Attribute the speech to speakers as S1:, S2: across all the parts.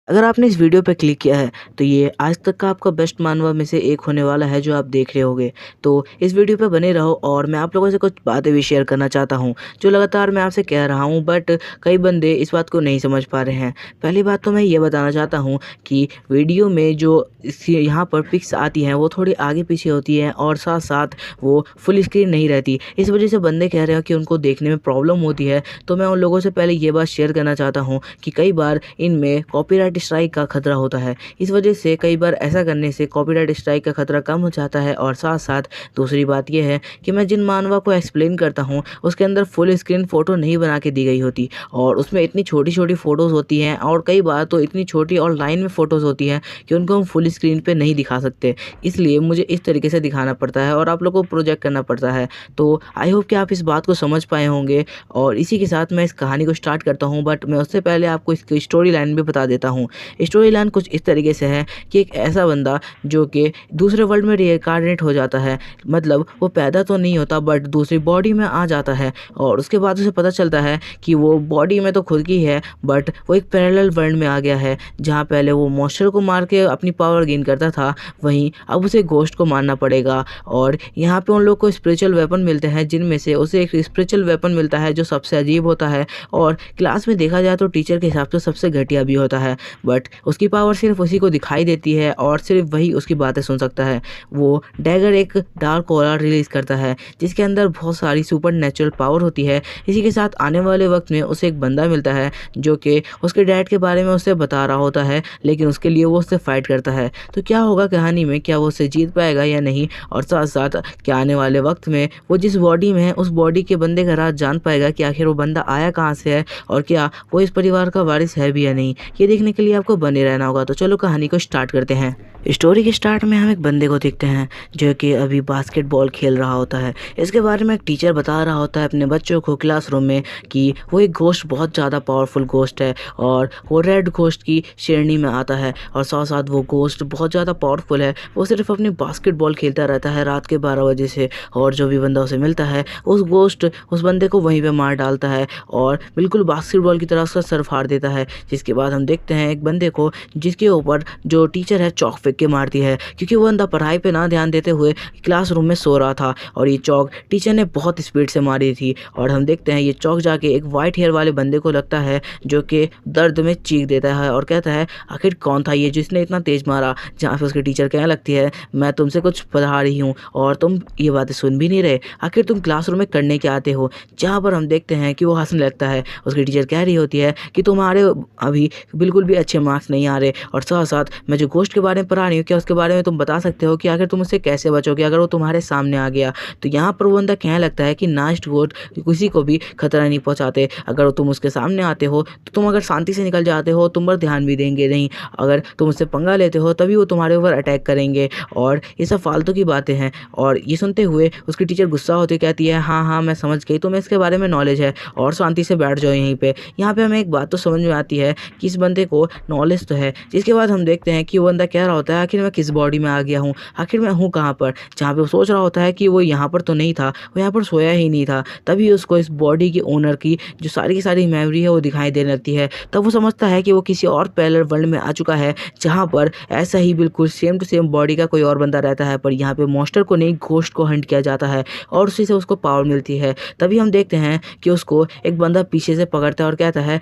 S1: अगर आपने इस वीडियो पे क्लिक किया है तो ये आज तक का आपका बेस्ट मानवा में से एक होने वाला है जो आप देख रहे होगे। तो इस वीडियो पे बने रहो और मैं आप लोगों से कुछ बातें भी शेयर करना चाहता हूँ जो लगातार मैं आपसे कह रहा हूँ, बट कई बंदे इस बात को नहीं समझ पा रहे हैं। पहली बात तो मैं ये बताना चाहता हूँ कि वीडियो में जो यहाँ पर पिक्स आती हैं वो थोड़ी आगे पीछे होती हैं और साथ साथ वो फुल स्क्रीन नहीं रहती। इस वजह से बंदे कह रहे हैं कि उनको देखने में प्रॉब्लम होती है। तो मैं उन लोगों से पहले ये बात शेयर करना चाहता हूँ कि कई बार इनमें कॉपीराइट स्ट्राइक का खतरा होता है। इस वजह से कई बार ऐसा करने से कॉपीराइट स्ट्राइक का खतरा कम हो जाता है। और साथ साथ दूसरी बात यह है कि मैं जिन मानवा को एक्सप्लेन करता हूँ उसके अंदर फुल स्क्रीन फ़ोटो नहीं बना के दी गई होती और उसमें इतनी छोटी छोटी फ़ोटोज़ होती हैं और कई बार तो इतनी छोटी और लाइन में फ़ोटोज़ होती हैं कि उनको हम फुल स्क्रीन पे नहीं दिखा सकते। इसलिए मुझे इस तरीके से दिखाना पड़ता है और आप लोगों को प्रोजेक्ट करना पड़ता है। तो आई होप कि आप इस बात को समझ पाए होंगे और इसी के साथ मैं इस कहानी को स्टार्ट करता हूँ। बट मैं उससे पहले आपको इसकी स्टोरी लाइन भी बता देता हूँ। स्टोरी लाइन कुछ इस तरीके से है कि एक ऐसा बंदा जो कि दूसरे वर्ल्ड में रिइंकार्नेट हो जाता है, मतलब वो पैदा तो नहीं होता बट दूसरी बॉडी में आ जाता है और उसके बाद उसे पता चलता है कि वो बॉडी में तो खुद की है बट वो एक पैरेलल वर्ल्ड में आ गया है जहाँ पहले वो मॉन्स्टर को मार के अपनी पावर गेन करता था, वहीं अब उसे घोस्ट को मारना पड़ेगा। और यहाँ पे उन लोग को स्पिरिचुअल वेपन मिलते हैं जिनमें से उसे एक स्पिरिचुअल वेपन मिलता है जो सबसे अजीब होता है और क्लास में देखा जाए तो टीचर के हिसाब से सबसे घटिया भी होता है। बट उसकी पावर सिर्फ उसी को दिखाई देती है और सिर्फ वही उसकी बातें सुन सकता है। वो डैगर एक डार्क ऑरा रिलीज़ करता है जिसके अंदर बहुत सारी सुपर नेचुरल पावर होती है। इसी के साथ आने वाले वक्त में उसे एक बंदा मिलता है जो कि उसके डैड के बारे में उसे बता रहा होता है, लेकिन उसके लिए वो उससे फाइट करता है। तो क्या होगा कहानी में, क्या वो उससे जीत पाएगा या नहीं, और साथ साथ क्या आने वाले वक्त में वो जिस बॉडी में है उस बॉडी के बंदे का राज जान पाएगा कि आखिर वो बंदा आया कहाँ से है और क्या वो इस परिवार का वारिस है भी या नहीं। ये देखने के लिए आपको बने रहना होगा। तो चलो कहानी को स्टार्ट करते हैं। स्टोरी के स्टार्ट में हम एक बंदे को देखते हैं जो कि अभी बास्केटबॉल खेल रहा होता है। इसके बारे में एक टीचर बता रहा होता है अपने बच्चों को क्लासरूम में कि वो एक घोस्ट बहुत ज़्यादा पावरफुल घोस्ट है और वो रेड घोस्ट की श्रेणी में आता है और साथ साथ वो घोस्ट बहुत ज़्यादा पावरफुल है। वो सिर्फ अपनी बास्केटबॉल खेलता रहता है रात के 12 बजे से और जो भी बंदा उसे मिलता है उस घोस्ट उस बंदे को वहीं पर मार डालता है और बिल्कुल बास्केटबॉल की तरह उसका सर फाड़ देता है। जिसके बाद हम देखते हैं एक बंदे को जिसके ऊपर जो टीचर है चौक फेंक के मारती है क्योंकि वो बंदा पढ़ाई पे ना ध्यान देते हुए क्लासरूम में सो रहा था और ये चौक टीचर ने बहुत स्पीड से मारी थी। और हम देखते हैं ये चौक जाके एक वाइट हेयर वाले बंदे को लगता है जो कि दर्द में चीख देता है और कहता है आखिर कौन था ये जिसने इतना तेज मारा। जहाँ पे उसकी टीचर कहने लगती है मैं तुमसे कुछ पढ़ा रही हूँ और तुम ये बातें सुन भी नहीं रहे, आखिर तुम क्लासरूम में करने के आते हो। जहाँ पर हम देखते हैं कि वो हंसने लगता है। उसकी टीचर कह रही होती है कि तुम्हारे अभी बिल्कुल भी अच्छे मार्क्स नहीं आ रहे और साथ साथ मैं जो घोस्ट के बारे में पढ़ा रही हूँ क्या उसके बारे में तुम बता सकते हो कि आखिर तुम उससे कैसे बचोगे अगर वो तुम्हारे सामने आ गया। तो यहाँ पर वो बंदा कहने लगता है कि नाइस्ट घोस्ट किसी को भी खतरा नहीं पहुँचाते, अगर तुम उसके सामने आते हो तो तुम अगर शांति से निकल जाते हो तुम पर ध्यान भी देंगे नहीं, अगर तुम उससे पंगा लेते हो तभी वो तुम्हारे ऊपर अटैक करेंगे। और ये सब फालतू की बातें हैं। और ये सुनते हुए उसकी टीचर गुस्सा होती कहती है हाँ हाँ मैं समझ गई, तुम्हें इसके बारे में नॉलेज है और शांति से बैठ जाओ यहीं पे। यहाँ पे हमें एक बात तो समझ में आती है कि इस बंदे को नॉलेज तो है। जिसके बाद हम देखते हैं कि वो बंदा कह रहा होता है आखिर मैं किस बॉडी में आ गया हूँ, आखिर मैं हूँ कहाँ पर। जहाँ पे वो सोच रहा होता है कि वो यहाँ पर तो नहीं था, वो यहाँ पर सोया ही नहीं था, तभी उसको इस बॉडी की ओनर की जो सारी की सारी मेमोरी है वो दिखाई देने लगती है। तब वो समझता है कि वो किसी और पैरेलल वर्ल्ड में आ चुका है जहाँ पर ऐसा ही बिल्कुल सेम टू सेम बॉडी का कोई और बंदा रहता है, पर यहाँ पे मॉन्स्टर को नहीं घोस्ट को हंट किया जाता है और उसी से उसको पावर मिलती है। तभी हम देखते हैं कि उसको एक बंदा पीछे से पकड़ता है और कहता है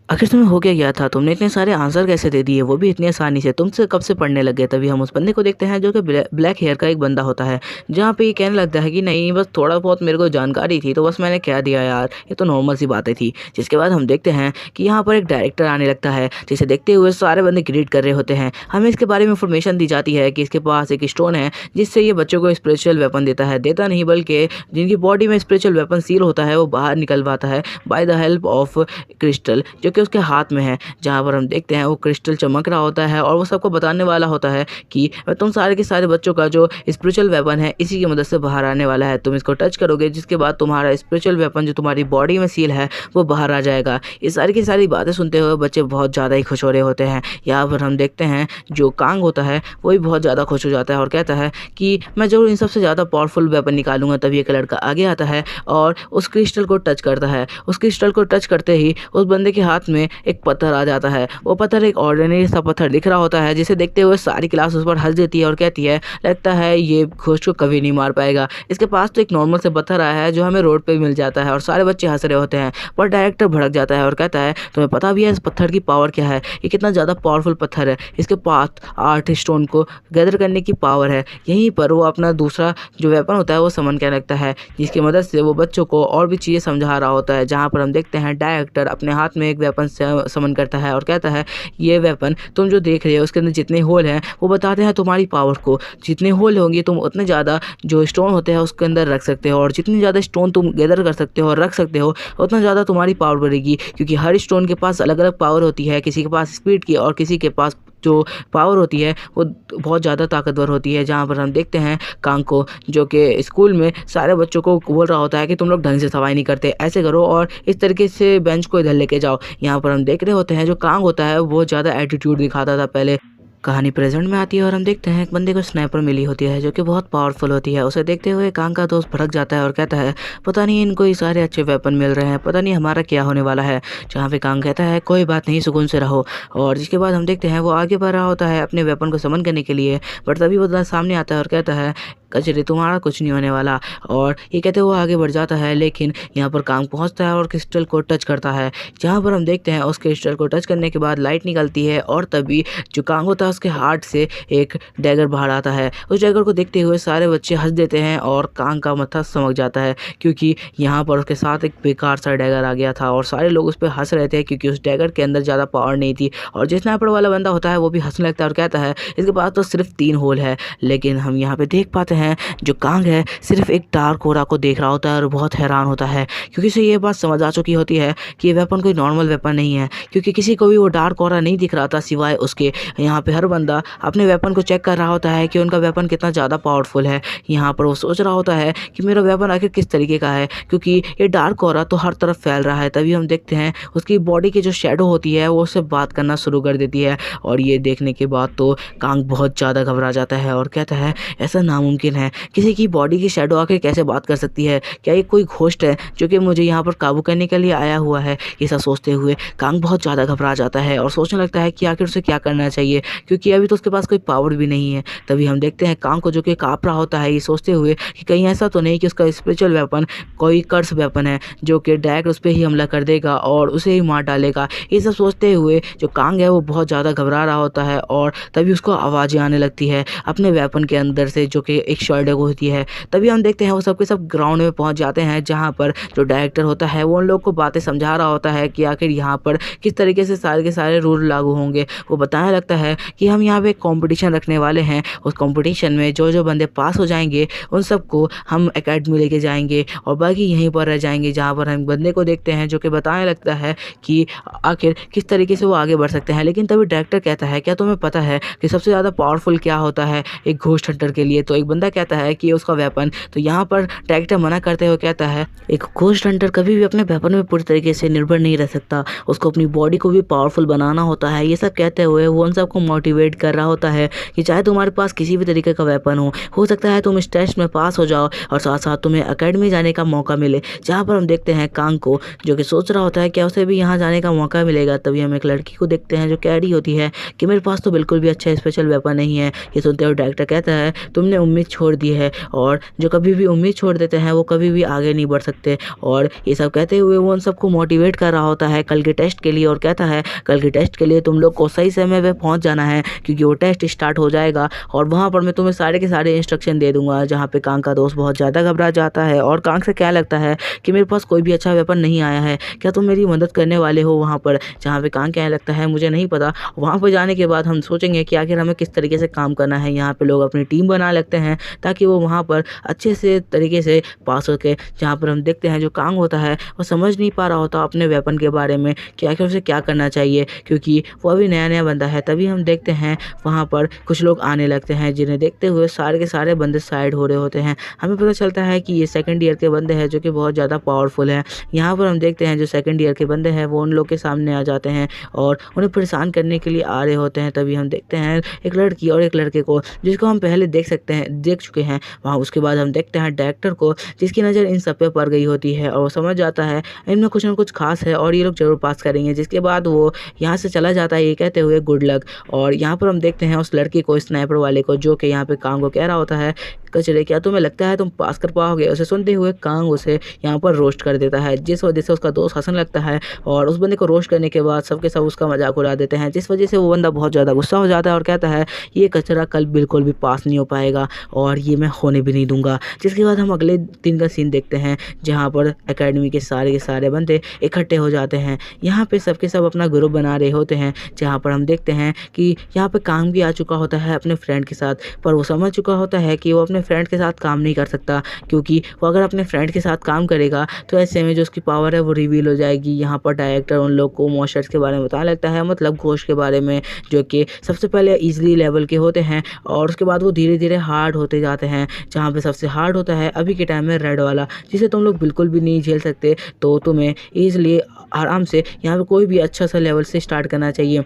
S1: आखिर तुम्हें हो क्या गया था, तुमने इतने सारे आंसर कैसे दे दिए, वो भी इतनी आसानी से, तुमसे कब से पढ़ने लग गए। तभी हम उस बंदे को देखते हैं जो कि ब्लैक हेयर का एक बंदा होता है, जहाँ पे ये कहने लगता है कि नहीं बस थोड़ा बहुत मेरे को जानकारी थी तो बस मैंने कह दिया यार, ये तो नॉर्मल सी बातें थी। जिसके बाद हम देखते हैं कि यहाँ पर एक डायरेक्टर आने लगता है जिसे देखते हुए सारे बंदे ग्रीट कर रहे होते हैं। हमें इसके बारे में इंफॉर्मेशन दी जाती है कि इसके पास एक स्टोन है जिससे ये बच्चों को स्पिरिचुअल वेपन देता नहीं बल्कि जिनकी बॉडी में स्पिरिचुअल वेपन सील होता है वो बाहर निकलवाता है by the help of crystal जो कि उसके हाथ में है। जहाँ पर हम देखते हैं वो क्रिस्टल चमक रहा होता है और वो सबको बताने वाला होता है कि तुम सारे के सारे बच्चों का जो स्पिरिचुअल वेपन है इसी की मदद से बाहर आने वाला है, तुम इसको टच करोगे जिसके बाद तुम्हारा स्पिरिचुअल वेपन जो तुम्हारी बॉडी में सील है वो बाहर आ जाएगा। ये सारी की सारी बातें सुनते हुए बच्चे बहुत ज़्यादा ही खुश हो रहे होते हैं। यहाँ पर हम देखते हैं जो कांग होता है वो भी बहुत ज़्यादा खुश हो जाता है और कहता है कि मैं जरूर इन सबसे ज़्यादा पावरफुल वेपन निकालूंगा। तभी एक लड़का आगे आता है और उस क्रिस्टल को टच करता है। उस क्रिस्टल को टच करते ही उस बंदे के हाथ हाथ में एक पत्थर आ जाता है। वो पत्थर एक ऑर्डिनरी सा पत्थर दिख रहा होता है, जिसे देखते हुए सारी क्लास उस पर हंस देती है और कहती है लगता है ये घोस्ट को कभी नहीं मार पाएगा। इसके पास तो एक नॉर्मल से पत्थर आया है जो हमें रोड पे मिल जाता है और सारे बच्चे हंस रहे होते हैं। पर डायरेक्टर भड़क जाता है और कहता है तुम्हें पता भी है इस पत्थर की पावर क्या है, ये कितना ज़्यादा पावरफुल पत्थर है, इसके पास 8 स्टोन को गैदर करने की पावर है। यहीं पर वो अपना दूसरा जो वेपन होता है वो समन करने लगता है, जिसकी मदद से वो बच्चों को और भी चीज़ें समझा रहा होता है। जहाँ पर हम देखते हैं डायरेक्टर अपने हाथ में एक वेपन समन करता है और कहता है ये वेपन तुम जो देख रहे हो उसके अंदर जितने होल हैं वो बताते हैं तुम्हारी पावर को। जितने होल होंगे तुम उतने ज़्यादा जो स्टोन होते हैं उसके अंदर रख सकते हो, और जितनी ज़्यादा स्टोन तुम गैदर कर सकते हो और रख सकते हो उतना ज़्यादा तुम्हारी पावर बढ़ेगी। क्योंकि हर स्टोन के पास अलग अलग पावर होती है, किसी के पास स्पीड की और किसी के पास जो पावर होती है वो बहुत ज़्यादा ताकतवर होती है। जहाँ पर हम देखते हैं कांग को, जो कि स्कूल में सारे बच्चों को बोल रहा होता है कि तुम लोग ढंग से सफाई नहीं करते, ऐसे करो और इस तरीके से बेंच को इधर लेके जाओ। यहाँ पर हम देख रहे होते हैं जो कांग होता है वो ज़्यादा एटीट्यूड दिखाता था पहले। कहानी प्रेजेंट में आती है और हम देखते हैं एक बंदे को स्नाइपर मिली होती है जो कि बहुत पावरफुल होती है। उसे देखते हुए कांग का दोस्त भड़क जाता है और कहता है पता नहीं इनको ये सारे अच्छे वेपन मिल रहे हैं, पता नहीं हमारा क्या होने वाला है। जहाँ पे कांग कहता है कोई बात नहीं, सुकून से रहो। और जिसके बाद हम देखते हैं वो आगे बढ़ रहा होता है अपने वेपन को समन करने के लिए, बट तभी वो सामने आता है और कहता है कचरे तुम्हारा कुछ नहीं होने वाला। और ये कहते हुए आगे बढ़ जाता है, लेकिन यहाँ पर कांग पहुँचता है और क्रिस्टल को टच करता है। जहाँ पर हम देखते हैं उस क्रिस्टल को टच करने के बाद लाइट निकलती है और तभी जो कांग होता है उसके हार्ट से एक डैगर बाहर आता है। उस डैगर को देखते हुए सारे बच्चे हंस देते हैं और कांग का माथा चमक जाता है, क्योंकि यहाँ पर उसके साथ एक बेकार सा डैगर आ गया था और सारे लोग उस पर हंस रहे थे क्योंकि उस डैगर के अंदर ज़्यादा पावर नहीं थी। और जो स्नाइपर वाला बंदा होता है वो भी हंसने लगता है और कहता है इसके पास तो सिर्फ 3 होल है। लेकिन हम यहाँ पे देख पाते हैं जो कांग है सिर्फ एक डार्क ओरा को देख रहा होता है और बहुत हैरान होता है, क्योंकि उसे ये बात समझ आ चुकी होती है कि ये वेपन कोई नॉर्मल वेपन नहीं है, क्योंकि किसी को भी वो डार्क ओरा नहीं दिख रहा था सिवाय उसके। यहाँ पे हर बंदा अपने वेपन को चेक कर रहा होता है कि उनका वेपन कितना ज़्यादा पावरफुल है। यहाँ पर वो सोच रहा होता है कि मेरा वेपन आखिर किस तरीके का है, क्योंकि ये डार्क ओरा तो हर तरफ फैल रहा है। तभी हम देखते हैं उसकी बॉडी की जो शेडो होती है वो उससे बात करना शुरू कर देती है। और ये देखने के बाद तो कांग बहुत ज़्यादा घबरा जाता है और कहता है ऐसा नामुमकिन है, किसी की बॉडी की शेडो आखिर कैसे बात कर सकती है, क्या ये कोई घोस्ट है जो कि मुझे यहाँ पर काबू करने के लिए आया हुआ है। ये सब सोचते हुए कांग बहुत ज़्यादा घबरा जाता है और सोचने लगता है कि आखिर उसे क्या करना चाहिए, क्योंकि अभी तो उसके पास कोई पावर भी नहीं है। तभी हम देखते हैं कांग को जो कि काँप रहा होता है, ये सोचते हुए कि कहीं ऐसा तो नहीं कि उसका स्पेशल वेपन कोई कर्स वेपन है जो कि डायरेक्ट उस पर ही हमला कर देगा और उसे ही मार डालेगा। ये सब सोचते हुए जो कांग है वो बहुत ज़्यादा घबरा रहा होता है और तभी उसको आवाज़ें आने लगती है अपने वेपन के अंदर से, जो कि एक शॉर्डेग होती है। तभी हम देखते हैं वो सबके सब ग्राउंड में पहुंच जाते हैं, जहां पर जो डायरेक्टर होता है वो उन लोग को बातें समझा रहा होता है कि आखिर यहाँ पर किस तरीके से सारे के सारे रूल लागू होंगे। वो बताने लगता है कि हम यहाँ पे एक कॉम्पिटिशन रखने वाले हैं, उस कॉम्पिटिशन में जो जो बंदे पास हो जाएंगे उन सबको हम एकेडमी लेके जाएंगे और बाकी यहीं पर रह जाएंगे। जहाँ पर हम बंदे को देखते हैं जो कि बताने लगता है कि आखिर किस तरीके से वो आगे बढ़ सकते हैं। लेकिन तभी डायरेक्टर कहता है क्या तुम्हें पता है कि सबसे ज़्यादा पावरफुल क्या होता है एक घोस्ट हंटर के लिए। तो एक बंदा कहता है कि उसका वेपन। तो यहाँ पर डायरेक्टर मना करते हुए कहता है एक घोस्ट हंटर कभी भी अपने वेपन में पूरी तरीके से निर्भर नहीं रह सकता, उसको अपनी बॉडी को भी पावरफुल बनाना होता है। ये सब कहते हुए वो उन सबको मोटिवेट कर रहा होता है कि चाहे तुम्हारे पास किसी भी तरीके का वेपन हो सकता है तुम इस टेस्ट में पास हो जाओ और साथ साथ तुम्हें एकेडमी जाने का मौका मिले। जहाँ पर हम देखते हैं कांग को जो कि सोच रहा होता है क्या उसे भी यहाँ जाने का मौका मिलेगा। तभी हम एक लड़की को देखते हैं जो कह रही होती है कि मेरे पास तो बिल्कुल भी अच्छा स्पेशल वेपन नहीं है। ये सुनते हुए डायरेक्टर कहता है तुमने उम्मीद छोड़ दी है, और जो कभी भी उम्मीद छोड़ देते हैं वो कभी भी आगे नहीं बढ़ सकते। और ये सब कहते हुए वो उन सबको मोटिवेट कर रहा होता है कल के टेस्ट के लिए, और कहता है कल के टेस्ट के लिए तुम लोग को सही समय पे पहुंच जाना है, क्योंकि वो टेस्ट स्टार्ट हो जाएगा और वहाँ पर मैं तुम्हें सारे के सारे इंस्ट्रक्शन दे दूंगा। जहाँ पे कांग का दोस्त बहुत ज़्यादा घबरा जाता है और कांग से क्या लगता है कि मेरे पास कोई भी अच्छा वेपन नहीं आया है, क्या तुम मेरी मदद करने वाले हो वहाँ पर। जहाँ पे कांग क्या लगता है मुझे नहीं पता। वहाँ पर जाने के बाद हम सोचेंगे कि आखिर हमें किस तरीके से काम करना है। यहाँ पे लोग अपनी टीम बना लगते हैं ताकि वो वहाँ पर अच्छे से तरीके से पास हो के। जहाँ पर हम देखते हैं जो कांग होता है वो समझ नहीं पा रहा होता अपने वेपन के बारे में कि आखिर उसे क्या करना चाहिए, क्योंकि वो अभी नया नया बंदा है। तभी हम देखते हैं वहाँ पर कुछ लोग आने लगते हैं, जिन्हें देखते हुए सारे के सारे बंदे साइड हो रहे होते हैं। हमें पता चलता है कि ये सेकंड ईयर के बंदे हैं जो कि बहुत ज़्यादा पावरफुल हैं। यहाँ पर हम देखते हैं जो सेकंड ईयर के बंदे हैं वो उन लोग के सामने आ जाते हैं और उन्हें परेशान करने के लिए आ रहे होते हैं। तभी हम देखते हैं एक लड़की और एक लड़के को, जिसको हम पहले देख देख चुके हैं वहाँ। उसके बाद हम देखते हैं डायरेक्टर को, जिसकी नज़र इन सब पे पड़ गई होती है और वो समझ जाता है इनमें कुछ ना कुछ खास है और ये लोग ज़रूर पास करेंगे। जिसके बाद वो यहाँ से चला जाता है ये कहते हुए गुड लक। और यहाँ पर हम देखते हैं उस लड़की को, स्नाइपर वाले को, जो कि यहाँ पे कांग को कह रहा होता है कचरे, क्या तुम्हें लगता है तुम पास कर पाओगे? उसे सुनते हुए कांग उसे यहाँ पर रोस्ट कर देता है, जिस वजह से उसका दोस्त हंसने लगता है और उस बंदे को रोस्ट करने के बाद सबके सब उसका मजाक उड़ा देते हैं, जिस वजह से वो बंदा बहुत ज़्यादा गुस्सा हो जाता है और कहता है ये कचरा कल बिल्कुल भी पास नहीं हो पाएगा और ये मैं होने भी नहीं दूंगा। जिसके बाद हम अगले दिन का सीन देखते हैं जहाँ पर एकेडमी के सारे बंदे इकट्ठे हो जाते हैं। यहाँ पे सबके सब अपना ग्रुप बना रहे होते हैं, जहाँ पर हम देखते हैं कि यहाँ पे कांग भी आ चुका होता है अपने फ्रेंड के साथ, पर वो समझ चुका होता है कि वो अपने फ्रेंड के साथ काम नहीं कर सकता, क्योंकि वो अगर अपने फ्रेंड के साथ काम करेगा तो ऐसे में जो उसकी पावर है वो रिवील हो जाएगी। यहाँ पर डायरेक्टर उन लोग को मॉन्स्टर्स के बारे में बताने लगता है, मतलब घोस्ट के बारे में, जो कि सबसे पहले इजीली लेवल के होते हैं और उसके बाद वो धीरे धीरे हार्ड होते जाते हैं। जहाँ पे सबसे हार्ड होता है अभी के टाइम में रेड वाला, जिसे तुम लोग बिल्कुल भी नहीं झेल सकते, तो तुम्हें ईजिली आराम से यहाँ पे कोई भी अच्छा सा लेवल से स्टार्ट करना चाहिए।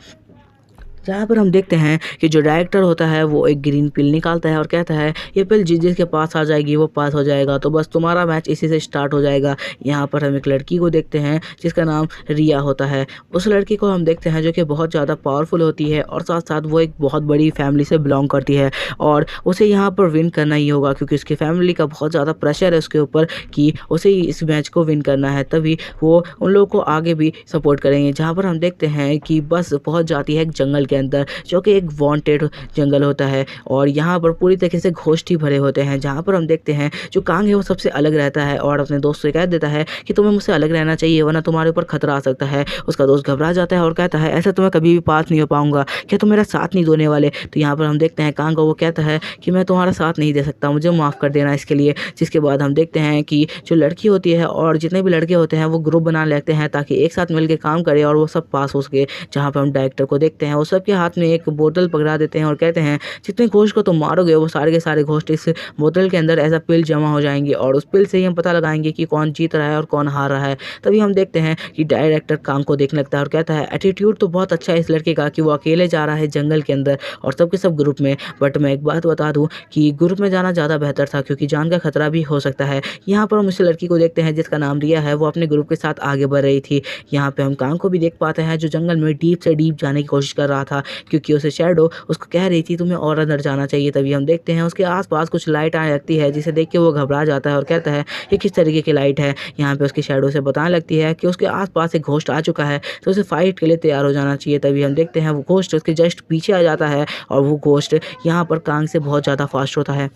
S1: जहाँ पर हम देखते हैं कि जो डायरेक्टर होता है वो एक ग्रीन पिल निकालता है और कहता है ये पिल जिसके पास आ जाएगी वो पास हो जाएगा, तो बस तुम्हारा मैच इसी से स्टार्ट हो जाएगा। यहाँ पर हम एक लड़की को देखते हैं जिसका नाम रिया होता है। उस लड़की को हम देखते हैं जो कि बहुत ज़्यादा पावरफुल होती है और साथ साथ वो एक बहुत बड़ी फैमिली से बिलोंग करती है और उसे यहाँ पर विन करना ही होगा, क्योंकि उसकी फैमिली का बहुत ज़्यादा प्रेशर है उसके ऊपर कि उसे इस मैच को विन करना है, तभी वो उन लोगों को आगे भी सपोर्ट करेंगे। जहाँ पर हम देखते हैं कि बस पहुँच जाती है एक जंगल के अंदर, जो कि एक वांटेड जंगल होता है और यहाँ पर पूरी तरीके से घोस्ट ही भरे होते हैं। जहाँ पर हम देखते हैं जो कांग है वो सबसे अलग रहता है और अपने दोस्त से कह देता है कि तुम्हें मुझसे अलग रहना चाहिए वरना तुम्हारे ऊपर खतरा आ सकता है। उसका दोस्त घबरा जाता है और कहता है ऐसा तुम्हें कभी भी पास नहीं हो पाऊंगा, क्या तुम मेरा साथ नहीं देने वाले? तो यहाँ पर हम देखते हैं कांग को वो कहता है कि मैं तुम्हारा साथ नहीं दे सकता, मुझे माफ़ कर देना इसके लिए। जिसके बाद हम देखते हैं कि जो लड़की होती है और जितने भी लड़के होते हैं वो ग्रुप बना लेते हैं ताकि एक साथ मिलकर काम करें और वो सब पास हो सके। जहाँ पर हम डायरेक्टर को देखते हैं वो सबके हाथ में एक बोतल पकड़ा देते हैं और कहते हैं जितने घोस्ट को तुम मारोगे वो सारे के सारे घोस्ट इस बोतल के अंदर ऐसा पिल जमा हो जाएंगे और उस पिल से ही हम पता लगाएंगे कि कौन जीत रहा है और कौन हार रहा है। तभी हम देखते हैं कि डायरेक्टर कांग को देखने लगता है और कहता है एटीट्यूड तो बहुत अच्छा है इस लड़के का कि वो अकेले जा रहा है जंगल के अंदर और सबके सब ग्रुप में, बट मैं एक बात बता दूं कि ग्रुप में जाना ज़्यादा बेहतर था क्योंकि जान का खतरा भी हो सकता है। यहाँ पर हम उस लड़की को देखते हैं जिसका नाम रिया है, वो अपने ग्रुप के साथ आगे बढ़ रही थी। यहाँ पे हम कांग को भी देख पाते हैं जो जंगल में डीप से डीप जाने की कोशिश कर रहा था, क्योंकि उसे शैडो उसको कह रही थी तुम्हें और अंदर जाना चाहिए। तभी हम देखते हैं उसके आसपास कुछ लाइट आने लगती है, जिसे देख के वो घबरा जाता है और कहता है ये किस तरीके की लाइट है। यहाँ पे उसकी शैडो से बताने लगती है कि उसके आसपास एक घोस्ट आ चुका है तो उसे फाइट के लिए तैयार हो जाना चाहिए। तभी हम देखते हैं वो घोस्ट उसके जस्ट पीछे आ जाता है और वो घोस्ट यहाँ पर कांग से बहुत ज़्यादा फास्ट होता है,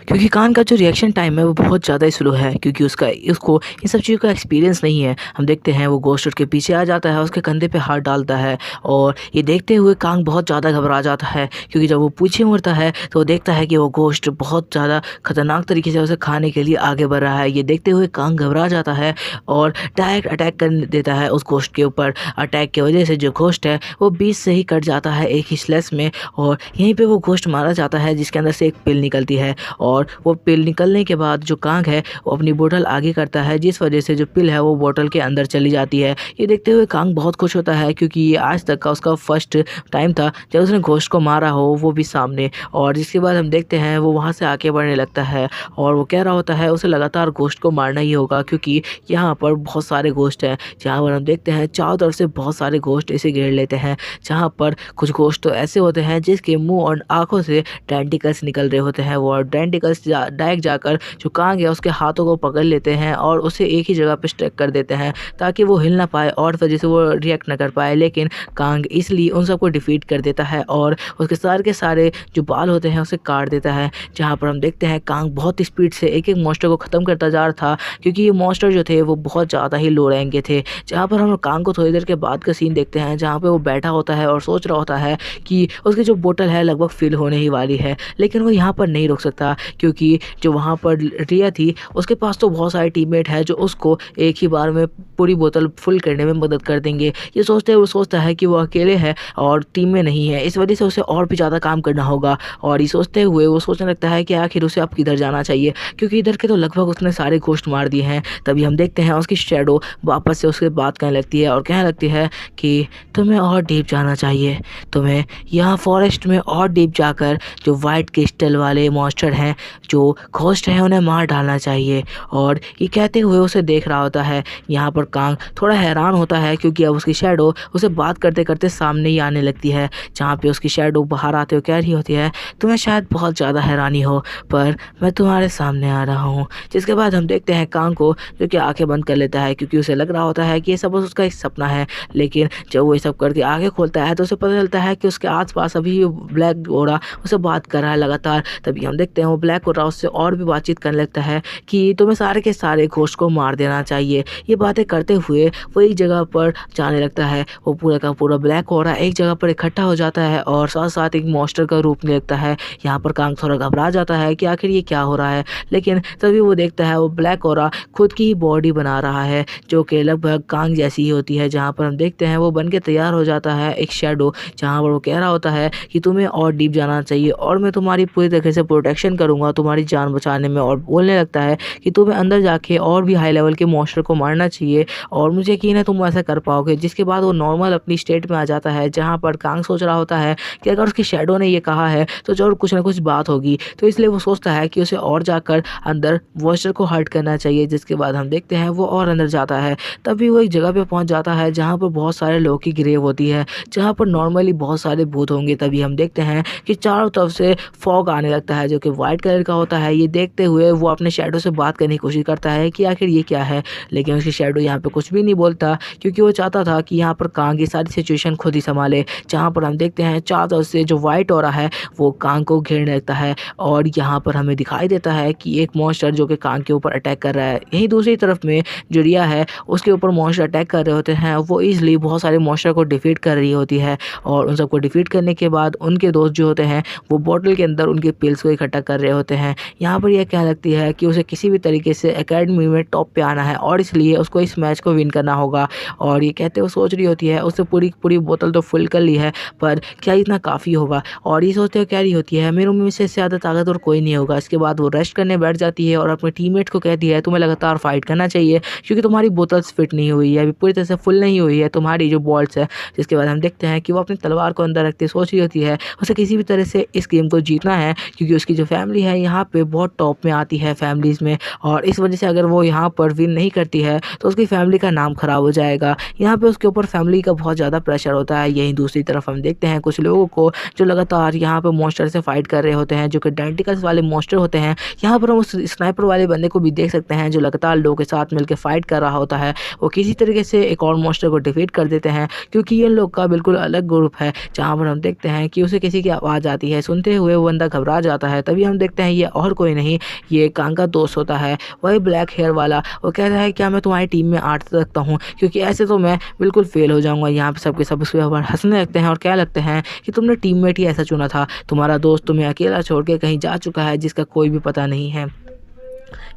S1: क्योंकि कांग का जो रिएक्शन टाइम है वो बहुत ज़्यादा स्लो है, क्योंकि उसको इन सब चीज़ों का एक्सपीरियंस नहीं है। हम देखते हैं वो घोस्ट उसके पीछे आ जाता है, उसके कंधे पे हाथ डालता है और ये देखते हुए कांग बहुत ज़्यादा घबरा जाता है, क्योंकि जब वो पीछे मुड़ता है तो वो देखता है कि वो घोस्ट बहुत ज़्यादा खतरनाक तरीके से उसे खाने के लिए आगे बढ़ रहा है। ये देखते हुए कांग घबरा जाता है और डायरेक्ट अटैक कर देता है उस घोस्ट के ऊपर। अटैक की वजह से जो घोस्ट है वो बीच से ही कट जाता है एक ही स्लैश में और यहीं पे वो घोस्ट मारा जाता है, जिसके अंदर से एक पिल निकलती है और वो पिल निकलने के बाद जो कांग है वो अपनी बोतल आगे करता है, जिस वजह से जो पिल है वो बोतल के अंदर चली जाती है। ये देखते हुए कांग बहुत खुश होता है, क्योंकि ये आज तक का उसका फर्स्ट टाइम था जब उसने घोस्ट को मारा हो, वो भी सामने। और जिसके बाद हम देखते हैं वो वहाँ से आगे बढ़ने लगता है और वो कह रहा होता है उसे लगातार घोस्ट को मारना ही होगा, क्योंकि यहाँ पर बहुत सारे घोस्ट हैं। जहाँ पर हम देखते हैं चारों तरफ से बहुत सारे घोस्ट इसे घेर लेते हैं, जहाँ पर कुछ घोस्ट तो ऐसे होते हैं जिसके मुंह और आंखों से टेंटिकल्स निकल रहे होते हैं। वो टेंटिकल्स डायरेक्ट जाकर जो कांग है उसके हाथों को पकड़ लेते हैं और उसे एक ही जगह पर स्टक कर देते हैं ताकि वो हिल ना पाए और वजह से वो रिएक्ट ना कर पाए। लेकिन कांग इसलिए उन सबको डिफीट कर देता है और उसके सारे के सारे जो बाल होते हैं उसे काट देता है। जहाँ पर हम देखते हैं कांग बहुत स्पीड से एक एक मॉन्स्टर को ख़त्म करता जा रहा था, क्योंकि ये मॉन्स्टर जो थे वो बहुत ज़्यादा ही लो रैंक के थे। जहाँ पर हम कांग को थोड़ी देर के बाद का सीन देखते हैं जहाँ पे वो बैठा होता है और सोच रहा होता है कि उसकी जो बोतल है लगभग फिल होने ही वाली है, लेकिन वो यहाँ पर नहीं रुक सकता, क्योंकि जो वहाँ पर रिया थी उसके पास तो बहुत सारे टीममेट है जो उसको एक ही बार में पूरी बोतल फुल करने में मदद कर देंगे। ये सोचते हुए वो सोचता है कि वो अकेले है और टीम में नहीं है, इस वजह से उसे और भी ज़्यादा काम करना होगा। और ये सोचते हुए वो सोचने लगता है कि आखिर उसे अब किधर जाना चाहिए, क्योंकि इधर के तो लगभग उसने सारे घोस्ट मार दिए हैं। तभी हम देखते हैं उसकी शैडो वापस से उससे बात करने लगती है और कहने लगती है कि तुम्हें और डीप जाना चाहिए, तुम्हें यहाँ फॉरेस्ट में और डीप जाकर जो वाइट क्रिस्टल वाले मॉन्स्टर हैं, जो घोस्ट हैं, उन्हें मार डालना चाहिए। और ये कहते हुए उसे देख रहा होता है। यहाँ पर कांग थोड़ा हैरान होता है, क्योंकि अब उसकी शैडो उसे बात करते करते सामने ही आने लगती है, जहाँ पे उसकी शैडो बाहर आते हुए कह रही होती है तुम्हें शायद बहुत ज़्यादा हैरानी हो, पर मैं तुम्हारे सामने आ रहा हूँ। जिसके बाद हम देखते हैं कांग को, जो कि आंखें बंद कर लेता है, क्योंकि उसे लग रहा होता है कि ये सब उसका एक सपना है। लेकिन जब वो ये सब करके आंखें खोलता है तो उसे पता चलता है कि उसके आसपास अभी ब्लैक घोड़ा उसे बात कर रहा है लगातार। तभी हम देखते हैं वो ब्लैक घोड़ा उससे और भी बातचीत करने लगता है कि तुम्हें सारे के सारे घोस्ट को मार देना चाहिए। ये बातें करते हुए वो एक जगह पर जाने लगता है। वो पूरा का पूरा ब्लैक घोड़ा एक जगह पर इकट्ठा हो जाता है और साथ साथ एक मॉन्स्टर का रूप ले लेता है। यहाँ पर कांग थोड़ा घबरा जाता है कि आखिर ये क्या हो रहा है, लेकिन तभी वो देखता है वो ब्लैक घोड़ा खुद की ही बॉडी बना रहा है, जो कि लगभग कांग जैसी ही होती है। जहाँ पर हम देखते हैं वो बन के तैयार हो जाता है एक शैडो, जहाँ पर वो कह रहा होता है कि तुम्हें और डीप जाना चाहिए और मैं तुम्हारी पूरी तरीके से प्रोटेक्शन करूँगा तुम्हारी जान बचाने में। और बोलने लगता है कि तुम्हें अंदर जाके और भी हाई लेवल के मॉन्स्टर को मारना चाहिए और मुझे यकीन है तुम ऐसा कर पाओगे। जिसके बाद वो नॉर्मल अपनी स्टेट में आ जाता है, जहाँ पर कांग सोच रहा होता है कि अगर उसकी शैडो ने ये कहा है तो जरूर कुछ ना कुछ बात होगी, तो इसलिए वो सोचता है कि उसे और जाकर अंदर मॉन्स्टर को हर्ट करना चाहिए। जिसके बाद हम देखते हैं वो और अंदर जाता है। तभी वो एक जगह पे पहुंच जाता है जहाँ पर बहुत सारे लोगों की ग्रेव होती है, जहाँ पर नॉर्मली बहुत सारे भूत होंगे। तभी हम देखते हैं कि चारों तरफ से फॉग आने लगता है, जो कि वाइट कलर का होता है। ये देखते हुए वो अपने शैडो से बात करने की कोशिश करता है कि आखिर ये क्या है, लेकिन उसकी शैडो यहाँ पे कुछ भी नहीं बोलता, क्योंकि वो चाहता था कि यहाँ पर कांग ये सारी सिचुएशन खुद ही संभाले। जहाँ पर हम देखते हैं चारों तरफ से जो वाइट हो रहा है वो कांग को घेरने लगता है और यहाँ पर हमें दिखाई देता है कि एक मॉन्स्टर जो कि कांग के ऊपर अटैक कर रहा है। यहीं दूसरी तरफ में जो रिया है उसके ऊपर मॉन्स्टर अटैक कर रहे होते हैं। वो ईजिली बहुत सारे मॉन्स्टर को डिफीट कर रही होती है और उन सबको डिफीट करने के बाद उनके दोस्त जो होते हैं वो बॉटल के अंदर उनके पिल्स को इकट्ठा कर रहे होते हैं। यहाँ पर यह कहने लगती है कि उसे किसी भी तरीके से एकेडमी में टॉप पे आना है और इसलिए उसको इस मैच को विन करना होगा। और ये कहते हुए सोच रही होती है उससे पूरी पूरी बोतल तो फुल कर ली है, पर क्या इतना काफ़ी होगा। और ये सोचते हुए कह रही होती है मेरे में से ज़्यादा ताकतवर कोई नहीं होगा। इसके बाद वो रेस्ट करने बैठ जाती है और अपने टीममेट को कहती है तुम्हें लगातार फाइट करना चाहिए, क्योंकि तुम्हारी बोतल्स फिट नहीं हुई है, अभी पूरी तरह से फुल नहीं हुई है तुम्हारी जो बॉल्स है। जिसके बाद हम देखते हैं कि वो अपनी तलवार को अंदर रखते सोच रही होती है उसे किसी भी तरह से इस गेम को जीतना है, क्योंकि उसकी जो फैमिली है यहाँ पे बहुत टॉप में आती है फैमिलीज़ में, और इस वजह से अगर वो यहाँ पर विन नहीं करती है तो उसकी फैमिली का नाम खराब हो जाएगा। यहाँ पे उसके ऊपर फैमिली का बहुत ज़्यादा प्रेशर होता है। यहीं दूसरी तरफ हम देखते हैं कुछ लोगों को जो लगातार यहाँ पे मॉन्स्टर से फाइट कर रहे होते हैं, जो कि डेंटिकल्स वाले मॉन्स्टर होते हैं। यहाँ पर हम उस स्नाइपर वाले बंदे को भी देख सकते हैं जो लगातार लोगों के साथ मिलकर फाइट कर रहा होता है। वो किसी तरीके से एक और मॉन्स्टर को डिफीट कर देते हैं, क्योंकि ये लोग का बिल्कुल अलग ग्रुप है। जहाँ पर हम देखते हैं कि उसे किसी की आवाज़ आती है, सुनते हुए वो बंदा घबरा जाता है। तभी हम देखते हैं ये और कोई नहीं, ये कांग का दोस्त होता है, वही ब्लैक हेयर वाला। वो कहता है क्या मैं तुम्हारी टीम में आ सकता हूँ, क्योंकि ऐसे तो मैं बिल्कुल फेल हो जाऊँगा। यहाँ पे सबके सब उसके ऊपर हंसने लगते हैं और क्या लगते हैं कि तुमने टीममेट ही ऐसा चुना था, तुम्हारा दोस्त तुम्हें अकेला छोड़ के कहीं जा चुका है जिसका कोई भी पता नहीं है।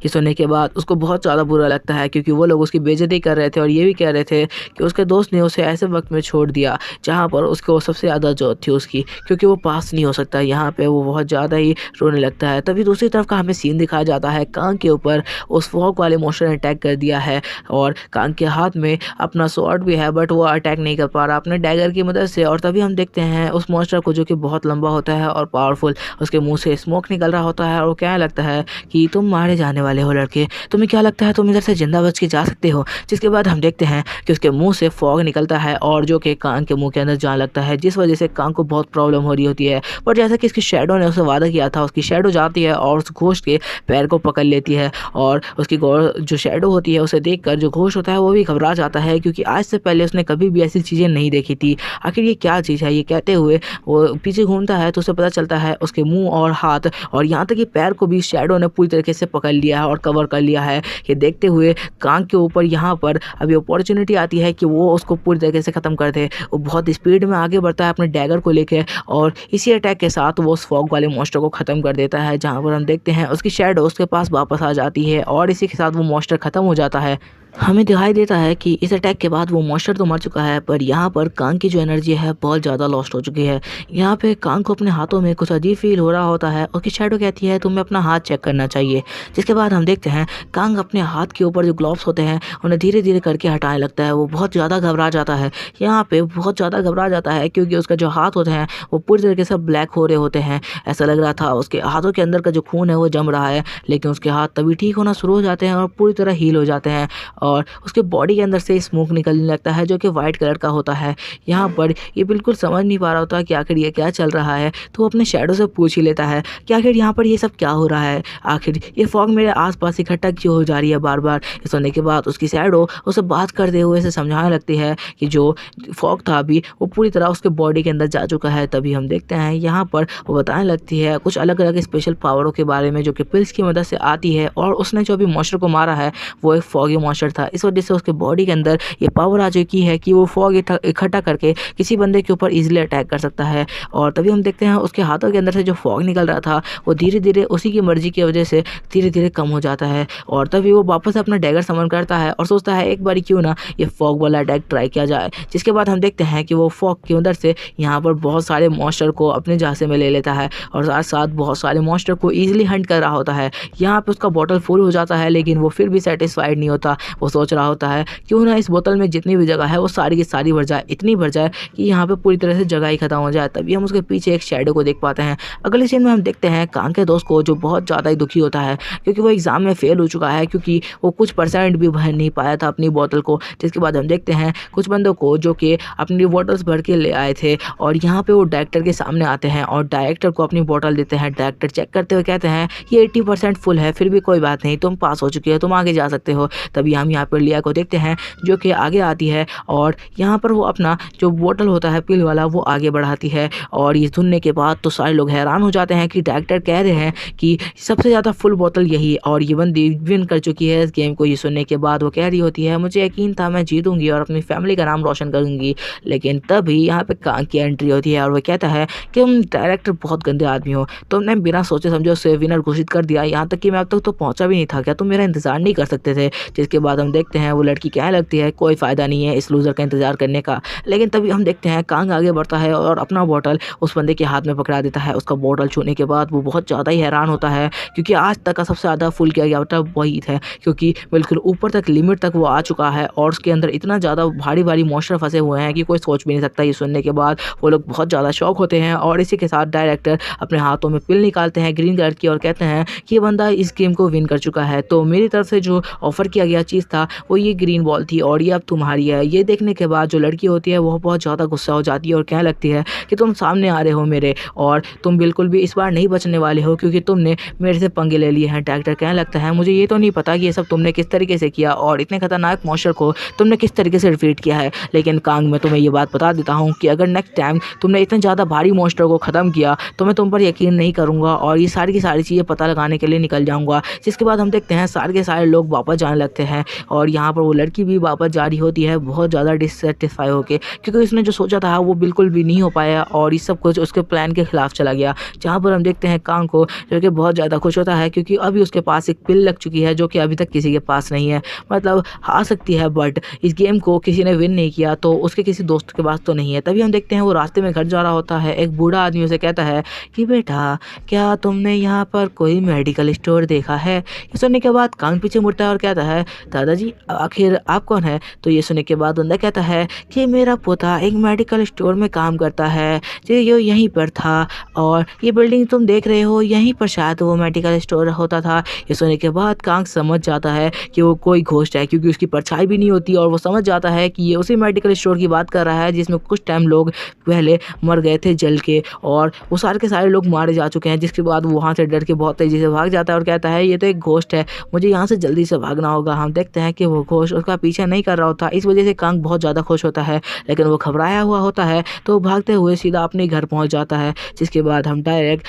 S1: ये सुनने के बाद उसको बहुत ज़्यादा बुरा लगता है, क्योंकि वो लोग उसकी बेइज्जती कर रहे थे और ये भी कह रहे थे कि उसके दोस्त ने उसे ऐसे वक्त में छोड़ दिया जहाँ पर उसको सबसे ज़्यादा ज़रूरत थी उसकी, क्योंकि वो पास नहीं हो सकता। यहाँ पे वो बहुत ज़्यादा ही रोने लगता है। तभी दूसरी तरफ का हमें सीन दिखाया जाता है, कांग के ऊपर उस फॉग वाले मॉन्स्टर ने अटैक कर दिया है और कांग के हाथ में अपना स्वॉर्ड भी है, बट वो अटैक नहीं कर पा रहा अपने डैगर की मदद से। और तभी हम देखते हैं उस मॉन्स्टर को, जो कि बहुत लंबा होता है और पावरफुल, उसके मुँह से स्मोक निकल रहा होता है और क्या लगता है कि तुम मारे जाने वाले हो लड़के, तुम्हें क्या लगता है तुम इधर से जिंदा बच के जा सकते हो। जिसके बाद हम देखते हैं कि उसके मुंह से फॉग निकलता है और जो कि कांग के मुंह के अंदर जाने लगता है, जिस वजह से कांग को बहुत प्रॉब्लम हो रही होती है। पर जैसा कि इसकी शैडो ने उसे वादा किया था, उसकी शैडो जाती है और उस घोस्ट के पैर को पकड़ लेती है और उसकी जो शैडो होती है उसे देखकर जो घोस्ट होता है वो भी घबरा जाता है, क्योंकि आज से पहले उसने कभी भी ऐसी चीज़ें नहीं देखी थी। आखिर ये क्या चीज़ है, ये कहते हुए वो पीछे घूमता है तो उसे पता चलता है उसके मुंह और हाथ और यहाँ तक कि पैर को भी शैडो ने पूरी तरीके से पकड़ लिया है और कवर कर लिया है। ये देखते हुए कांग के ऊपर यहाँ पर अभी अपॉर्चुनिटी आती है कि वो उसको पूरी तरीके से ख़त्म कर दे। वो बहुत स्पीड में आगे बढ़ता है अपने डैगर को लेकर और इसी अटैक के साथ वो उस फॉग वाले मॉन्स्टर को ख़त्म कर देता है, जहाँ पर हम देखते हैं उसकी शैडो उसके पास वापस आ जाती है और इसी के साथ वो मॉन्स्टर ख़त्म हो जाता है। हमें दिखाई देता है कि इस अटैक के बाद वो मॉन्स्टर तो मर चुका है, पर यहाँ पर कांग की जो एनर्जी है बहुत ज़्यादा लॉस्ट हो चुकी है। यहाँ पे कांग को अपने हाथों में कुछ अजीब फील हो रहा होता है और उसकी शैडो कहती है तुम्हें अपना हाथ चेक करना चाहिए। जिसके बाद हम देखते हैं कांग अपने हाथ के ऊपर जो ग्लव्स होते हैं उन्हें धीरे धीरे करके हटाने लगता है। वो बहुत ज़्यादा घबरा जाता है, यहाँ पे बहुत ज़्यादा घबरा जाता है क्योंकि उसका जो हाथ होते हैं वो पूरी तरीके से ब्लैक हो रहे होते हैं। ऐसा लग रहा था उसके हाथों के अंदर का जो खून है वो जम रहा है, लेकिन उसके हाथ तभी ठीक होना शुरू हो जाते हैं और पूरी तरह हील हो जाते हैं और उसके बॉडी के अंदर से स्मोक निकलने लगता है जो कि वाइट कलर का होता है। यहाँ पर ये बिल्कुल समझ नहीं पा रहा होता कि आखिर ये क्या चल रहा है, तो वो अपने शैडो से पूछ ही लेता है कि आखिर यहाँ पर ये सब क्या हो रहा है, आखिर ये फॉग मेरे आसपास इकट्ठा क्यों हो जा रही है बार बार। ये सुनने के बाद उसकी शैडो उसे बात करते हुए उसे समझाने लगती है कि जो फॉग था अभी वो पूरी तरह उसके बॉडी के अंदर जा चुका है। तभी हम देखते हैं यहाँ पर वो बताने लगती है कुछ अलग अलग स्पेशल पावरों के बारे में जो कि पिल्स की मदद से आती है, और उसने जो अभी मॉन्स्टर को मारा है वो एक फॉगी मॉन्स्टर था। इस वजह से उसके बॉडी के अंदर ये पावर आ चुकी है कि वो फॉग इकट्ठा करके किसी बंदे के ऊपर इजीली अटैक कर सकता है। और तभी हम देखते हैं उसके हाथों के अंदर से जो फॉग निकल रहा था वो धीरे धीरे उसी की मर्जी की वजह से धीरे धीरे कम हो जाता है। और तभी वो वापस अपना डैगर समन करता है और सोचता है एक बारी क्यों ना ये फॉग वाला अटैक ट्राई किया जाए। जिसके बाद हम देखते हैं कि वो फॉग के अंदर से यहाँ पर बहुत सारे मॉन्स्टर को अपने झांसे में ले लेता है और साथ साथ बहुत सारे मॉन्स्टर को ईजिली हंट कर रहा होता है। यहाँ पे उसका बॉटल फुल हो जाता है, लेकिन वो फिर भी सेटिस्फाइड नहीं होता। वो सोच रहा होता है क्यों ना इस बोतल में जितनी भी जगह है वो सारी की सारी भर जाए, इतनी भर जाए कि यहाँ पे पूरी तरह से जगह ही खत्म हो जाए। तभी हम उसके पीछे एक शैडो को देख पाते हैं। अगले सीन में हम देखते हैं कांग के दोस्त को जो बहुत ज़्यादा ही दुखी होता है क्योंकि वो एग्जाम में फेल हो चुका है, क्योंकि वो कुछ परसेंट भी भर नहीं पाया था अपनी बोतल को। जिसके बाद हम देखते हैं कुछ बंदों को जो कि अपनी बोतल्स भर के ले आए थे और यहाँ पे वो डायरेक्टर के सामने आते हैं और डायरेक्टर को अपनी बोतल देते हैं। डायरेक्टर चेक करते हुए कहते हैं ये 80% फुल है, फिर भी कोई बात नहीं, तुम पास हो चुकी हो, तुम आगे जा सकते हो। तभी हम यहाँ पर लिया को देखते हैं जो कि आगे आती है और यहाँ पर वो अपना जो बोतल होता है पिल वाला वो आगे बढ़ाती है। और ये सुनने के बाद तो सारे लोग हैरान हो जाते हैं कि डायरेक्टर कह रहे हैं कि सबसे ज़्यादा फुल बोतल यही, और ये बंदी विन कर चुकी है इस गेम को। ये सुनने के बाद वो कह रही होती है मुझे यकीन था मैं जीतूंगी और अपनी फैमिली का नाम रोशन करूंगी। लेकिन तभी यहाँ पे कांग की एंट्री होती है और वो कहता है कि तुम डायरेक्टर बहुत गंदे आदमी हो, तुमने बिना सोचे समझे उसे विनर घोषित कर दिया, यहाँ तक कि मैं अब तक तो पहुँचा भी नहीं था, क्या तुम मेरा इंतजार नहीं कर सकते थे। जिसके बाद हम देखते हैं वो लड़की कहने लगती है कोई फ़ायदा नहीं है इस लूज़र का इंतजार करने का। लेकिन तभी हम देखते हैं कांग आगे बढ़ता है और अपना बॉटल उस बंदे के हाथ में पकड़ा देता है। उसका बॉटल छूने के बाद वो बहुत ज़्यादा ही हैरान होता है क्योंकि आज तक का सबसे ज़्यादा फुल किया गया था वही था, क्योंकि बिल्कुल ऊपर तक लिमिट तक वो आ चुका है और उसके अंदर इतना ज़्यादा भारी भारी मॉन्स्टर फंसे हुए हैं कि कोई सोच भी नहीं सकता। ये सुनने के बाद वो लोग बहुत ज़्यादा शॉक होते हैं और इसी के साथ डायरेक्टर अपने हाथों में पिल निकालते हैं ग्रीन कलर की और कहते हैं कि ये बंदा इस गेम को विन कर चुका है। तो मेरी तरफ से जो ऑफ़र किया गया चीज़ था वो ये ग्रीन बॉल थी और ये अब तुम्हारी है। ये देखने के बाद जो लड़की होती है वो बहुत ज़्यादा गुस्सा हो जाती है और कहने लगती है कि तुम सामने आ रहे हो मेरे, और तुम बिल्कुल भी इस बार नहीं बचने वाले हो क्योंकि तुमने मेरे से पंगे ले लिए हैं। डायरेक्टर कहने लगता है मुझे ये तो नहीं पता कि ये सब तुमने किस तरीके से किया और इतने खतरनाक मॉन्स्टर को तुमने किस तरीके से डिफीट किया है, लेकिन कांग मैं तुम्हें ये बात बता देता हूँ कि अगर नेक्स्ट टाइम तुमने इतने ज़्यादा भारी मॉन्स्टर को ख़त्म किया तो मैं तुम पर यकीन नहीं करूँगा और ये सारी की सारी चीज़ें पता लगाने के लिए निकल जाऊँगा। जिसके बाद हम देखते हैं सारे के सारे लोग वापस जाने लगते हैं और यहाँ पर वो लड़की भी वापस जा रही होती है बहुत ज़्यादा डिससेटिस्फाई होकर, क्योंकि उसने जो सोचा था वो बिल्कुल भी नहीं हो पाया और ये सब कुछ उसके प्लान के खिलाफ चला गया। जहाँ पर हम देखते हैं कांग को जो कि बहुत ज़्यादा खुश होता है क्योंकि अभी उसके पास एक पिल लग चुकी है जो कि अभी तक किसी के पास नहीं है। मतलब आ सकती है बट इस गेम को किसी ने विन नहीं किया तो उसके किसी दोस्त के पास तो नहीं है। तभी हम देखते हैं वो रास्ते में घर जा रहा होता है। एक बूढ़ा आदमी उसे कहता है कि बेटा क्या तुमने यहाँ पर कोई मेडिकल स्टोर देखा है। ये सुनने के बाद कांग पीछे मुड़ता है और कहता है दादाजी आखिर आप कौन है। तो ये सुनने के बाद बंदा कहता है कि मेरा पोता एक मेडिकल स्टोर में काम करता है जो ये यहीं पर था और ये बिल्डिंग तुम देख रहे हो यहीं पर शायद वो मेडिकल स्टोर होता था। ये सुनने के बाद कांग समझ जाता है कि वो कोई घोस्ट है क्योंकि उसकी परछाई भी नहीं होती और वो समझ जाता है कि ये उसी मेडिकल स्टोर की बात कर रहा है जिसमें कुछ टाइम लोग पहले मर गए थे जल के और वो सारे के सारे लोग मारे जा चुके हैं। जिसके बाद वो वहाँ से डर के बहुत तेज़ी से भाग जाता है और कहता है ये तो एक घोस्ट है, मुझे यहाँ से जल्दी से भागना होगा। हम देखते हैं कि वो घोस्ट उसका पीछा नहीं कर रहा होता, इस वजह से कांग बहुत ज़्यादा खुश होता है, लेकिन वो घबराया हुआ होता है तो भागते हुए सीधा अपने घर पहुँच जाता है। जिसके बाद हम डायरेक्ट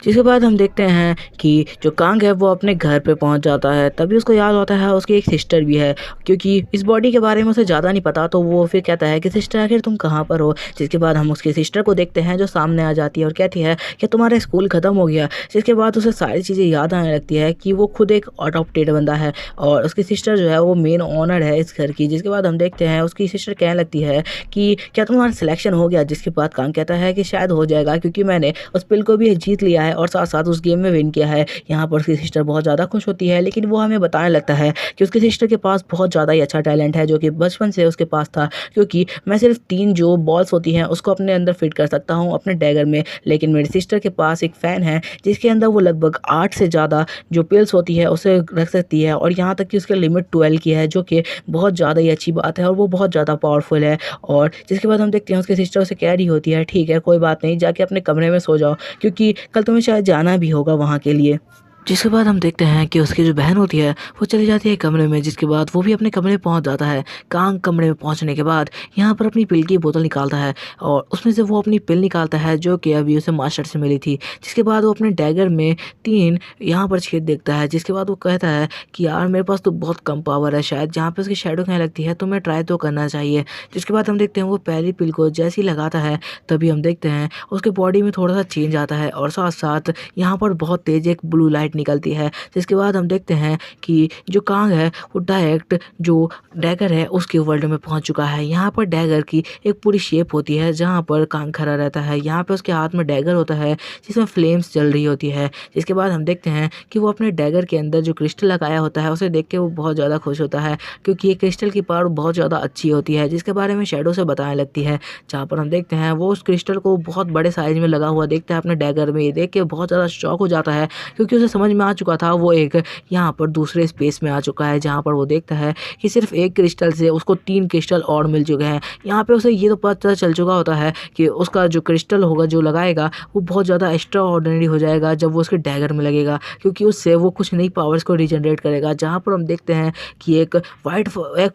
S1: जिसके बाद हम देखते हैं कि जो कांग है वो अपने घर पे पहुंच जाता है। तभी उसको याद होता है उसकी एक सिस्टर भी है, क्योंकि इस बॉडी के बारे में उसे ज़्यादा नहीं पता। तो वो फिर कहता है कि सिस्टर आखिर तुम कहाँ पर हो। जिसके बाद हम उसकी सिस्टर को देखते हैं जो सामने आ जाती है और कहती है कि तुम्हारा स्कूल ख़त्म हो गया। जिसके बाद उसे सारी चीज़ें याद आने लगती है कि वो खुद एक अडॉप्टेड बंदा है और उसकी सिस्टर जो है वो मेन ऑनर है इस घर की। जिसके बाद हम देखते हैं उसकी सिस्टर कहने लगती है कि क्या तुम्हारा सिलेक्शन हो गया। जिसके बाद कांग कहता है कि शायद हो जाएगा, क्योंकि मैंने उस पिल को भी जीत लिया है और साथ साथ उस गेम में विन किया है। यहाँ पर उसकी सिस्टर बहुत ज़्यादा खुश होती है, लेकिन वो हमें बताने लगता है कि उसकी सिस्टर के पास बहुत ज़्यादा ही अच्छा टैलेंट है जो कि बचपन से उसके पास था। क्योंकि मैं सिर्फ 3 जो बॉल्स होती हैं उसको अपने अंदर फिट कर सकता हूँ अपने डैगर में, लेकिन मेरी सिस्टर के पास एक फ़ैन है जिसके अंदर वो लगभग 8 से ज़्यादा जो पिल्स होती है उसे रख सकती है। और यहाँ तक कि उसकी लिमिट 12 की है, जो कि बहुत ज़्यादा ही अच्छी बात है और वो बहुत ज़्यादा पावरफुल है। और जिसके बाद हम देखते हैं उसकी सिस्टर उसे कह रही होती है, ठीक है कोई बात नहीं, जाके अपने कमरे में सो जाओ, क्योंकि कल तुम्हें शायद जाना भी होगा वहाँ के लिए। जिसके बाद हम देखते हैं कि उसकी जो बहन होती है वो चली जाती है कमरे में। जिसके बाद वो भी अपने कमरे में पहुंच जाता है। कांग कमरे में पहुंचने के बाद यहाँ पर अपनी पिल की बोतल निकालता है और उसमें से वो अपनी पिल निकालता है जो कि अभी उसे मास्टर से मिली थी। जिसके बाद वो अपने डैगर में 3 यहाँ पर छेद देखता है। जिसके बाद वो कहता है कि यार मेरे पास तो बहुत कम पावर है शायद। जहाँ पे उसकी शैडो कहने लगती है तुम्हें ट्राई तो करना चाहिए। जिसके बाद हम देखते हैं वो पहली पिल को जैसे ही लगाता है तभी हम देखते हैं उसके बॉडी में थोड़ा सा चेंज आता है और साथ साथ यहाँ पर बहुत तेज एक ब्लू लाइट निकलती है। जिसके बाद हम देखते हैं कि जो कांग है वो डायरेक्ट जो डैगर है उसके वर्ल्ड में पहुंच चुका है। यहाँ पर डैगर की एक पूरी शेप होती है जहाँ पर कांग खड़ा रहता है। यहाँ पे उसके हाथ में डैगर होता है जिसमें फ्लेम्स चल रही होती है। जिसके बाद हम देखते हैं कि वो अपने डैगर के अंदर जो क्रिस्टल लगाया होता है उसे देख के वो बहुत ज़्यादा खुश होता है, क्योंकि ये क्रिस्टल की पावर बहुत ज़्यादा अच्छी होती है, जिसके बारे में शैडो से बताने लगती है। जहाँ पर हम देखते हैं वो उस क्रिस्टल को बहुत बड़े साइज में लगा हुआ देखता है अपने डैगर में। ये देख के बहुत ज़्यादा शॉक हो जाता है, क्योंकि उसे समझ में आ चुका था वो एक यहाँ पर दूसरे स्पेस में आ चुका है, जहाँ पर वो देखता है कि सिर्फ एक क्रिस्टल से उसको 3 क्रिस्टल और मिल चुके हैं। यहाँ पे उसे ये तो पता चल चुका होता है कि उसका जो क्रिस्टल होगा जो लगाएगा वो बहुत ज़्यादा एक्स्ट्रा ऑर्डिनरी हो जाएगा जब वो उसके डैगर में लगेगा, क्योंकि उससे वो कुछ नई पावर्स को रिजनरेट करेगा। जहाँ पर हम देखते हैं कि एक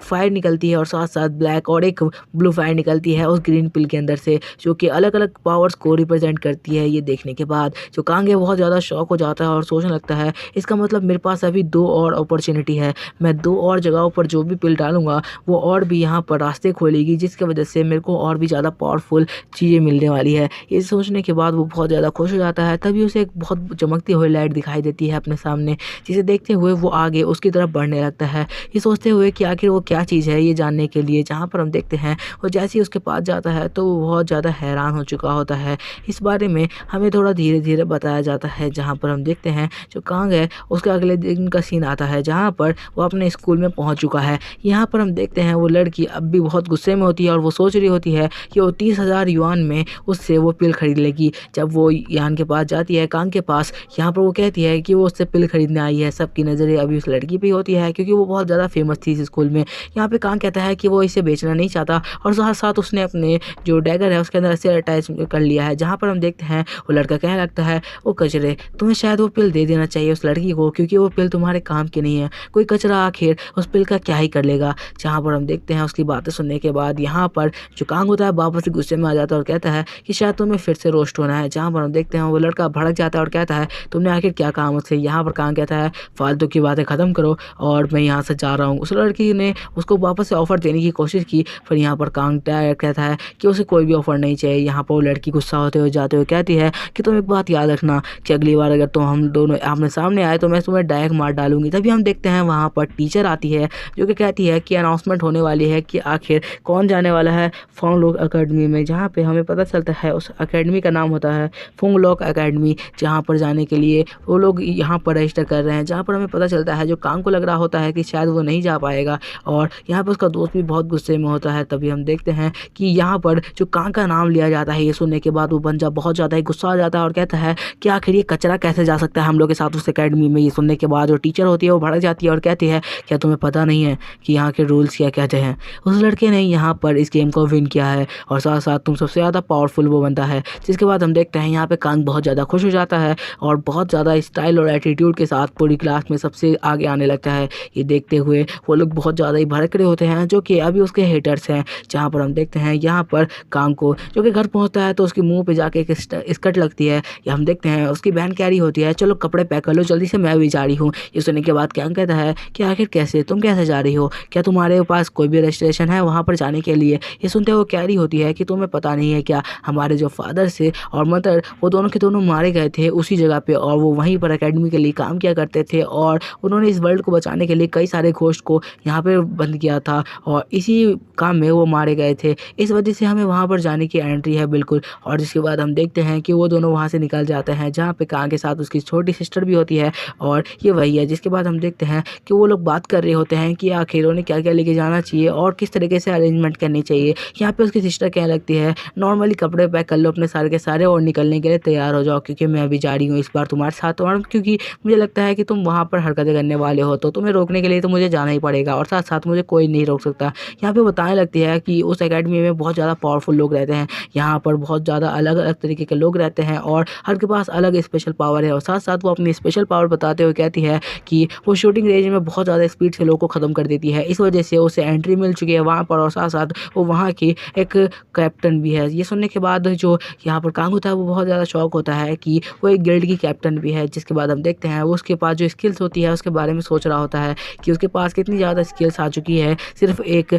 S1: फायर निकलती है और साथ साथ ब्लैक और एक ब्लू फायर निकलती है उस ग्रीन पिल के अंदर से, जो कि अलग अलग पावर्स को रिप्रेजेंट करती है। ये देखने के बाद जो कांग है बहुत ज़्यादा शॉक हो जाता है और सोचने लगता है इसका मतलब मेरे पास अभी 2 और अपॉर्चुनिटी है। मैं 2 और जगहों पर जो भी पिल डालूंगा वो और भी यहाँ पर रास्ते खोलेगी, जिसकी वजह से मेरे को और भी ज़्यादा पावरफुल चीज़ें मिलने वाली है। ये सोचने के बाद वो बहुत ज़्यादा खुश हो जाता है। तभी उसे एक बहुत चमकती हुई लाइट दिखाई देती है अपने सामने, जिसे देखते हुए वो आगे उसकी तरफ बढ़ने लगता है, ये सोचते हुए कि आखिर वो क्या चीज़ है ये जानने के लिए। जहाँ पर हम देखते हैं वो जैसे ही उसके पास जाता है तो वो बहुत ज़्यादा हैरान हो चुका होता है। इस बारे में हमें थोड़ा धीरे धीरे बताया जाता है। जहाँ पर हम देखते हैं जो कांग है उसका अगले दिन का सीन आता है जहाँ पर वो अपने स्कूल में पहुँच चुका है। यहाँ पर हम देखते हैं वो लड़की अब भी बहुत गुस्से में होती है और वो सोच रही होती है कि वो 30,000 युआन में उससे वो पिल खरीद लेगी। जब वो यान के पास जाती है कांग के पास, यहाँ पर वो कहती है कि वो उससे पिल खरीदने आई है। सबकी नज़रें अभी उस लड़की पे होती है क्योंकि वो बहुत ज़्यादा फेमस थी इस स्कूल में। यहाँ पे कांग कहता है कि वो इसे बेचना नहीं चाहता और साथ साथ उसने अपने जो डैगर है उसके अंदर इसे अटैच कर लिया है। जहाँ पर हम देखते हैं वो लड़का कहने लगता है वो कचरे, तुम्हें शायद वो पिल दे देना चाहिए उस लड़की को, क्योंकि वो पिल तुम्हारे काम की नहीं है। कोई कचरा आखिर उस पिल का क्या ही कर लेगा। जहाँ पर हम देखते हैं उसकी बातें सुनने के बाद यहाँ पर जो कांग होता है वापस से गुस्से में आ जाता है और कहता है कि शायद तुम्हें फिर से रोस्ट होना है। जहाँ पर हम देखते हैं वो लड़का भड़क जाता है और कहता है तुमने आखिर क्या काम मुझसे। यहाँ पर कांग कहता है फालतू की बातें ख़त्म करो और मैं यहाँ से जा रहा हूँ। उस लड़की ने उसको वापस से ऑफर देने की कोशिश की, फिर यहाँ पर कांग कहता है कि उसे कोई भी ऑफर नहीं चाहिए। यहाँ पर वो लड़की गुस्सा होते हुए जाते हुए कहती है कि तुम एक बात याद रखना कि अगली बार अगर तुम हम दोनों आमने सामने आए तो मैं तुम्हें डायरेक्ट मार डालूंगी। तभी हम देखते हैं वहाँ पर टीचर आती है जो कि कहती है कि अनाउंसमेंट होने वाली है कि आखिर कौन जाने वाला है फोंगलोक अकेडमी में। जहाँ पे हमें पता चलता है उस अकेडमी का नाम होता है फोंगलोक अकेडमी, जहाँ पर जाने के लिए वो लोग यहाँ पर रजिस्टर कर रहे हैं। जहाँ पर हमें पता चलता है जो कांग को लग रहा होता है कि शायद वो नहीं जा पाएगा और यहाँ पर उसका दोस्त भी बहुत गुस्से में होता है। तभी हम देखते हैं कि यहाँ पर जो कांग का नाम लिया जाता है, ये सुनने के बाद वो बंजा बहुत ज़्यादा ही गुस्सा आ जाता है और कहता है कि आखिर ये कचरा कैसे जा सकता है हम लोग के साथ उस एकेडमी में। ये सुनने के बाद जो टीचर होती है वो भड़क जाती है और कहती है, क्या तुम्हें पता नहीं है कि यहाँ के रूल्स क्या कहते हैं? उस लड़के ने यहाँ पर इस गेम को विन किया है और साथ साथ तुम सबसे ज़्यादा पावरफुल वो बनता है। जिसके बाद हम देखते हैं यहाँ पे कांग बहुत ज़्यादा खुश हो जाता है और बहुत ज़्यादा स्टाइल और एटीट्यूड के साथ पूरी क्लास में सबसे आगे आने लगता है। ये देखते हुए वो लोग बहुत ज़्यादा ही भड़क रहे होते हैं, जो कि अभी उसके हेटर्स हैं। जहाँ पर हम देखते हैं यहाँ पर कांग को जो कि घर पहुँचता है तो उसके मुंह पे जाके एक स्कट लगती है। या हम देखते हैं उसकी बहन कह रही होती है, चलो कपड़े पैक कर लो जल्दी से, मैं भी जा रही हूँ। ये सुनने के बाद कांग कहता है कि आखिर कैसे, तुम कैसे जा रही हो? क्या तुम्हारे पास कोई भी रजिस्ट्रेशन है वहाँ पर जाने के लिए? ये सुनते हुए कह रही होती है कि तुम्हें पता नहीं है क्या, हमारे जो फादर से और मदर वो दोनों के दोनों मारे गए थे उसी जगह पे, और वो वहीं पर एकेडमी के लिए काम किया करते थे और उन्होंने इस वर्ल्ड को बचाने के लिए कई सारे घोस्ट को यहाँ पे बंद किया था और इसी काम में वो मारे गए थे। इस वजह से हमें वहाँ पर जाने की एंट्री है बिल्कुल। और जिसके बाद हम देखते हैं कि वो दोनों वहाँ से निकल जाते हैं, जहाँ पे कांग के साथ उसकी छोटी सिस्टर भी होती है और ये वही है। जिसके बाद हम देखते हैं कि वो लोग बात कर रहे होते हैं कि आखिर उन्हें क्या क्या लेके जाना चाहिए और किस तरीके से अरेंजमेंट करनी चाहिए। यहाँ पे उसकी सिस्टर कहने लगती है, नॉर्मली कपड़े पैक कर लो अपने सारे के सारे और निकलने के लिए तैयार हो जाओ, क्योंकि मैं अभी जा रही हूँ इस बार तुम्हारे साथ, और क्योंकि मुझे लगता है कि तुम वहाँ पर हरकतें करने वाले हो तो तुम्हें रोकने के लिए तो मुझे जाना ही पड़ेगा और साथ साथ मुझे कोई नहीं रोक सकता। यहाँ पे बताने लगती है कि उस एकेडमी में बहुत ज़्यादा पावरफुल लोग रहते हैं, यहाँ पर बहुत ज़्यादा अलग अलग तरीके के लोग रहते हैं और हर के पास अलग स्पेशल पावर है। और साथ साथ वो अपनी स्पेशल पावर बताते हुए कहती है कि वो शूटिंग रेंज में बहुत ज़्यादा स्पीड से लोगों को ख़त्म कर देती है, इस वजह से उसे एंट्री मिल चुकी है वहाँ पर, और साथ साथ वो वहाँ की एक कैप्टन भी है। ये सुनने के बाद जो यहाँ पर कांग होता है वो बहुत ज़्यादा शौक होता है कि वो एक गिल्ड की कैप्टन भी है। जिसके बाद हम देखते हैं वो उसके पास जो स्किल्स होती है उसके बारे में सोच रहा होता है कि उसके पास कितनी ज़्यादा स्किल्स आ चुकी है सिर्फ एक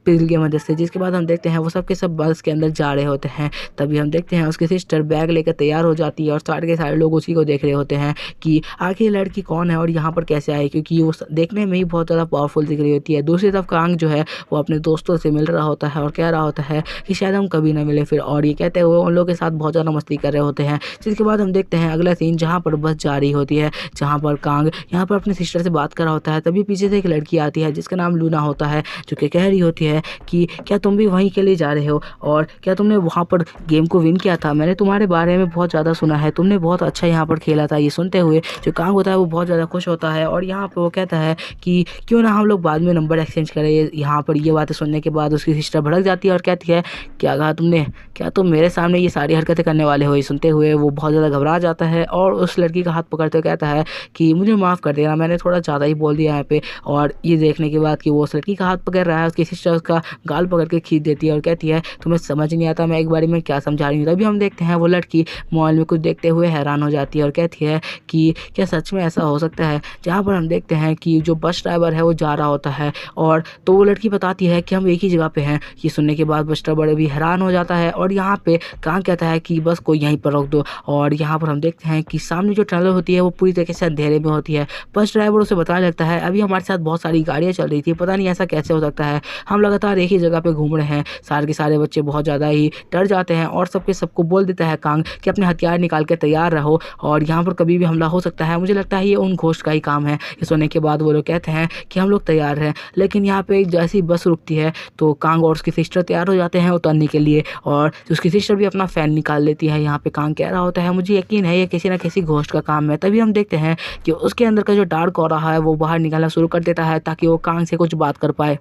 S1: पिल की वजह से। जिसके बाद हम देखते हैं वो सब के सब बस के अंदर जा रहे होते हैं। तभी हम देखते हैं उसकी सिस्टर बैग लेकर तैयार हो जाती है और सारे के सारे लोग उसी को देख रहे होते हैं कि आखिर लड़की कौन है और यहाँ पर कैसे आई, क्योंकि वो देखने में ही बहुत ज़्यादा पावरफुल दिख रही होती है। दूसरी तरफ कांग जो है वो अपने दोस्तों से मिल रहा होता है और कह रहा होता है कि शायद हम कभी ना मिले फिर, और ये कहते हुए उन लोगों के साथ बहुत ज़्यादा मस्ती कर रहे होते हैं। जिसके बाद हम देखते हैं अगला सीन जहाँ पर बस जा रही होती है, जहाँ पर कांग यहाँ पर अपने सिस्टर से बात कर रहा होता है। तभी पीछे से एक लड़की आती है जिसका नाम लूना होता है, जो कि कह रही होती है कि क्या तुम भी वहीं के लिए जा रहे हो और क्या तुमने वहाँ पर गेम को विन किया था? मैंने तुम्हारे बारे में बहुत ज़्यादा सुना है, तुमने बहुत अच्छा यहाँ पर खेला था। ये सुनते हुए जो कांग होता है वो बहुत ज़्यादा खुश होता है और यहाँ पर वो कहता है कि क्यों ना हम लोग बाद में नंबर एक्सचेंज करें। यहाँ पर ये बातें सुनने के बाद उसकी सिस्टर भड़क जाती है और कहती है, क्या कहा तुमने? क्या तुम मेरे सामने ये सारी हरकतें करने वाले हो? ये सुनते हुए वो बहुत ज़्यादा घबरा जाता है और उस लड़की का हाथ पकड़ते हुए कहता है कि मुझे माफ़ कर देना, मैंने थोड़ा ज़्यादा ही बोल दिया यहाँ पे। और ये देखने के बाद कि वो उस लड़की का हाथ पकड़ रहा है, उसकी सिस्टर उसका गाल पकड़ के खींच देती है और कहती है, तुम्हें समझ नहीं आता मैं एक बारी में क्या समझा रही हूँ। तभी हम देखते हैं वो लड़की मॉल में कुछ देखते हुए हैरान हो जाती है और कहती है कि क्या सच में ऐसा हो सकता है? जहाँ पर हम देखते हैं कि जो बस ड्राइवर है वो जा रहा होता है और तो वो लड़की बताती है कि हम एक ही जगह पे हैं। ये सुनने के बाद बस ड्राइवर भी हैरान हो जाता है और यहाँ पे कांग कहता है कि बस को यहीं पर रोक दो। और यहाँ पर हम देखते हैं कि सामने जो टनल होती है वो पूरी तरीके से अंधेरे में होती है। बस ड्राइवर उसे बताने लगता है, अभी हमारे साथ बहुत सारी गाड़ियाँ चल रही थी, पता नहीं ऐसा कैसे हो सकता है, हम लगातार एक ही जगह पे घूम रहे हैं। सारे के सारे बच्चे बहुत ज़्यादा ही डर जाते हैं और सबको बोल देता है कांग कि अपने हथियार निकाल के तैयार रहो और यहाँ पर कभी भी हमला हो सकता है, मुझे लगता है ये उन घोस्ट का ही काम है। ये सुनने के बाद वो लोग कहते हैं कि हम लोग तैयार हैं। लेकिन यहाँ पे जैसी बस रुकती है तो कांग और उसकी सिस्टर तैयार हो जाते हैं उतरने के लिए और उसकी सिस्टर भी अपना फ़ैन निकाल लेती है। यहाँ पे कांग कह रहा होता है, मुझे यकीन है ये किसी ना किसी घोस्ट का काम है। तभी हम देखते हैं कि उसके अंदर का जो डार्क ऑरा है वो बाहर निकलना शुरू कर देता है ताकि वो कांग से कुछ बात कर पाए।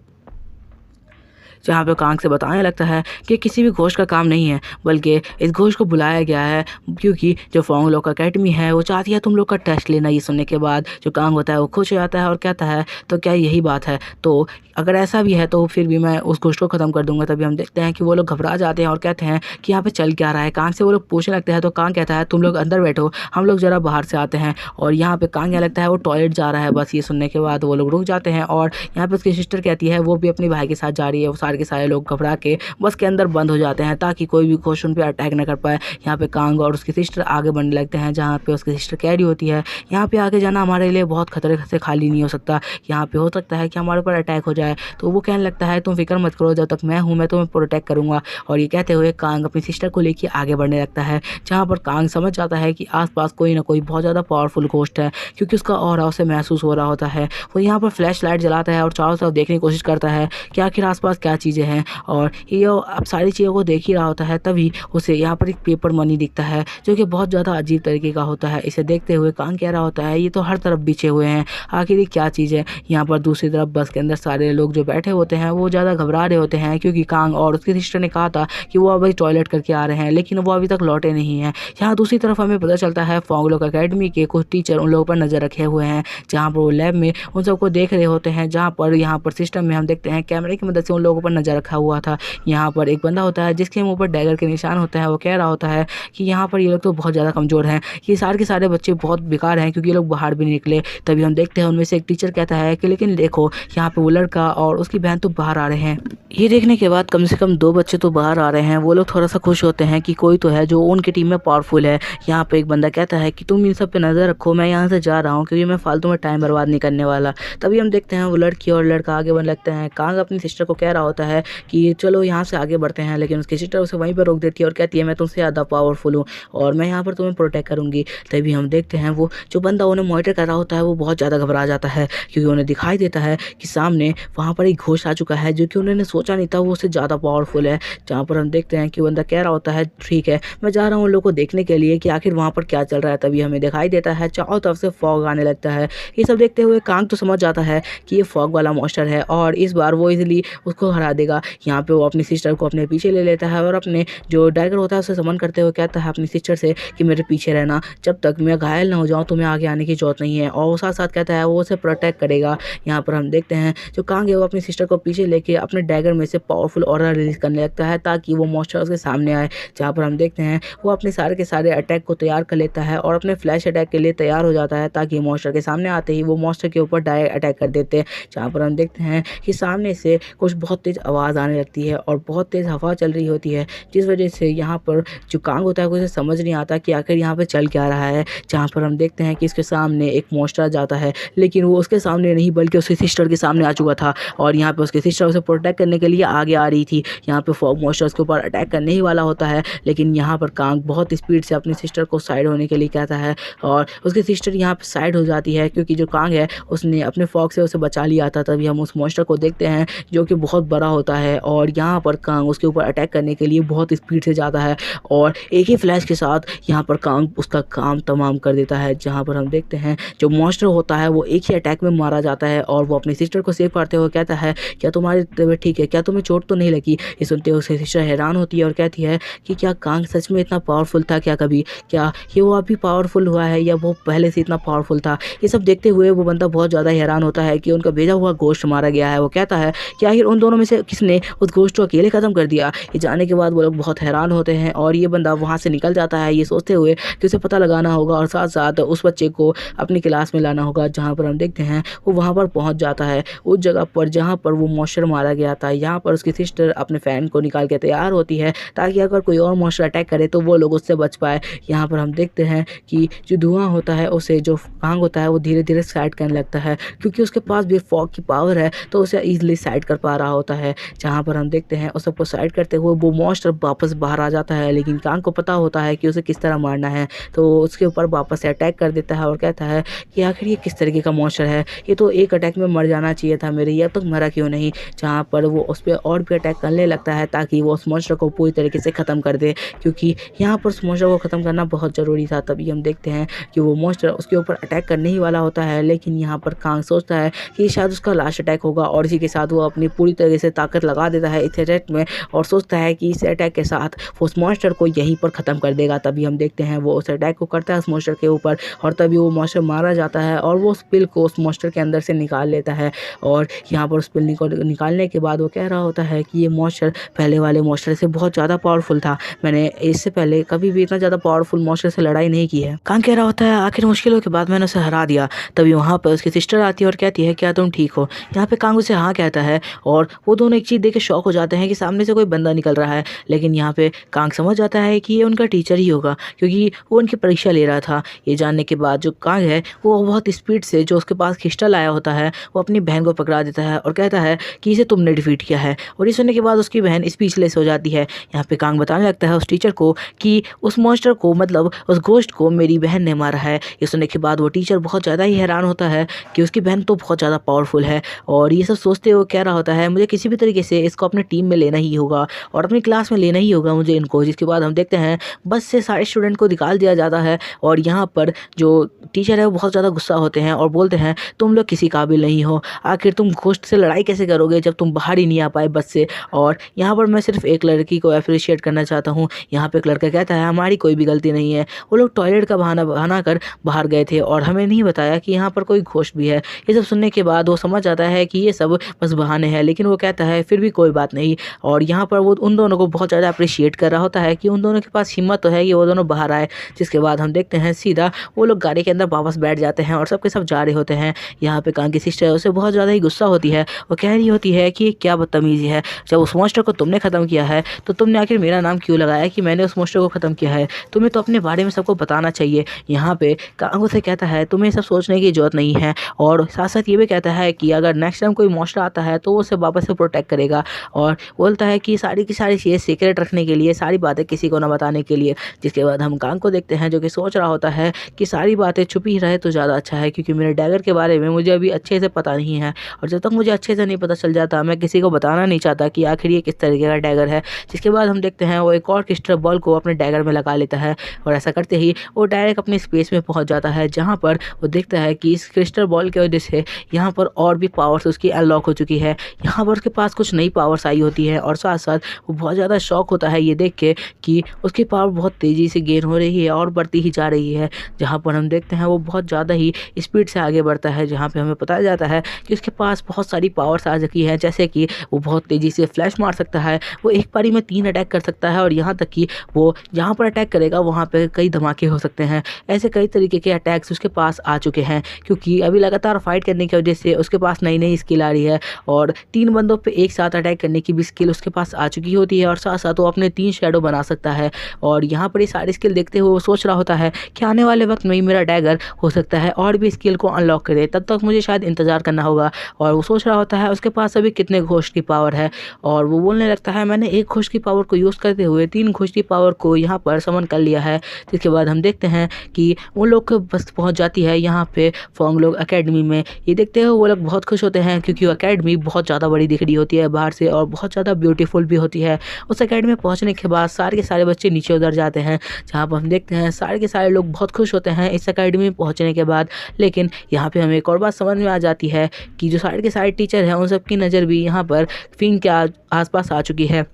S1: जहाँ पे कांग से बताने लगता है कि किसी भी घोस्ट का काम नहीं है, बल्कि इस घोस्ट को बुलाया गया है क्योंकि जो फोंग लोग अकेडमी है वो चाहती है तुम लोग का टेस्ट लेना। ये सुनने के बाद जो कांग होता है वो खुश हो जाता है और कहता है, तो क्या यही बात है? तो अगर ऐसा भी है तो फिर भी मैं उस घोस्ट को ख़त्म कर दूंगा। तभी हम देखते हैं कि वो लोग घबरा जाते हैं और कहते हैं कि यहाँ पे चल क्या रहा है। कांग से वो लोग पूछने लगते हैं तो कांग कहता है, तुम लोग अंदर बैठो, हम लोग ज़रा बाहर से आते हैं। और यहाँ पे कांग क्या लगता है वो टॉयलेट जा रहा है। बस ये सुनने के बाद वो लोग रुक जाते हैं और यहाँ पे उसकी सिस्टर कहती है वो भी अपने भाई के साथ जा रही है। वो सारे के सारे लोग घबरा के बस के अंदर बंद हो जाते हैं ताकि कोई भी घोस्ट उन पर अटैक न कर पाए। यहाँ पे कांग और उसकी सिस्टर आगे बढ़ने लगते हैं, जहाँ पे उसकी सिस्टर कह रही होती है, यहाँ पे आगे जाना हमारे लिए बहुत खतरे से खाली नहीं हो सकता, यहाँ पे हो सकता है कि हमारे ऊपर अटैक हो जाए। तो वो कहने लगता है, तुम फिक्र मत करो, जब तक मैं हूँ मैं तुम्हें प्रोटेक्ट करूँगा। और ये कहते हुए कांग अपनी सिस्टर को लेकर आगे बढ़ने लगता है, जहाँ पर कांग समझ जाता है कि आसपास कोई ना कोई बहुत ज़्यादा पावरफुल घोस्ट है, क्योंकि उसका ऑरा उसे महसूस हो रहा होता है। वो यहाँ पर फ्लैश लाइट जलाता है और चारों तरफ देखने की कोशिश करता है कि आखिर आसपास क्या क्या चीज़ें हैं। और ये अब सारी चीज़ों को देख ही रहा होता है, तभी उसे यहाँ पर एक पेपर मनी दिखता है जो कि बहुत ज़्यादा अजीब तरीके का होता है। इसे देखते हुए कांग कह रहा होता है ये तो हर तरफ बिछे हुए हैं, आखिर ये क्या चीज़ है। यहाँ पर दूसरी तरफ बस के अंदर सारे लोग जो बैठे होते हैं वो ज़्यादा घबरा रहे होते हैं, क्योंकि कांग और उसकी सिस्टर ने कहा था कि वो अभी टॉयलेट करके आ रहे हैं, लेकिन वो अभी तक लौटे नहीं हैं। यहाँ दूसरी तरफ हमें पता चलता है फोंगलोक एकेडमी के कुछ टीचर उन लोगों पर नज़र रखे हुए हैं, जहाँ पर वो लैब में उन सबको देख रहे होते हैं। जहाँ पर यहाँ पर सिस्टम में हम देखते हैं कैमरे की मदद से उन लोगों पर नज़र रखा हुआ था। यहाँ पर एक बंदा होता है जिसके मुँह पर डैगर के निशान होते हैं, वो कह रहा होता है कि यहाँ पर ये लोग तो बहुत ज़्यादा कमज़ोर हैं, ये सारे के सारे बच्चे बहुत बेकार हैं, क्योंकि ये लोग बाहर भी नहीं निकले। तभी हम देखते हैं उनमें से एक टीचर कहता है कि लेकिन देखो यहाँ पे वो लड़का और उसकी बहन तो बाहर आ रहे हैं। ये देखने के बाद कम से कम 2 बच्चे तो बाहर आ रहे हैं। वो लोग थोड़ा सा खुश होते हैं कि कोई तो है जो उनकी टीम में पावरफुल है। यहाँ पे एक बंदा कहता है कि तुम इन सब पे नज़र रखो, मैं यहाँ से जा रहा हूँ, क्योंकि मैं फालतू में टाइम बर्बाद नहीं करने वाला। तभी हम देखते हैं वो लड़की और लड़का आगे बढ़ने लगते हैं। कांग अपनी सिस्टर को कह रहा होता है कि चलो यहाँ से आगे बढ़ते हैं, लेकिन उसकी सिस्टर उसे वहीं पर रोक देती है और कहती है मैं तुमसे ज़्यादा पावरफुल हूँ और मैं यहाँ पर तुम्हें प्रोटेक्ट करूँगी। तभी हम देखते हैं वो जो बंदा उन्हें मॉनिटर कर रहा होता है वो बहुत ज़्यादा घबरा जाता है, क्योंकि उन्हें दिखाई देता है कि सामने वहाँ पर एक घोस्ट आ चुका है जो कि उन्होंने सोचा नहीं था वो उससे ज़्यादा पावरफुल है। जहाँ पर हम देखते हैं कि बंदा कह रहा होता है ठीक है मैं जा रहा हूँ उन लोगों को देखने के लिए कि आखिर वहाँ पर क्या चल रहा है। तभी हमें दिखाई देता है चारों तरफ से फॉग आने लगता है। ये सब देखते हुए कांग तो समझ जाता है कि ये फॉग वाला मॉन्स्टर है और इस बार वो इजीली उसको हरा देगा। यहाँ पे वो अपनी सिस्टर को अपने पीछे ले लेता है और अपने जो डैगर होता है उसे समन करते हुए कहता है अपनी सिस्टर से कि मेरे पीछे रहना, जब तक मैं घायल ना हो जाऊँ तुम्हें आगे आने की जरूरत नहीं है। और वो साथ साथ कहता है वो उसे प्रोटेक्ट करेगा। यहाँ पर हम देखते हैं जो कांग है वो अपनी सिस्टर को पीछे लेके अपने डैगर में से पावरफुल ऑरा रिलीज करने लगता है ताकि वो मॉन्स्टर उसके सामने आए। जहाँ पर हम देखते हैं वो अपने सारे के सारे अटैक को तैयार कर लेता है और अपने फ्लैश अटैक के लिए तैयार हो जाता है, ताकि मॉन्स्टर के सामने आते ही वो मॉन्स्टर के ऊपर डायरेक्ट अटैक कर देते हैं। जहाँ पर हम देखते हैं कि सामने से कुछ बहुत तेज़ आवाज़ आने लगती है और बहुत तेज़ हवा चल रही होती है, जिस वजह से यहाँ पर जो कांग होता है उसे समझ नहीं आता कि आखिर यहाँ पर चल क्या रहा है। जहाँ पर हम देखते हैं कि इसके सामने एक मॉन्स्टर आ जाता है, लेकिन वो उसके सामने नहीं बल्कि उसकी सिस्टर के सामने आ चुका था और यहाँ पे उसकी सिस्टर उसे प्रोटेक्ट करने के लिए आगे आ रही थी। यहाँ पे फॉग मॉन्स्टर उसके ऊपर अटैक करने ही वाला होता है, लेकिन यहाँ पर कांग बहुत स्पीड से अपनी सिस्टर को साइड होने के लिए कहता है और उसकी सिस्टर यहाँ पे साइड हो जाती है, क्योंकि जो कांग है उसने अपने फॉग से उसे बचा लिया था। तभी हम उस मॉन्स्टर को देखते हैं जो कि बहुत बड़ा होता है और यहाँ पर कांग उसके ऊपर अटैक करने के लिए बहुत स्पीड से जाता है और एक ही फ्लैश के साथ यहाँ पर कांग उसका काम तमाम कर देता है। जहाँ पर हम देखते हैं जो मॉन्स्टर होता है वो एक ही अटैक में मारा जाता है और वो अपनी सिस्टर को सेव करते हुए कहता है क्या तुम्हारी तबीयत ठीक है, क्या तुम्हें चोट तो नहीं लगी। ये सुनते हुए उसकी सिस्टर हैरान होती है और कहती है कि क्या कांग सच में इतना पावरफुल था, क्या कभी क्या ये वो अभी पावरफुल हुआ है या वो पहले से इतना पावरफुल था। ये सब देखते हुए वो बंदा बहुत ज़्यादा हैरान होता है कि उनका भेजा हुआ गोश्त मारा गया है। वो कहता है कि आखिर उन दोनों में से किसने उस गोश्त को अकेले ख़त्म कर दिया। ये जानने के बाद वो लोग बहुत हैरान होते हैं और ये बंदा वहाँ से निकल जाता है, ये सोचते हुए कि उसे पता लगाना होगा और साथ साथ उस बच्चे को अपनी क्लास में लाना होगा। जहाँ पर हम देखते हैं वो वहाँ पर पहुँच जाता है उस जगह पर जहाँ पर वो मॉन्स्टर मारा गया था। यहाँ पर उसकी सिस्टर अपने फैन को निकाल के तैयार होती है ताकि अगर कोई और मॉन्स्टर अटैक करे तो वो लोग उससे बच पाए। यहाँ पर हम देखते हैं कि जो धुआं होता है उसे जो कांग होता है वो धीरे धीरे साइड करने लगता है, क्योंकि उसके पास भी फॉग की पावर है तो उसे ईजिली साइड कर पा रहा होता है। जहाँ पर हम देखते हैं उस सबको साइड करते हुए वो मॉन्स्टर वापस बाहर आ जाता है, लेकिन कांग को पता होता है कि उसे किस तरह मारना है तो उसके ऊपर वापस से अटैक कर देता है और कहता है कि आखिर ये किस तरीके का मॉन्स्टर है, ये तो एक अटैक में मर जाना चाहिए था मेरे, ये अब तक मरा क्यों नहीं। जहाँ पर वो उस पर और भी अटैक करने लगता है ताकि वो उस मॉन्स्टर को पूरी तरीके से ख़त्म कर दे, क्योंकि यहाँ पर उस मॉन्स्टर को ख़त्म करना बहुत ज़रूरी था। तभी हम देखते हैं कि वो मॉन्स्टर उसके ऊपर अटैक करने ही वाला होता है, लेकिन यहाँ पर कांग सोचता है कि शायद उसका लास्ट अटैक होगा और इसी के साथ वो अपनी पूरी तरीके से ताकत लगा देता है इस अटैक में और सोचता है कि इस अटैक के साथ वो उस मॉन्स्टर को यहीं पर ख़त्म कर देगा। तभी हम देखते हैं वो उस अटैक को करता है उस मॉन्स्टर के ऊपर और तभी वो मॉन्स्टर मारा जाता है और वो उस पिल को उस मॉन्स्टर के अंदर से निकाल लेता है। और यहाँ पर उस पिल को निकालने के बाद वो कह रहा होता है कि ये मॉन्स्टर पहले वाले मॉन्स्टर से बहुत ज़्यादा पावरफुल था, मैंने इससे पहले कभी भी इतना ज़्यादा पावरफुल मॉन्स्टर से लड़ाई नहीं की है। कांग कह रहा होता है आखिर मुश्किलों के बाद मैंने उसे हरा दिया। तभी वहाँ पर उसकी सिस्टर आती है और कहती है क्या तुम ठीक हो। यहाँ पे कांग उसे हाँ कहता है और वो दोनों एक चीज़ देख के शॉक हो जाते हैं कि सामने से कोई बंदा निकल रहा है, लेकिन यहाँ पे कांग समझ जाता है कि ये उनका टीचर ही होगा क्योंकि वो उनकी परीक्षा ले रहा था। ये जानने के बाद जो कांग है वो बहुत स्पीड से जो उसके पास क्रिस्टल आया होता है वो अपनी बहन को पकड़ा देता है और कहता है कि इसे तुमने डिफीट किया है। और ये सुनने के बाद उसकी बहन स्पीचलेस हो जाती है। यहाँ पे कांग बताने लगता है उस टीचर को कि उस मॉन्स्टर को मतलब उस घोस्ट को मेरी बहन ने मारा है। ये सुनने के बाद वो टीचर बहुत ज़्यादा ही हैरान होता है कि उसकी बहन तो बहुत ज़्यादा पावरफुल है और ये सब सोचते हुए कह रहा होता है मुझे किसी किसी भी तरीके से इसको अपने टीम में लेना ही होगा और अपनी क्लास में लेना ही होगा मुझे इनको। जिसके बाद हम देखते हैं बस से सारे स्टूडेंट को निकाल दिया जाता है और यहाँ पर जो टीचर है वो बहुत ज़्यादा गुस्सा होते हैं और बोलते हैं तुम लोग किसी काबिल नहीं हो, आखिर तुम घोस्ट से लड़ाई कैसे करोगे जब तुम बाहर ही नहीं आ पाए बस से। और यहाँ पर मैं सिर्फ एक लड़की को अप्रिशिएट करना चाहता हूँ। यहाँ पे एक लड़का कहता है हमारी कोई भी गलती नहीं है, वो लोग टॉयलेट का बहाना बना कर बाहर गए थे और हमें नहीं बताया कि यहाँ पर कोई घोस्ट भी है। ये सब सुनने के बाद वो समझ जाता है कि ये सब बस बहाने हैं, लेकिन वो कहता है फिर भी कोई बात नहीं। और यहाँ पर वो उन दोनों को बहुत ज़्यादा अप्रिशिएट कर रहा होता है कि उन दोनों के पास हिम्मत तो है कि वो दोनों बाहर आए। जिसके बाद हम देखते हैं सीधा वो लोग गाड़ी के अंदर वापस बैठ जाते हैं और सबके सब जा रहे होते हैं। यहाँ पे कांग की सिस्टर है, उसे बहुत ज़्यादा ही गुस्सा होती है। वो कह रही होती है कि ये क्या बदतमीज़ी है, जब उस मॉन्स्टर को तुमने ख़त्म किया है तो तुमने आखिर मेरा नाम क्यों लगाया कि मैंने उस मॉन्स्टर को ख़त्म किया है, तुम्हें तो अपने बारे में सबको बताना चाहिए। यहाँ पे कांग उसे कहता है तुम्हें सब सोचने की ज़रूरत नहीं है और साथ साथ ये भी कहता है कि अगर नेक्स्ट टाइम कोई मॉन्स्टर आता है तो वो उसे वापस से प्रोटेक्ट करेगा और बोलता है कि सारी की सारी चीज़ें सीक्रेट रखने के लिए, सारी बातें किसी को ना बताने के लिए। जिसके बाद हम कांग को देखते हैं जो कि सोच रहा होता है कि सारी बातें छुपी ही रहे तो ज़्यादा अच्छा है, क्योंकि मेरे डैगर के बारे में मुझे अभी अच्छे से पता नहीं है और जब तक मुझे अच्छे से नहीं पता चल जाता मैं किसी को बताना नहीं चाहता कि आखिर ये किस तरीके का डैगर है। जिसके बाद हम देखते हैं वो एक और क्रिस्टल बॉल को अपने डैगर में लगा लेता है और ऐसा करते ही वो डायरेक्ट अपने स्पेस में पहुंच जाता है, जहां पर वो देखता है कि इस क्रिस्टल बॉल की वजह से यहाँ पर और भी पावर्स उसकी अनलॉक हो चुकी है। यहाँ पर उसके पास कुछ नई पावर्स आई होती है और साथ साथ वो बहुत ज़्यादा शॉक होता है ये देख के कि उसकी पावर बहुत तेज़ी से गेन हो रही है और बढ़ती ही जा रही है। जहाँ पर हम देखते हैं वो बहुत ज़्यादा ही स्पीड से आगे बढ़ता है, जहाँ पे हमें पता जाता है कि उसके पास बहुत सारी पावर्स आ चुकी हैं, जैसे कि वो बहुत तेज़ी से फ्लैश मार सकता है, वो एक पारी में 3 अटैक कर सकता है और यहाँ तक कि वो जहाँ पर अटैक करेगा वहाँ पर कई धमाके हो सकते हैं। ऐसे कई तरीके के अटैक्स उसके पास आ चुके हैं, क्योंकि अभी लगातार फाइट करने की वजह से उसके पास नई नई स्किल आ रही है और 3 बंदों पे एक साथ अटैक करने की भी स्किल उसके पास आ चुकी होती है और साथ साथ वो अपने 3 शैडो बना सकता है। और यहाँ पर ये सारी स्किल देखते हुए वो सोच रहा होता है कि आने वाले वक्त में ही मेरा डैगर हो सकता है और भी स्किल को अनलॉक करे, तब तक मुझे शायद इंतज़ार करना होगा। और वो सोच रहा होता है उसके पास अभी कितने घोस्ट की पावर है और वो बोलने लगता है मैंने एक घोस्ट की पावर को यूज़ करते हुए 3 घोस्ट की पावर को यहाँ पर समन कर लिया है। जिसके बाद हम देखते हैं कि वो लोग बस पहुँच जाती है यहाँ पे फोंग लोग अकेडमी में। ये देखते हुए वो लोग बहुत खुश होते हैं, क्योंकि अकेडमी बहुत ज़्यादा बड़ी दिख रही होती है बाहर से और बहुत ज़्यादा ब्यूटीफुल भी होती है। उस अकेडमी में पहुँचने के बाद सारे के सारे बच्चे नीचे उतर जाते हैं, जहाँ पर हम देखते हैं सारे के सारे लोग बहुत खुश होते हैं इस अकेडमी में पहुँचने के बाद। लेकिन यहाँ पे हमें एक और बात समझ में आ जाती है कि जो सारे के सारे टीचर हैं उन सबकी नज़र भी यहाँ पर फिंग के आसपास आ चुकी है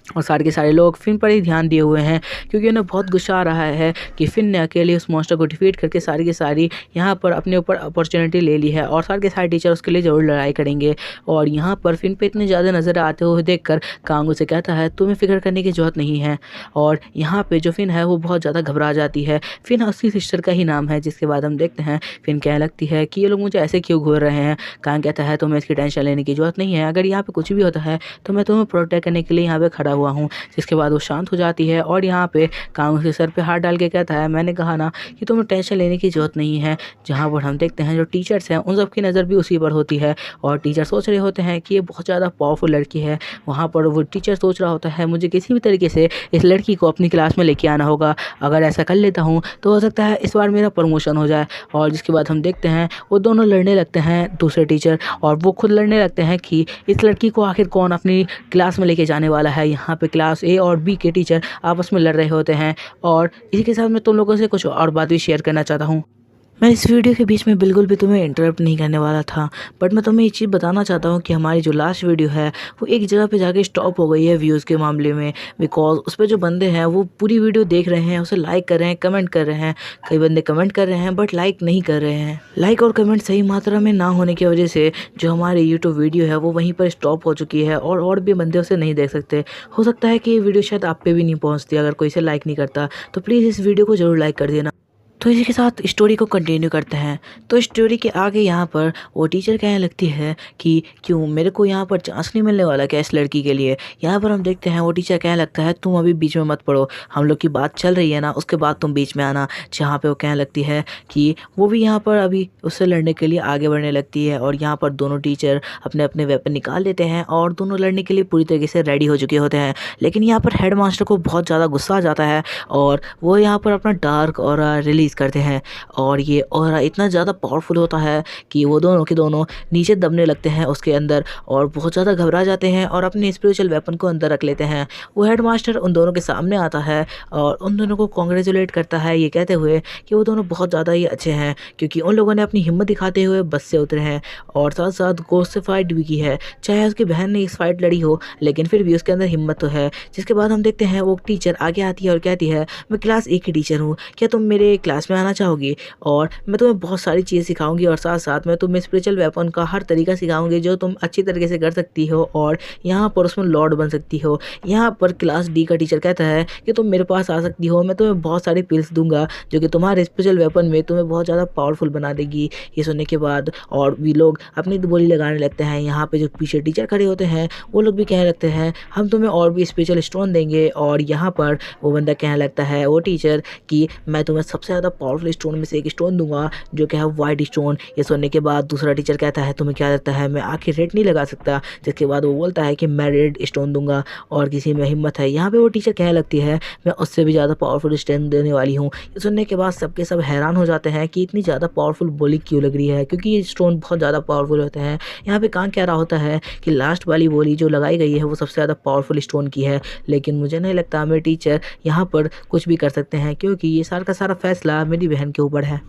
S1: और सारे के सारे लोग फिन पर ही ध्यान दिए हुए हैं, क्योंकि उन्हें बहुत गुस्सा आ रहा है कि फिन ने अकेले उस मॉन्स्टर को डिफीट करके सारी की सारी यहाँ पर अपने ऊपर अपॉर्चुनिटी ले ली है और सारे के सारे टीचर उसके लिए ज़रूर लड़ाई करेंगे। और यहाँ पर फिन पे इतने ज़्यादा नज़र आते हुए देखकर कांग उसे कहता है तुम्हें फिक्र करने की ज़रूरत नहीं है। और यहाँ पर जो फिन है वो बहुत ज़्यादा घबरा जाती है। फिन उसकी सिस्टर का ही नाम है। जिसके बाद हम देखते हैं फिन कहने लगती है कि ये लोग मुझे ऐसे क्यों घूर रहे हैं। कांग कहता है तुम्हें इसकी टेंशन लेने की ज़रूरत नहीं है, अगर यहाँ पर कुछ भी होता है तो मैं तुम्हें प्रोटेक्ट करने के लिए यहाँ पर खड़ा हुआ हूँ। जिसके बाद वो शांत हो जाती है और यहाँ पे कांग उसके सर पे हाथ डाल के कहता है मैंने कहा ना कि तुम्हें टेंशन लेने की ज़रूरत नहीं है। जहाँ पर हम देखते हैं जो टीचर्स हैं उन सब की नज़र भी उसी पर होती है और टीचर सोच रहे होते हैं कि ये बहुत ज़्यादा पावरफुल लड़की है। वहाँ पर वो टीचर सोच रहा होता है मुझे किसी भी तरीके से इस लड़की को अपनी क्लास में लेके आना होगा, अगर ऐसा कर लेता हूँ तो हो सकता है इस बार मेरा प्रमोशन हो जाए। और जिसके बाद हम देखते हैं वो दोनों लड़ने लगते हैं दूसरे टीचर, और वो खुद लड़ने लगते हैं कि इस लड़की को आखिर कौन अपनी क्लास में लेके जाने वाला है। यहाँ पे क्लास ए और बी के टीचर आपस में लड़ रहे होते हैं और इसी के साथ मैं तुम लोगों से कुछ और बात भी शेयर करना चाहता हूँ। मैं इस वीडियो के बीच में बिल्कुल भी तुम्हें इंटरप्ट नहीं करने वाला था, बट मैं तुम्हें ये चीज़ बताना चाहता हूँ कि हमारी जो लास्ट वीडियो है वो एक जगह पे जाके स्टॉप हो गई है व्यूज़ के मामले में, बिकॉज उस पर जो बंदे हैं वो पूरी वीडियो देख रहे हैं, उसे लाइक कर रहे हैं, कमेंट कर रहे हैं। कई बंदे कमेंट कर रहे हैं बट लाइक नहीं कर रहे हैं। लाइक और कमेंट सही मात्रा में ना होने की वजह से जो हमारी यूट्यूब वीडियो है वो वहीं पर स्टॉप हो चुकी है और भी बंदे उसे नहीं देख सकते। हो सकता है कि ये वीडियो शायद आप पे भी नहीं पहुँचती अगर कोई इसे लाइक नहीं करता, तो प्लीज़ इस वीडियो को ज़रूर लाइक कर देना। तो इसी के साथ स्टोरी को कंटिन्यू करते हैं। तो स्टोरी के आगे यहाँ पर वो टीचर कहने लगती है कि क्यों मेरे को यहाँ पर चांस नहीं मिलने वाला क्या इस लड़की के लिए। यहाँ पर हम देखते हैं वो टीचर कहने लगता है तुम अभी बीच में मत पड़ो, हम लोग की बात चल रही है ना, उसके बाद तुम बीच में आना। जहाँ पे वो कहने लगती है कि वो भी यहाँ पर अभी उससे लड़ने के लिए आगे बढ़ने लगती है और यहाँ पर दोनों टीचर अपने अपने वेपन निकाल लेते हैं और दोनों लड़ने के लिए पूरी तरीके से रेडी हो चुके होते हैं। लेकिन यहाँ पर हेड मास्टर को बहुत ज़्यादा गुस्सा आ जाता है और वो यहाँ पर अपना डार्क और रिलीज़ करते हैं और ये ऑरा इतना ज़्यादा पावरफुल होता है कि वो दोनों के दोनों नीचे दबने लगते हैं उसके अंदर और बहुत ज़्यादा घबरा जाते हैं और अपने स्पिरिचुअल वेपन को अंदर रख लेते हैं। वो हेडमास्टर उन दोनों के सामने आता है और उन दोनों को कॉन्ग्रेचुलेट करता है ये कहते हुए कि वो दोनों बहुत ज़्यादा ही अच्छे हैं क्योंकि उन लोगों ने अपनी हिम्मत दिखाते हुए बस से उतरे हैं और साथ साथ गोस्ट से फाइट भी की है। चाहे उसकी बहन ने इस फाइट लड़ी हो लेकिन फिर भी उसके अंदर हिम्मत तो है। जिसके बाद हम देखते हैं वो टीचर आगे आती है और कहती है, मैं क्लास 1 की टीचर हूँ, क्या तुम मेरे क्लास में आना चाहोगी और मैं तुम्हें बहुत सारी चीज़ें सिखाऊंगी और साथ साथ मैं तुम्हें स्पिरिचुअल वेपन का हर तरीका सिखाऊंगी जो तुम अच्छी तरीके से कर सकती हो और यहाँ पर उसमें लॉर्ड बन सकती हो। यहाँ पर क्लास डी का टीचर कहता है कि तुम मेरे पास आ सकती हो, मैं तुम्हें बहुत सारी पिल्स दूंगा जो कि तुम्हारे स्पेशल वेपन में तुम्हें बहुत ज़्यादा पावरफुल बना देगी। ये सुनने के बाद और भी लोग अपनी बोली लगाने लगते हैं। यहाँ पे जो पीछे टीचर खड़े होते हैं वो लोग भी कहने लगते हैं हम तुम्हें और भी स्पेशल स्टोन देंगे और यहाँ पर वो बंदा कहने लगता है वो टीचर कि मैं तुम्हें सबसे ज़्यादा पावरफुल स्टोन में से एक स्टोन दूंगा जो कि है वाइट स्टोन। ये सुनने के बाद दूसरा टीचर कहता है तुम्हें क्या लगता है मैं आखिर रेड नहीं लगा सकता। जिसके बाद वो बोलता है कि मैं रेड स्टोन दूंगा और किसी में हिम्मत है। यहाँ पे वो टीचर कहने लगती है मैं उससे भी ज़्यादा पावरफुल स्टोन देने वाली हूँ। ये सुनने के बाद सबके सब हैरान हो जाते हैं कि इतनी ज़्यादा पावरफुल बोली क्यों लग रही है क्योंकि ये स्टोन बहुत ज़्यादा पावरफुल होते हैं। यहाँ पे कान कह रहा होता है कि लास्ट वाली बोली जो लगाई गई है वो सबसे ज़्यादा पावरफुल स्टोन की है, लेकिन मुझे नहीं लगता मेरे टीचर यहाँ पर कुछ भी कर सकते हैं क्योंकि ये सारा का सारा फैसला मेरी बहन के ऊपर है।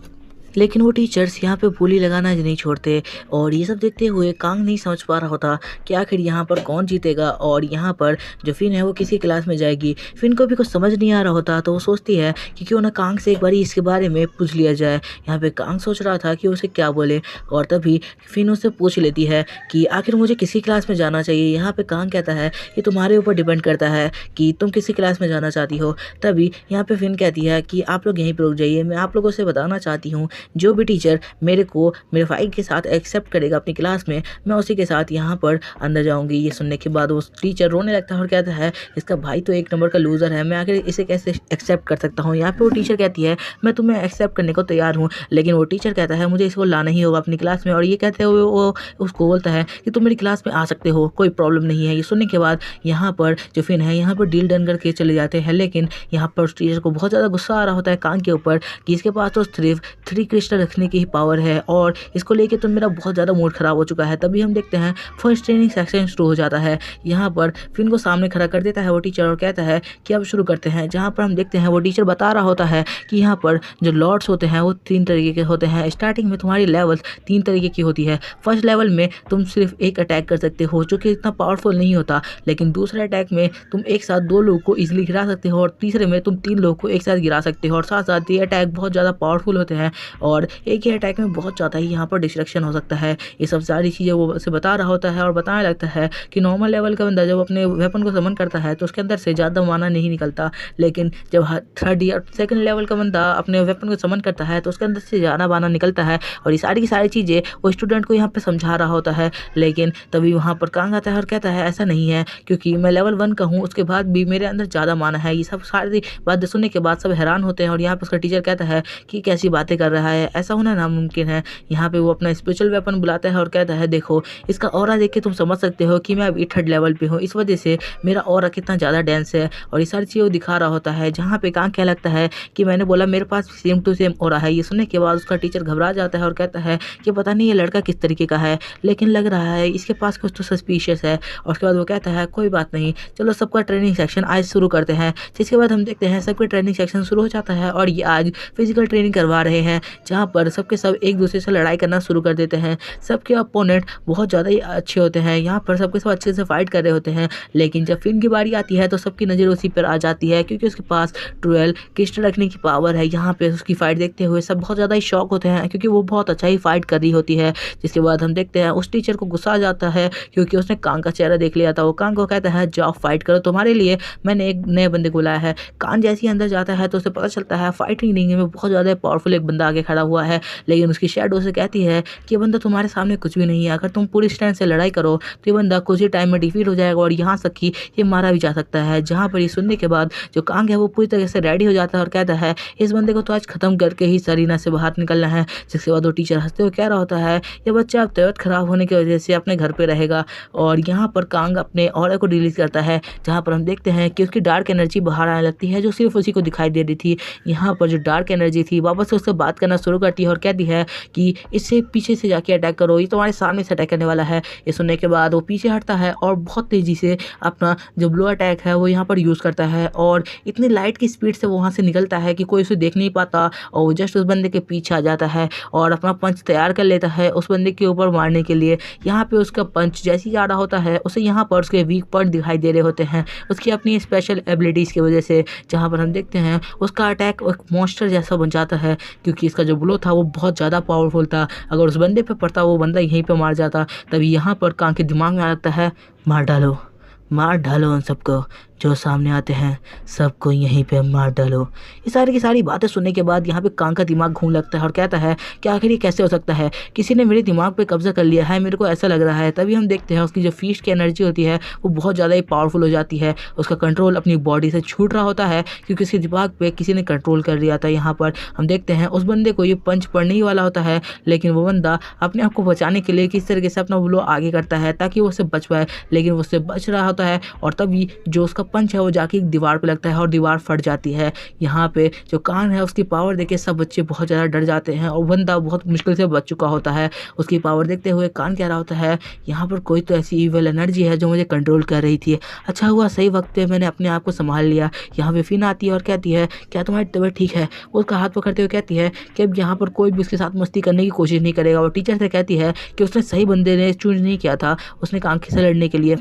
S1: लेकिन वो टीचर्स यहाँ पे बोली लगाना नहीं छोड़ते और ये सब देखते हुए कांग नहीं समझ पा रहा होता कि आखिर यहाँ पर कौन जीतेगा और यहाँ पर जो फिन है वो किसी क्लास में जाएगी। फिन को भी कुछ समझ नहीं आ रहा होता तो वो सोचती है कि क्यों ना कांग से एक बार इसके बारे में पूछ लिया जाए। यहाँ पे कांग सोच रहा था कि उसे क्या बोले और तभी फिन उससे पूछ लेती है कि आखिर मुझे किसी क्लास में जाना चाहिए। यहाँ पे कांग कहता है कि तुम्हारे ऊपर डिपेंड करता है कि तुम किसी क्लास में जाना चाहती हो। तभी यहाँ पे फिन कहती है कि आप लोग यहीं पर रुक जाइए, मैं आप लोगों से बताना चाहती हूँ जो भी टीचर मेरे को मेरे फाइल के साथ एक्सेप्ट करेगा अपनी क्लास में मैं उसी के साथ यहाँ पर अंदर जाऊँगी। ये सुनने के बाद वो टीचर रोने लगता है और कहता है इसका भाई तो एक नंबर का लूज़र है, मैं आखिर इसे कैसे एक्सेप्ट कर सकता हूँ। यहाँ पे वो टीचर कहती है मैं तुम्हें एक्सेप्ट करने को तैयार हूँ, लेकिन वो टीचर कहता है मुझे इसको लाना ही होगा अपनी क्लास में। और ये कहते हुए वो उसको बोलता है कि तुम मेरी क्लास में आ सकते हो, कोई प्रॉब्लम नहीं है। ये सुनने के बाद यहाँ पर जो फिन है यहाँ पर डील डन करके चले जाते हैं, लेकिन यहाँ पर उस टीचर को बहुत ज़्यादा गुस्सा आ रहा होता है कांग के ऊपर कि इसके पास तो सिर्फ 3 क्रिस्टल रखने की ही पावर है और इसको लेके तो मेरा बहुत ज़्यादा मूड ख़राब हो चुका है। तभी हम देखते हैं फर्स्ट ट्रेनिंग सेक्शन शुरू हो जाता है। यहाँ पर फिन को सामने खड़ा कर देता है वो टीचर और कहता है कि अब शुरू करते हैं। जहाँ पर हम देखते हैं वो टीचर बता रहा होता है कि यहाँ पर जो लॉर्ड्स होते हैं वो 3 तरीके के होते हैं। स्टार्टिंग में तुम्हारी लेवल 3 तरीके की होती है। फर्स्ट लेवल में तुम सिर्फ एक अटैक कर सकते हो जो कि इतना पावरफुल नहीं होता, लेकिन दूसरे अटैक में तुम एक साथ 2 लोगों को ईजिली गिरा सकते हो और तीसरे में तुम 3 लोगों को एक साथ गिरा सकते हो और साथ साथ ये अटैक बहुत ज़्यादा पावरफुल होते हैं और एक ही अटैक में बहुत ज़्यादा ही यहाँ पर डिस्ट्रक्शन हो सकता है। ये सब सारी चीज़ें वो उसे बता रहा होता है और बताने लगता है कि नॉर्मल लेवल का बंदा जब अपने वेपन को समन करता है तो उसके अंदर से ज़्यादा माना नहीं निकलता, लेकिन जब 3rd या 2nd लेवल का बंदा अपने वेपन को समन करता है तो उसके अंदर से ज़्यादा माना निकलता है। और ये सारी की सारी चीज़ें वो स्टूडेंट को यहाँ पर समझा रहा होता है, लेकिन तभी वहाँ पर कांग आता है और कहता है ऐसा नहीं है क्योंकि मैं लेवल 1 का हूँ, उसके बाद भी मेरे अंदर ज़्यादा माना है। ये सब सारी बातें सुनने के बाद सब हैरान होते हैं और यहाँ पर उसका टीचर कहता है कि कैसी बातें कर रहा है, ऐसा होना नामुमकिन है। यहाँ पे वो अपना स्पेशल वेपन बुलाता है और कहता है देखो इसका ऑरा देख के तुम समझ सकते हो कि मैं अभी 3rd लेवल पे हूँ, इस वजह से मेरा ऑरा कितना ज़्यादा डेंस है। और ये सारी चीज़ें वो दिखा रहा होता है। जहाँ पे कांग क्या लगता है कि मैंने बोला मेरे पास सेम टू सेम ऑरा है। ये सुनने के बाद उसका टीचर घबरा जाता है और कहता है कि पता नहीं ये लड़का किस तरीके का है, लेकिन लग रहा है इसके पास कुछ तो सस्पिशियस है। और उसके बाद वो कहता है कोई बात नहीं, चलो सबका ट्रेनिंग सेक्शन आज शुरू करते हैं। जिसके बाद हम देखते हैं सबके ट्रेनिंग सेक्शन शुरू हो जाता है और ये आज फिजिकल ट्रेनिंग करवा रहे हैं, जहाँ पर सबके सब एक दूसरे से लड़ाई करना शुरू कर देते हैं। सबके अपोनेंट बहुत ज़्यादा ही अच्छे होते हैं, यहाँ पर सबके सब अच्छे से फाइट कर रहे होते हैं, लेकिन जब फिन की बारी आती है तो सबकी नज़र उसी पर आ जाती है क्योंकि उसके पास 12 क्रिस्टल रखने की पावर है। यहाँ पे उसकी फाइट देखते हुए सब बहुत ज़्यादा ही शॉक होते हैं क्योंकि वो बहुत अच्छा ही फाइट कर रही होती है। जिसके बाद हम देखते हैं उस टीचर को गुस्सा आ जाता है क्योंकि उसने कांग का चेहरा देख लिया था। वो कांग को कहता है जाओ फाइट करो, तुम्हारे लिए मैंने एक नए बंदे को लाया है। कांग जैसे ही अंदर जाता है तो उसे पता चलता है फाइटिंग रिंग में बहुत ज़्यादा पावरफुल एक बंदा आगे खड़ा हुआ है, लेकिन उसकी शैडो से कहती है कि ये बंदा तुम्हारे सामने कुछ भी नहीं है, अगर तुम पूरी स्ट्रेंथ से लड़ाई करो तो ये बंदा कुछ ही टाइम में डिफीट हो जाएगा और यहाँ तक कि ये मारा भी जा सकता है। जहाँ पर ये सुनने के बाद जो कांग है वो पूरी तरह से रेडी हो जाता है और कहता है इस बंदे को तो आज खत्म करके ही सरीना से बाहर निकलना है। जिसके बाद वो टीचर हंसते हुए कह रहा होता है ये बच्चा अब तबीयत खराब होने की वजह से अपने घर पे रहेगा। और यहाँ पर कांग अपने ऑरा को रिलीज करता है, जहाँ पर हम देखते हैं कि उसकी डार्क एनर्जी बाहर आने लगती है जो सिर्फ उसी को दिखाई दे रही थी। यहाँ पर जो डार्क एनर्जी थी वापस से उससे बात करना शुरू करती है और कहती है कि इससे पीछे से जाके अटैक करो, ये तुम्हारे सामने से अटैक करने वाला है। ये सुनने के बाद वो पीछे हटता है और बहुत तेज़ी से अपना जो ब्लो अटैक है वो यहाँ पर यूज़ करता है और इतनी लाइट की स्पीड से वो वहाँ से निकलता है कि कोई उसे देख नहीं पाता और वो जस्ट उस बंदे के पीछे आ जाता है और अपना पंच तैयार कर लेता है उस बंदे के ऊपर मारने के लिए। यहाँ पे उसका पंच जैसे ही आ रहा होता है उसे यहाँ पर उसके वीक पॉइंट दिखाई दे रहे होते हैं उसकी अपनी स्पेशल एबिलिटीज़ की वजह से। जहाँ पर हम देखते हैं उसका अटैक एक मॉन्स्टर जैसा बन जाता है क्योंकि इसका जो ब्लो था वो बहुत ज़्यादा पावरफुल था। अगर उस बंदे पे पड़ता वो बंदा यहीं पे मार जाता। तभी यहाँ पर कांग के दिमाग में आ जाता है मार डालो उन सबको जो सामने आते हैं, सबको यहीं पे मार डालो। ये सारी की सारी बातें सुनने के बाद यहाँ पे कांग का दिमाग घूम लगता है और कहता है कि आखिर ये कैसे हो सकता है, किसी ने मेरे दिमाग पे कब्जा कर लिया है, मेरे को ऐसा लग रहा है। तभी हम देखते हैं उसकी जो फीस्ट की एनर्जी होती है वो बहुत ज़्यादा ही पावरफुल हो जाती है, उसका कंट्रोल अपनी बॉडी से छूट रहा होता है क्योंकि उसके दिमाग पर किसी ने कंट्रोल कर लिया था। यहाँ पर हम देखते हैं उस बंदे को ये पंच पड़ने ही वाला होता है, लेकिन वो बंदा अपने आप को बचाने के लिए किस तरीके से अपना ब्लो आगे करता है ताकि वो उससे बच पाए, लेकिन वो उससे बच रहा होता है और तभी जो उसका पंच है वो जाके दीवार पे लगता है और दीवार फट जाती है। यहाँ पे जो कान है उसकी पावर देख के सब बच्चे बहुत ज़्यादा डर जाते हैं और बंदा बहुत मुश्किल से बच चुका होता है। उसकी पावर देखते हुए कान कह रहा होता है यहाँ पर कोई तो ऐसी ईविल एनर्जी है जो मुझे कंट्रोल कर रही थी, अच्छा हुआ सही वक्त पे मैंने अपने आप को संभाल लिया। यहाँ पे फिन आती है और कहती है क्या तुम्हारी तबीयत ठीक है। वो उसका हाथ पकड़ते हुए कहती है कि अब यहाँ पर कोई भी उसके साथ मस्ती करने की कोशिश नहीं करेगा। और टीचर से कहती है कि उसने सही बंदे ने चूज नहीं किया था, उसने कांग से लड़ने के लिए।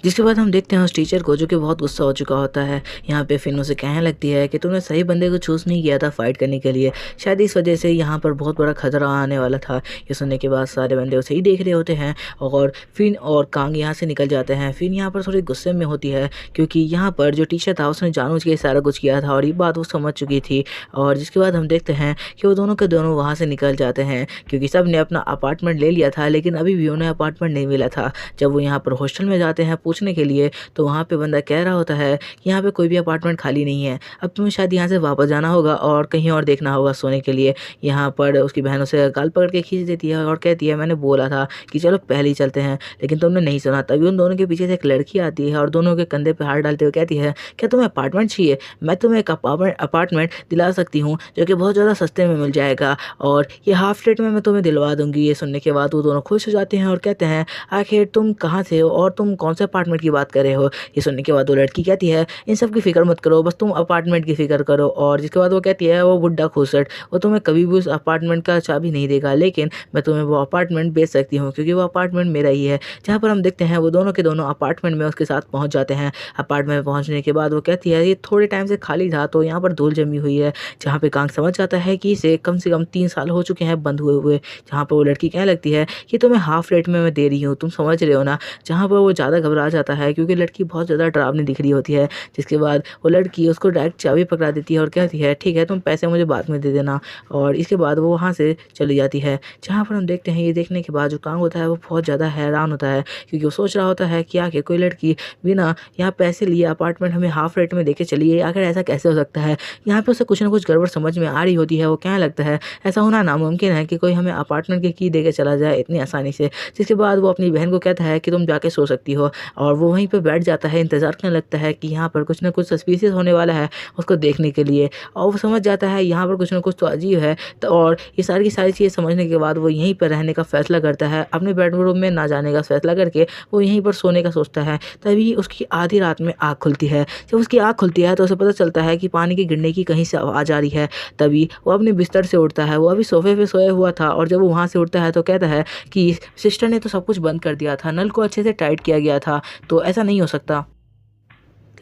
S1: जिसके बाद हम देखते हैं उस टीचर को जो कि बहुत गुस्सा हो चुका होता है। यहाँ पे फिन उसे कहने लगती है कि तुमने सही बंदे को चूज़ नहीं किया था फाइट करने के लिए, शायद इस वजह से यहाँ पर बहुत बड़ा खतरा आने वाला था। ये सुनने के बाद सारे बंदे उसे ही देख रहे होते हैं और फिन और कांग यहाँ से निकल जाते हैं। फिन यहाँ पर थोड़ी गुस्से में होती है क्योंकि यहाँ पर जो टीचर था उसने जानबूझ के सारा कुछ किया था और ये बात वो समझ चुकी थी। और जिसके बाद हम देखते हैं कि वो दोनों के दोनों वहाँ से निकल जाते हैं क्योंकि सब ने अपना अपार्टमेंट ले लिया था, लेकिन अभी भी उन्हें अपार्टमेंट नहीं मिला था। जब वो यहाँ पर हॉस्टल में जाते हैं पूछने के लिए तो वहाँ पे बंदा कह रहा होता है कि यहाँ पे कोई भी अपार्टमेंट खाली नहीं है, अब तुम्हें शायद यहाँ से वापस जाना होगा और कहीं और देखना होगा सोने के लिए। यहाँ पर उसकी बहन उसे गाल पकड़ के खींच देती है और कहती है मैंने बोला था कि चलो पहले ही चलते हैं, लेकिन तुमने नहीं सुना। तभी उन दोनों के पीछे से एक लड़की आती है और दोनों के कंधे पे हाथ डालते हुए कहती है क्या तुम्हें अपार्टमेंट चाहिए, मैं तुम्हें एक अपार्टमेंट दिला सकती हूँ जो कि बहुत ज़्यादा सस्ते में मिल जाएगा और ये हाफ रेट में मैं तुम्हें दिलवा दूँगी। ये सुनने के बाद वो दोनों खुश हो जाते हैं और कहते हैं आखिर तुम कहाँ से हो और तुम कौन से अपार्टमेंट की बात कर रहे हो। ये सुनने के बाद वो लड़की कहती है इन सब की फिक्र मत करो, बस तुम अपार्टमेंट की फिक्र करो। और जिसके बाद वो कहती है वो बुड्ढा खूसट वो तुम्हें कभी भी उस अपार्टमेंट का चाबी नहीं देगा, लेकिन मैं तुम्हें वो अपार्टमेंट बेच सकती हूँ क्योंकि वो अपार्टमेंट मेरा ही है। जहाँ पर हम देखते हैं वो दोनों के दोनों अपार्टमेंट में उसके साथ पहुँच जाते हैं। अपार्टमेंट में पहुँचने के बाद वो कहती है ये थोड़े टाइम से खाली था तो यहाँ पर धूल जमी हुई है। जहाँ पे कांग समझ जाता है कि इसे कम से कम 3 साल हो चुके हैं बंद हुए। जहाँ पर वो लड़की कहने लगती है कि तुम्हें हाफ रेट में मैं दे रही हूँ, तुम समझ रहे हो ना। जहाँ पर वो ज़्यादा घबरा जाता है क्योंकि लड़की बहुत ज़्यादा डरावनी दिख रही होती है। जिसके बाद वो लड़की उसको डायरेक्ट चाबी पकड़ा देती है और कहती है ठीक है तुम पैसे मुझे बाद में दे देना। और इसके बाद वो वहाँ से चली जाती है। जहाँ पर हम देखते हैं ये देखने के बाद जो कांग होता है वो बहुत ज़्यादा हैरान होता है क्योंकि वो सोच रहा होता है कि आखिर कोई लड़की बिना यहाँ पैसे लिए अपार्टमेंट हमें हाफ रेट में देके चली है, आखिर ऐसा कैसे हो सकता है। यहाँ पे उसे कुछ ना कुछ गड़बड़ समझ में आ रही होती है। वो कहने लगता है ऐसा होना नामुमकिन है कि कोई हमें अपार्टमेंट की की देके चला जाए इतनी आसानी से। जिसके बाद वो अपनी बहन को कहता है कि तुम जाके सो सकती हो और वो वहीं पर बैठ जाता है, इंतज़ार करने लगता है कि यहाँ पर कुछ ना कुछ सस्पिशियस होने वाला है उसको देखने के लिए। और वो समझ जाता है यहाँ पर कुछ ना कुछ तो अजीब है। तो और ये सारी की सारी चीज़ें समझने के बाद वो यहीं पर रहने का फ़ैसला करता है, अपने बेडरूम में ना जाने का फ़ैसला करके वो यहीं पर सोने का सोचता है। तभी उसकी आधी रात में आँख खुलती है। जब उसकी आँख खुलती है तो उसे पता चलता है कि पानी के गिरने की कहीं से आवाज़ आ रही है। तभी वो अपने बिस्तर से उठता है, वो अभी सोफे पे सोया हुआ था और जब वो वहाँ से उठता है तो कहता है कि सिस्टर ने तो सब कुछ बंद कर दिया था, नल को अच्छे से टाइट किया गया था, तो ऐसा नहीं हो सकता।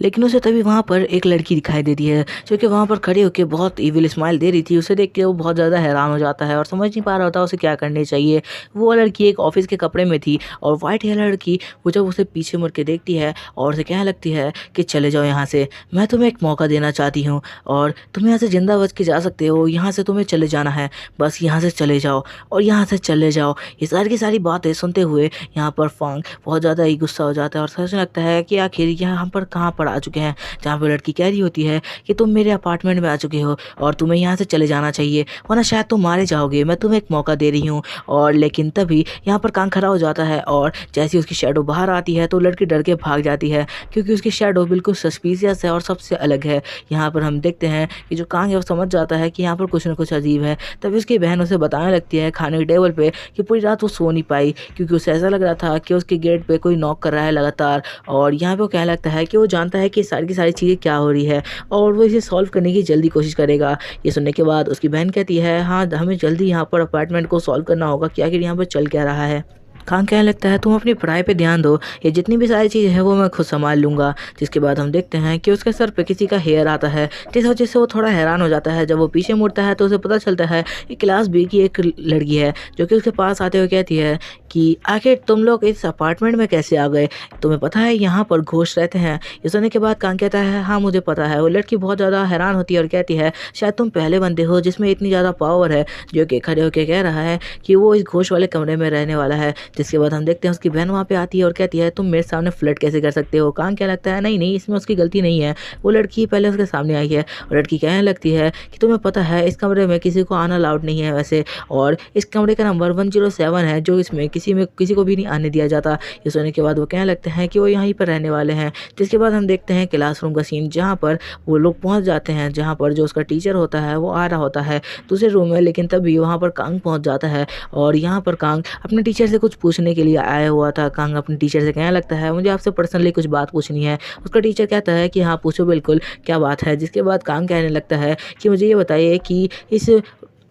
S1: लेकिन उसे तभी वहाँ पर एक लड़की दिखाई देती है जो कि वहाँ पर खड़े होकर बहुत इविल स्माइल दे रही थी। उसे देख के वो बहुत ज़्यादा हैरान हो जाता है और समझ नहीं पा रहा होता उसे क्या करनी चाहिए। वो लड़की एक ऑफिस के कपड़े में थी और वाइट हेयर लड़की वो जब उसे पीछे मुड़ के देखती है और उसे कहने लगती है कि चले जाओ यहाँ से, मैं तुम्हें एक मौका देना चाहती हूँ और तुम यहाँ से जिंदा बच के जा सकते हो, यहाँ से तुम्हें चले जाना है, बस यहाँ से चले जाओ और यहाँ से चले जाओ। ये सारी की सारी बातें सुनते हुए यहाँ पर फांग बहुत ज़्यादा ही गुस्सा हो जाता है और सोचने लगता है कि आखिर यहाँ पर कहाँ पर आ चुके हैं, जहाँ पे लड़की कह रही होती है कि तुम मेरे अपार्टमेंट में आ चुके हो और तुम्हें यहाँ से चले जाना चाहिए वरना शायद तुम मारे जाओगे, मैं तुम्हें एक मौका दे रही हूँ। और लेकिन तभी यहाँ पर कान खड़ा हो जाता है और जैसी उसकी शैडो बाहर आती है तो लड़की डर के भाग जाती है क्योंकि उसकी शैडो बिल्कुल सस्पिशियस है और सबसे अलग है। यहाँ पर हम देखते हैं कि जो कांग है वो समझ जाता है कि यहाँ पर कुछ ना कुछ अजीब है। तभी उसकी बहन उसे बताने लगती है खाने के टेबल पे कि पूरी रात वो सो नहीं पाई क्योंकि उसे ऐसा लग रहा था कि उसके गेट पे कोई नॉक कर रहा है लगातार। और यहाँ पे वो कहने लगता है कि वो जानता है कि सारी की सारी चीज़ें क्या हो रही है और वो इसे सॉल्व करने की जल्दी कोशिश करेगा। ये सुनने के बाद उसकी बहन कहती है हाँ हमें जल्दी यहाँ पर अपार्टमेंट को सॉल्व करना होगा कि आखिर यहाँ पर चल क्या रहा है। खान कहने लगता है तुम अपनी पढ़ाई पे ध्यान दो, ये जितनी भी सारी चीज़ें हैं वो मैं खुद संभाल लूँगा। जिसके बाद हम देखते हैं कि उसके सर पे किसी का हेयर आता है जिस वजह से वो थोड़ा हैरान हो जाता है। जब वो पीछे मुड़ता है तो उसे पता चलता है कि क्लास बी की एक लड़की है जो कि उसके पास आते हुए कहती है कि आखिर तुम लोग इस अपार्टमेंट में कैसे आ गए, तुम्हें पता है यहाँ पर घोस्ट रहते हैं। ये सुनने के बाद कान कहता है हाँ मुझे पता है। वो लड़की बहुत ज़्यादा हैरान होती है और कहती है शायद तुम पहले बंदे हो जिसमें इतनी ज़्यादा पावर है, जो कि खड़े होकर कह रहा है कि वो इस घोस्ट वाले कमरे में रहने वाला है। जिसके बाद हम देखते हैं उसकी बहन वहाँ पे आती है और कहती है तुम मेरे सामने फ्लर्ट कैसे कर सकते हो। कान क्या लगता है नहीं नहीं इसमें उसकी गलती नहीं है, वो लड़की पहले उसके सामने आई है। और लड़की कहने लगती है कि तुम्हें पता है इस कमरे में किसी को आना अलाउड नहीं है वैसे, और इस कमरे का नंबर 107 है जो इसमें किसी को भी नहीं आने दिया जाता। ये सुनने के बाद वो कहने लगते हैं कि वो यहीं पर रहने वाले हैं। जिसके बाद हम देखते हैं क्लासरूम का सीन जहाँ पर वो लोग पहुँच जाते हैं, जहाँ पर जो उसका टीचर होता है वो आ रहा होता है दूसरे रूम में। लेकिन तभी वहाँ पर कांग पहुँच जाता है और यहाँ पर कांग अपने टीचर से कुछ पूछने के लिए आया हुआ था। कांग अपने टीचर से कहने लगता है मुझे आपसे पर्सनली कुछ बात पूछनी है। उसका टीचर कहता है कि हाँ पूछो बिल्कुल, क्या बात है। जिसके बाद कांग कहने लगता है कि मुझे ये बताइए कि इस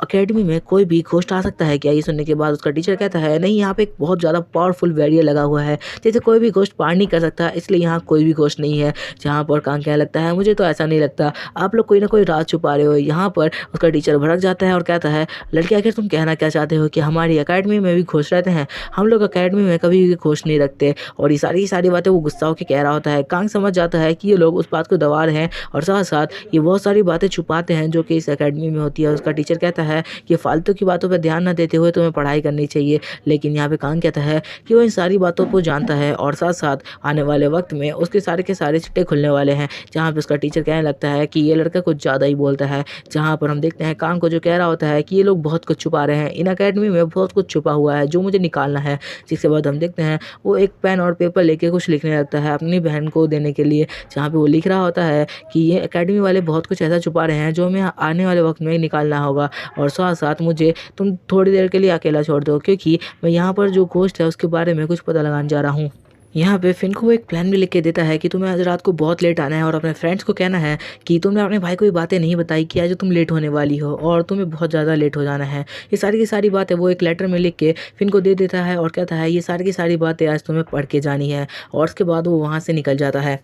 S1: अकेडमी में कोई भी घोस्ट आ सकता है क्या। ये सुनने के बाद उसका टीचर कहता है नहीं यहाँ पे एक बहुत ज़्यादा पावरफुल बैरियर लगा हुआ है जैसे कोई भी घोस्ट पार नहीं कर सकता, इसलिए यहाँ कोई भी घोस्ट नहीं है। जहाँ पर कांग कहने लगता है मुझे तो ऐसा नहीं लगता, आप लोग कोई ना कोई राज छुपा रहे हो। यहाँ पर उसका टीचर भड़क जाता है और कहता है लड़की आखिर तुम कहना क्या चाहते हो कि हमारी अकेडमी में भी घोस्ट रहते हैं, हम लोग अकेडमी में कभी भी घोस्ट नहीं रखते। और ये सारी बातें वो गुस्सा होकर कह रहा होता है। कांग समझ जाता है कि ये लोग उस बात को दबा रहे हैं और साथ साथ ये बहुत सारी बातें छुपाते हैं जो कि इस अकेडमी में होती है। उसका टीचर कहता है कि फालतू की बातों पर ध्यान न देते हुए तुम्हें पढ़ाई करनी चाहिए। लेकिन यहाँ पे कांग कहता है कि वो इन सारी बातों को जानता है और साथ साथ आने वाले वक्त में उसके सारे के सारे चिट्टे खुलने वाले हैं। जहाँ पे उसका टीचर कहने लगता है कि ये लड़का कुछ ज़्यादा ही बोलता है। जहाँ पर हम देखते हैं कांग को जो कह रहा होता है कि ये लोग बहुत कुछ छुपा रहे हैं, इन अकेडमी में बहुत कुछ छुपा हुआ है जो मुझे निकालना है। जिसके बाद हम देखते हैं वो एक पेन और पेपर लेके कुछ लिखने लगता है अपनी बहन को देने के लिए। जहाँ पे वो लिख रहा होता है कि ये अकेडमी वाले बहुत कुछ ऐसा छुपा रहे हैं जो हमें आने वाले वक्त में निकालना होगा, और साथ साथ मुझे तुम थोड़ी देर के लिए अकेला छोड़ दो क्योंकि मैं यहाँ पर जो घोस्ट है उसके बारे में कुछ पता लगाने जा रहा हूँ। यहाँ पे फिन को एक प्लान भी लिख के देता है कि तुम्हें आज रात को बहुत लेट आना है और अपने फ्रेंड्स को कहना है कि तुमने अपने भाई को ये बातें नहीं बताई कि आज तुम लेट होने वाली हो और तुम्हें बहुत ज़्यादा लेट हो जाना है। ये सारी की सारी बातें वो एक लेटर में लिख के फिन को दे देता है और कहता है ये सारी की सारी बातें आज तुम्हें पढ़ के जानी है, और उसके बाद वो वहाँ से निकल जाता है।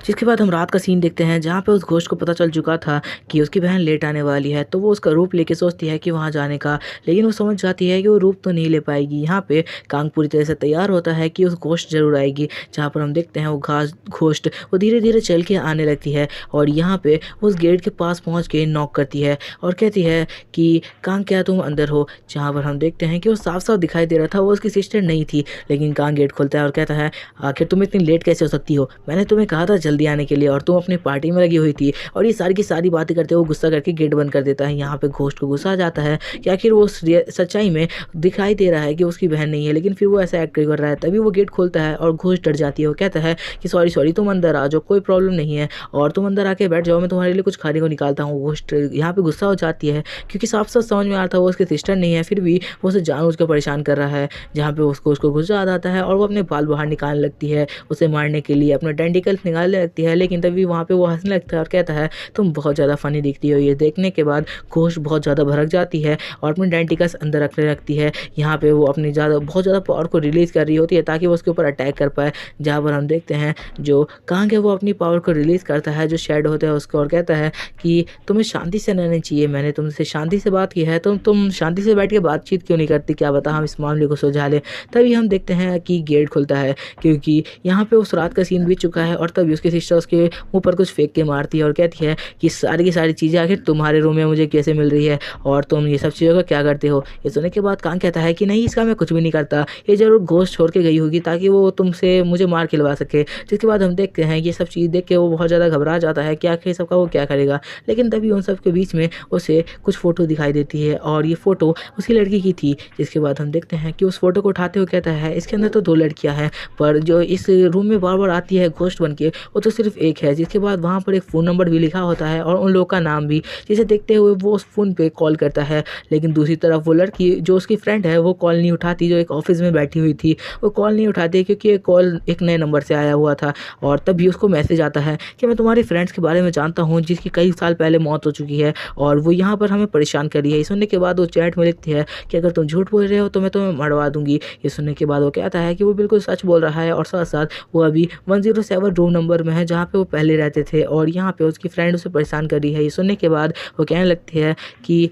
S1: जिसके बाद हम रात का सीन देखते हैं जहाँ पे उस घोस्ट को पता चल चुका था कि उसकी बहन लेट आने वाली है, तो वो उसका रूप लेके सोचती है कि वहाँ जाने का। लेकिन वो समझ जाती है कि वो रूप तो नहीं ले पाएगी। यहाँ पे कांग पूरी तरह से तैयार होता है कि उस घोस्ट जरूर आएगी। जहाँ पर हम देखते हैं वो घोस्ट वो धीरे धीरे चल के आने लगती है और यहाँ पे उस गेट के पास पहुँच के नॉक करती है और कहती है कि कांग क्या तुम अंदर हो। जहाँ पर हम देखते हैं कि वो साफ साफ दिखाई दे रहा था वो उसकी सिस्टर नहीं थी। लेकिन कांग गेट खोलता है और कहता है आखिर तुम इतनी लेट कैसे हो सकती हो, मैंने तुम्हें कहा था जल्दी आने के लिए और तुम अपनी पार्टी में लगी हुई थी। और ये सारी की सारी बातें करते हुए गुस्सा करके गेट बंद कर देता है। यहाँ पे घोस्ट को गुस्सा आ जाता है कि आखिर वो सच्चाई में दिखाई दे रहा है कि उसकी बहन नहीं है, लेकिन फिर वो ऐसा एक्ट कर रहा है। तभी वो गेट खोलता है और घोस्ट डर जाती है। वो कहता है कि सॉरी तुम अंदर आ जाओ, कोई प्रॉब्लम नहीं है और तुम अंदर आके बैठ जाओ, मैं तुम्हारे लिए कुछ खाने को निकालता हूँ। घोस्ट यहाँ पे गुस्सा हो जाती है क्योंकि साफ साफ समझ में आता है वो उसकी सिस्टर नहीं है, फिर भी वो उसे जानबूझ कर परेशान कर रहा है। जहाँ पे उसको गुस्सा आ जाता है और वो अपने बाल बाहर निकालने लगती है उसे मारने के लिए, अपने टेंटिकल्स निकालने लगती है, लेकिन तभी वहाँ पे वो हँसने लगता है और कहता है तुम बहुत ज़्यादा फ़नी दिखती हो। ये देखने के बाद घोस्ट बहुत ज़्यादा भड़क जाती है और अपनी डेंटिकस अंदर रखने लगती है। यहाँ पे वो अपनी बहुत ज़्यादा पावर को रिलीज़ कर रही होती है ताकि वो उसके ऊपर अटैक कर पाए। जहाँ पर हम देखते हैं जो कांग है वो अपनी पावर को रिलीज़ करता है जो शैडो होता है उसको, और कहता है कि तुम्हें शांति से रहना चाहिए, मैंने तुमसे शांति से बात की है, तुम शांति से बैठ के बातचीत क्यों नहीं करती, क्या पता हम इस मामले को सुलझा लें। तभी हम देखते हैं कि गेट खुलता है, क्योंकि यहाँ पे उस रात का सीन बीत चुका है और तभी उसकी सिस्टर उसके मुँह पर कुछ फेंक के मारती है और कहती है कि सारी की सारी चीज़ें आखिर तुम्हारे रूम में मुझे कैसे मिल रही है और तुम ये सब चीज़ों का क्या करते हो। ये सुनने के बाद कांग कहता है कि नहीं, इसका मैं कुछ भी नहीं करता, ये ज़रूर घोस्ट छोड़ के गई होगी ताकि वो तुमसे मुझे मार खिलवा सके। जिसके बाद हम देखते हैं ये सब चीज़ देख के वो बहुत ज़्यादा घबरा जाता है कि आखिर सबका वो क्या करेगा। लेकिन तभी उन सब के बीच में उसे कुछ फ़ोटो दिखाई देती है और ये फ़ोटो उसकी लड़की की थी। जिसके बाद हम देखते हैं कि उस फ़ोटो को उठाते हुए कहता है इसके अंदर तो 2 लड़कियाँ हैं, पर जो इस रूम में बार-बार आती है घोस्ट बन के वो तो सिर्फ़ एक है। जिसके बाद वहाँ पर एक फ़ोन नंबर भी लिखा होता है और उन लोगों का नाम भी, जिसे देखते हुए वो उस फ़ोन पे कॉल करता है। लेकिन दूसरी तरफ वो लड़की जो उसकी फ्रेंड है वो कॉल नहीं उठाती, जो एक ऑफ़िस में बैठी हुई थी वो कॉल नहीं उठाती क्योंकि ये कॉल एक नए नंबर से आया हुआ था। और तभी उसको मैसेज आता है कि मैं तुम्हारे फ्रेंड्स के बारे में जानता हूँ जिसकी कई साल पहले मौत हो चुकी है और वो यहाँ पर हमें परेशान कर रही है। ये सुनने के बाद वो चैट में लिखती है कि अगर तुम झूठ बोल रहे हो तो मैं तुम्हें मरवा दूँगी। ये सुनने के बाद वो कहता है कि वो बिल्कुल सच बोल रहा है और साथ-साथ वो अभी 107 रूम नंबर में है जहाँ पे वो पहले रहते थे और यहाँ पे उसकी फ्रेंड उसे परेशान कर रही है। ये सुनने के बाद वो कहने लगती है कि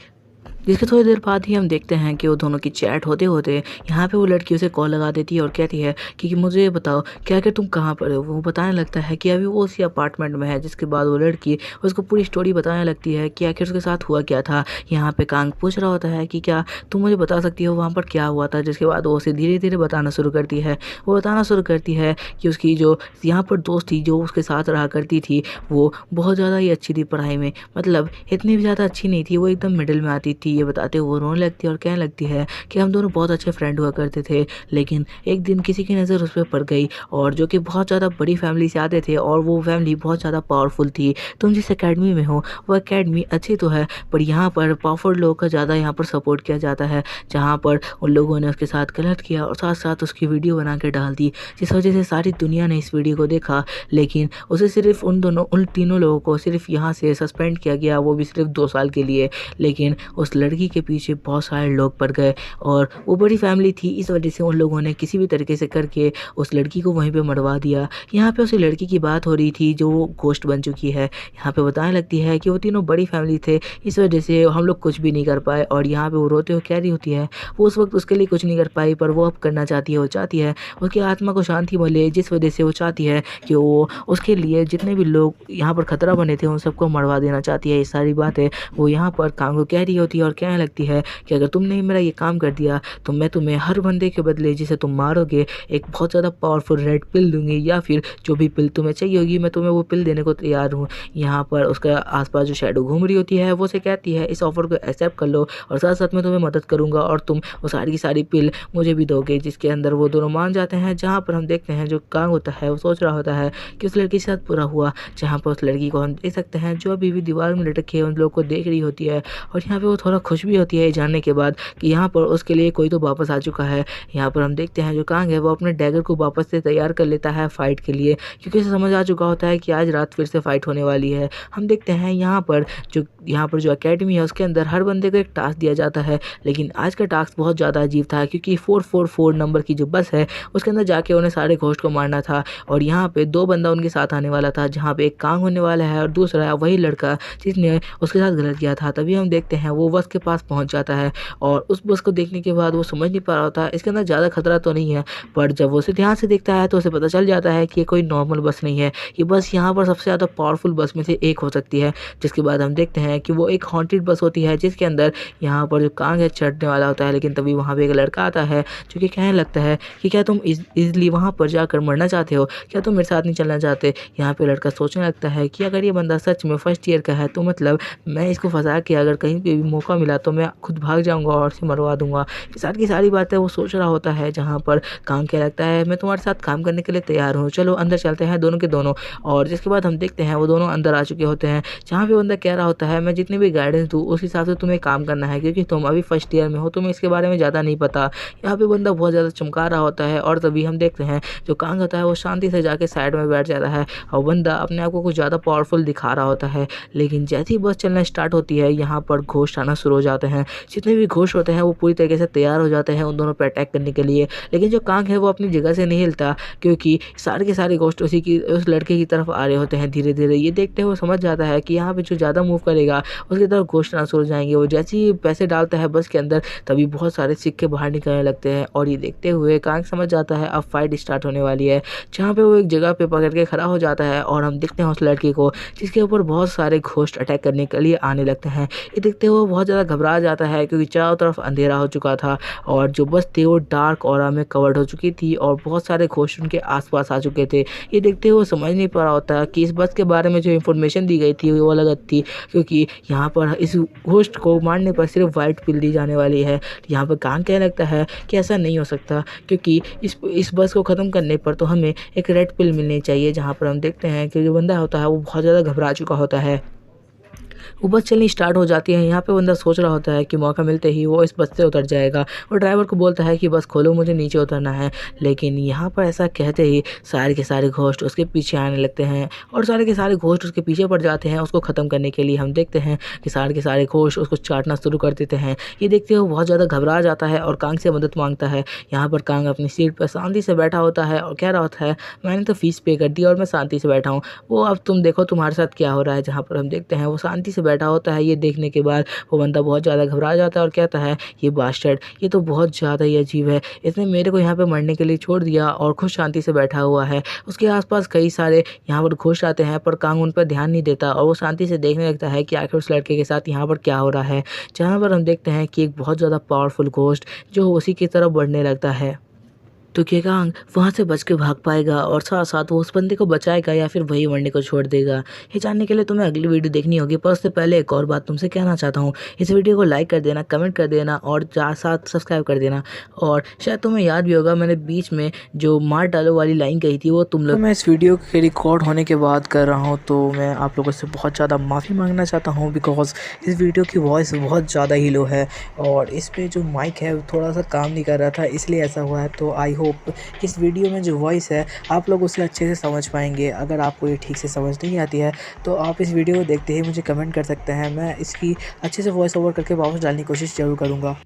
S1: जिसके थोड़ी देर बाद ही हम देखते हैं कि वो दोनों की चैट होते-होते यहाँ पे वो लड़की उसे कॉल लगा देती है और कहती है कि मुझे ये बताओ कि आखिर तुम कहाँ पर हो? वो बताने लगता है कि अभी वो उसी अपार्टमेंट में है। जिसके बाद वो लड़की उसको पूरी स्टोरी बताने लगती है कि आखिर उसके साथ हुआ क्या था। यहाँ पे कांग पूछ रहा होता है कि क्या तुम मुझे बता सकती हो वहाँ पर क्या हुआ था? जिसके बाद वो उसे धीरे-धीरे बताना शुरू करती है। वो बताना शुरू करती है कि उसकी जो यहाँ पर दोस्त थी जो उसके साथ रहा करती थी, वो बहुत ज़्यादा ही अच्छी थी पढ़ाई में, मतलब इतनी भी ज़्यादा अच्छी नहीं थी, वो एकदम मिडिल में आती थी। ये बताते हुए वो रोने लगती है और कहने लगती है कि हम दोनों बहुत अच्छे फ्रेंड हुआ करते थे, लेकिन एक दिन किसी की नज़र उस पे पड़ गई और जो कि बहुत ज़्यादा बड़ी फैमिली से आते थे और वो फैमिली बहुत ज़्यादा पावरफुल थी। तुम जिस एकेडमी में हो वो एकेडमी अच्छी तो है, पर यहाँ पर पावरफुल लोगों का ज़्यादा यहाँ पर सपोर्ट किया जाता है। जहाँ पर उन लोगों ने उसके साथ गलत किया और साथ-साथ उसकी वीडियो बना के डाल दी, जिस वजह से सारी दुनिया ने इस वीडियो को देखा। लेकिन उसे सिर्फ़ उन तीनों लोगों को सिर्फ़ यहाँ से सस्पेंड किया गया, वो भी सिर्फ़ 2 साल के लिए। लेकिन उस लड़की के पीछे बहुत सारे लोग पड़ गए और वो बड़ी फैमिली थी, इस वजह से उन लोगों ने किसी भी तरीके से करके उस लड़की को वहीं पे मरवा दिया। यहाँ पे उस लड़की की बात हो रही थी जो घोस्ट बन चुकी है। यहाँ पे बताने लगती है कि वो तीनों बड़ी फैमिली थे, इस वजह से हम लोग कुछ भी नहीं कर पाए। और यहाँ पे वो रोते हुए कह रही होती है वो उस वक्त उसके लिए कुछ नहीं कर पाई, पर वो अब करना चाहती है। वो चाहती है उसकी आत्मा को शांति मिले, जिस वजह से वो चाहती है कि वो उसके लिए जितने भी लोग यहाँ पर खतरा बने थे उन सबको मरवा देना चाहती है। ये सारी बातें वो यहाँ पर कांग को कह रही होती है और कहने लगती है कि अगर तुमने मेरा ये काम कर दिया तो मैं तुम्हें हर बंदे के बदले जिसे तुम मारोगे एक बहुत ज़्यादा पावरफुल रेड पिल दूंगी, या फिर जो भी पिल तुम्हें चाहिए होगी मैं तुम्हें वो पिल देने को तैयार हूँ। यहाँ पर उसका आसपास जो शैडो घूम रही होती है वो उसे कहती है इस ऑफर को एक्सेप्ट कर लो और साथ साथ मैं तुम्हें मदद करूँगा और तुम वो सारी की सारी पिल मुझे भी दोगे। जिसके अंदर वो दोनों मान जाते हैं। जहाँ पर हम देखते हैं जो कांग होता है वो सोच रहा होता है कि उस लड़की के साथ बुरा हुआ। जहाँ पर उस लड़की को हम देख सकते हैं जो अभी भी दीवार में लटक के उन लोगों को देख रही होती है और यहाँ पे वो थोड़ा खुश भी होती है जानने के बाद कि यहाँ पर उसके लिए कोई तो वापस आ चुका है। यहाँ पर हम देखते हैं जो कांग है वो अपने डैगर को वापस से तैयार कर लेता है फाइट के लिए, क्योंकि उसे समझ आ चुका होता है कि आज रात फिर से फाइट होने वाली है। हम देखते हैं यहाँ पर जो एकेडमी है उसके अंदर हर बंदे को एक टास्क दिया जाता है, लेकिन आज का टास्क बहुत ज़्यादा अजीब था क्योंकि 444 नंबर की जो बस है उसके अंदर जाके उन्हें सारे घोस्ट को मारना था और यहाँ पे 2 बंदा उनके साथ आने वाला था, जहाँ पे एक कांग होने वाला है और दूसरा है वही लड़का जिसने उसके साथ गलत किया था। तभी हम देखते हैं वो बस के पास पहुँच जाता है और उस बस को देखने के बाद वो समझ नहीं पा रहा होता इसके अंदर ज़्यादा खतरा तो नहीं है, पर जब वो उसे ध्यान से देखता है तो उसे पता चल जाता है कि ये कोई नॉर्मल बस नहीं है, ये बस यहाँ पर सबसे ज़्यादा पावरफुल बस में से एक हो सकती है। जिसके बाद हम देखते हैं कि वो एक हॉन्टेड बस होती है जिसके अंदर यहाँ पर जो कांग है चढ़ने वाला होता है, लेकिन तभी वहाँ पे एक लड़का आता है जो कि कहने लगता है कि क्या तुम इजली वहाँ पर जाकर मरना चाहते हो, क्या तुम मेरे साथ नहीं चलना चाहते। यहाँ पे लड़का सोचने लगता है कि अगर ये बंदा सच में फर्स्ट ईयर का है तो मतलब मैं इसको फंसा के अगर कहीं पे भी मौका मौका मिला तो मैं खुद भाग जाऊँगा और उसे मरवा दूँगा। ये सारी की सारी बातें वो सोच रहा होता है, जहाँ पर कांग कहने लगता है मैं तुम्हारे साथ काम करने के लिए तैयार हूँ, चलो अंदर चलते हैं दोनों के दोनों। और जिसके बाद हम देखते हैं वो दोनों अंदर आ चुके होते हैं, जहाँ पे बंदा कह रहा होता है मैं जितनी भी गाइडेंस दूँ उस हिसाब से तुम्हें काम करना है, क्योंकि तुम अभी फर्स्ट ईयर में हो, तुम्हें इसके बारे में ज़्यादा नहीं पता। यहाँ पे बंदा बहुत ज़्यादा चमका रहा होता है और तभी हम देखते हैं जो कांग होता है वो शांति से जाके साइड में बैठ जाता है और बंदा अपने आप को कुछ ज़्यादा पावरफुल दिखा रहा होता है। लेकिन जैसे ही बस चलना स्टार्ट होती है, यहाँ पर घोस्ट आना शुरू हो जाते हैं। जितने भी घोस्ट होते हैं वो पूरी तरीके से तैयार हो जाते हैं उन दोनों पर अटैक करने के लिए। लेकिन जो कांग है वो अपनी जगह से नहीं हिलता, क्योंकि सारे के सारे घोस्ट उस लड़के की तरफ आ रहे होते हैं धीरे धीरे। ये देखते हुए समझ जाता है कि यहाँ पे जो ज़्यादा मूव करेगा उसकी तरफ घोस्ट आना शुरू हो जाएंगे। वो जैसे ही पैसे डालता है बस के अंदर, तभी बहुत सारे सिक्के बाहर निकलने लगते हैं और ये देखते हुए कांग समझ जाता है अब फाइट स्टार्ट होने वाली है। जहाँ पे वो एक जगह पे पकड़ के खड़ा हो जाता है और हम देखते हैं उस लड़के को जिसके ऊपर बहुत सारे घोस्ट अटैक करने के लिए आने लगते हैं। ये देखते हुए बहुत ज़्यादा घबरा जाता है, क्योंकि चारों तरफ अंधेरा हो चुका था और जो बस थी वो डार्क ऑरा में कवर्ड हो चुकी थी और बहुत सारे घोस्ट उनके आसपास आ चुके थे। ये देखते हुए समझ नहीं पा रहा होता कि इस बस के बारे में जो इन्फॉर्मेशन दी गई थी वो अलग थी, क्योंकि यहाँ पर इस घोस्ट को मारने पर सिर्फ वाइट पिल दी जाने वाली है। यहाँ पर कांग कहने लगता है कि ऐसा नहीं हो सकता, क्योंकि इस बस को ख़त्म करने पर तो हमें एक रेड पिल मिलनी चाहिए। जहाँ पर हम देखते हैं कि जो बंदा होता है वो बहुत ज़्यादा घबरा चुका होता है। वो बस चलनी स्टार्ट हो जाती है। यहाँ पे बंदा सोच रहा होता है कि मौका मिलते ही वो इस बस से उतर जाएगा और ड्राइवर को बोलता है कि बस खोलो, मुझे नीचे उतरना है। लेकिन यहाँ पर ऐसा कहते ही सारे के सारे घोस्ट उसके पीछे आने लगते हैं और सारे के सारे घोस्ट उसके पीछे पड़ जाते हैं उसको ख़त्म करने के लिए। हम देखते हैं कि सारे के सारे घोस्ट उसको चाटना शुरू कर देते हैं। ये देखते हुए बहुत ज़्यादा घबरा जाता है और कांग से मदद मांगता है। यहाँ पर कांग अपनी सीट पर शांति से बैठा होता है और कह रहा होता है मैंने तो फीस पे कर दी और मैं शांति से बैठा हूँ, वो अब तुम देखो तुम्हारे साथ क्या हो रहा है। जहाँ पर हम देखते हैं वो शांति से बैठा होता है। ये देखने के बाद वो बंदा बहुत ज़्यादा घबरा जाता है और कहता है ये बास्टर्ड, ये तो बहुत ज़्यादा ही अजीब है, इसने मेरे को यहाँ पे मरने के लिए छोड़ दिया और खुद शांति से बैठा हुआ है। उसके आसपास कई सारे यहाँ पर घोस्ट आते हैं पर कांग उन पर ध्यान नहीं देता और वो शांति से देखने लगता है कि आखिर उस लड़के के साथ यहाँ पर क्या हो रहा है। जहाँ पर हम देखते हैं कि एक बहुत ज़्यादा पावरफुल घोस्ट जो उसी की तरफ बढ़ने लगता है। तो क्या कांग वहाँ से बच के भाग पाएगा और साथ साथ वो उस बंदे को बचाएगा या फिर वही मरने को छोड़ देगा? ये जानने के लिए तुम्हें अगली वीडियो देखनी होगी। पर उससे पहले एक और बात तुमसे कहना चाहता हूँ, इस वीडियो को लाइक कर देना, कमेंट कर देना और साथ सब्सक्राइब कर देना। और शायद तुम्हें याद भी होगा मैंने बीच में जो मार डालो वाली लाइन कही थी वो तुम लोग, मैं इस वीडियो के रिकॉर्ड होने के बाद कर रहा हूँ, तो मैं आप लोगों से बहुत ज़्यादा माफ़ी मांगना चाहता हूँ, बिकॉज इस वीडियो की वॉइस बहुत ज़्यादा ही लो है और इस पर जो माइक है थोड़ा सा काम नहीं कर रहा था, इसलिए ऐसा हुआ है। तो आई होप इस वीडियो में जो वॉइस है आप लोग उसे अच्छे से समझ पाएंगे। अगर आपको ये ठीक से समझ नहीं आती है तो आप इस वीडियो को देखते ही मुझे कमेंट कर सकते हैं, मैं इसकी अच्छे से वॉइस ओवर करके वापस डालने की कोशिश ज़रूर करूँगा।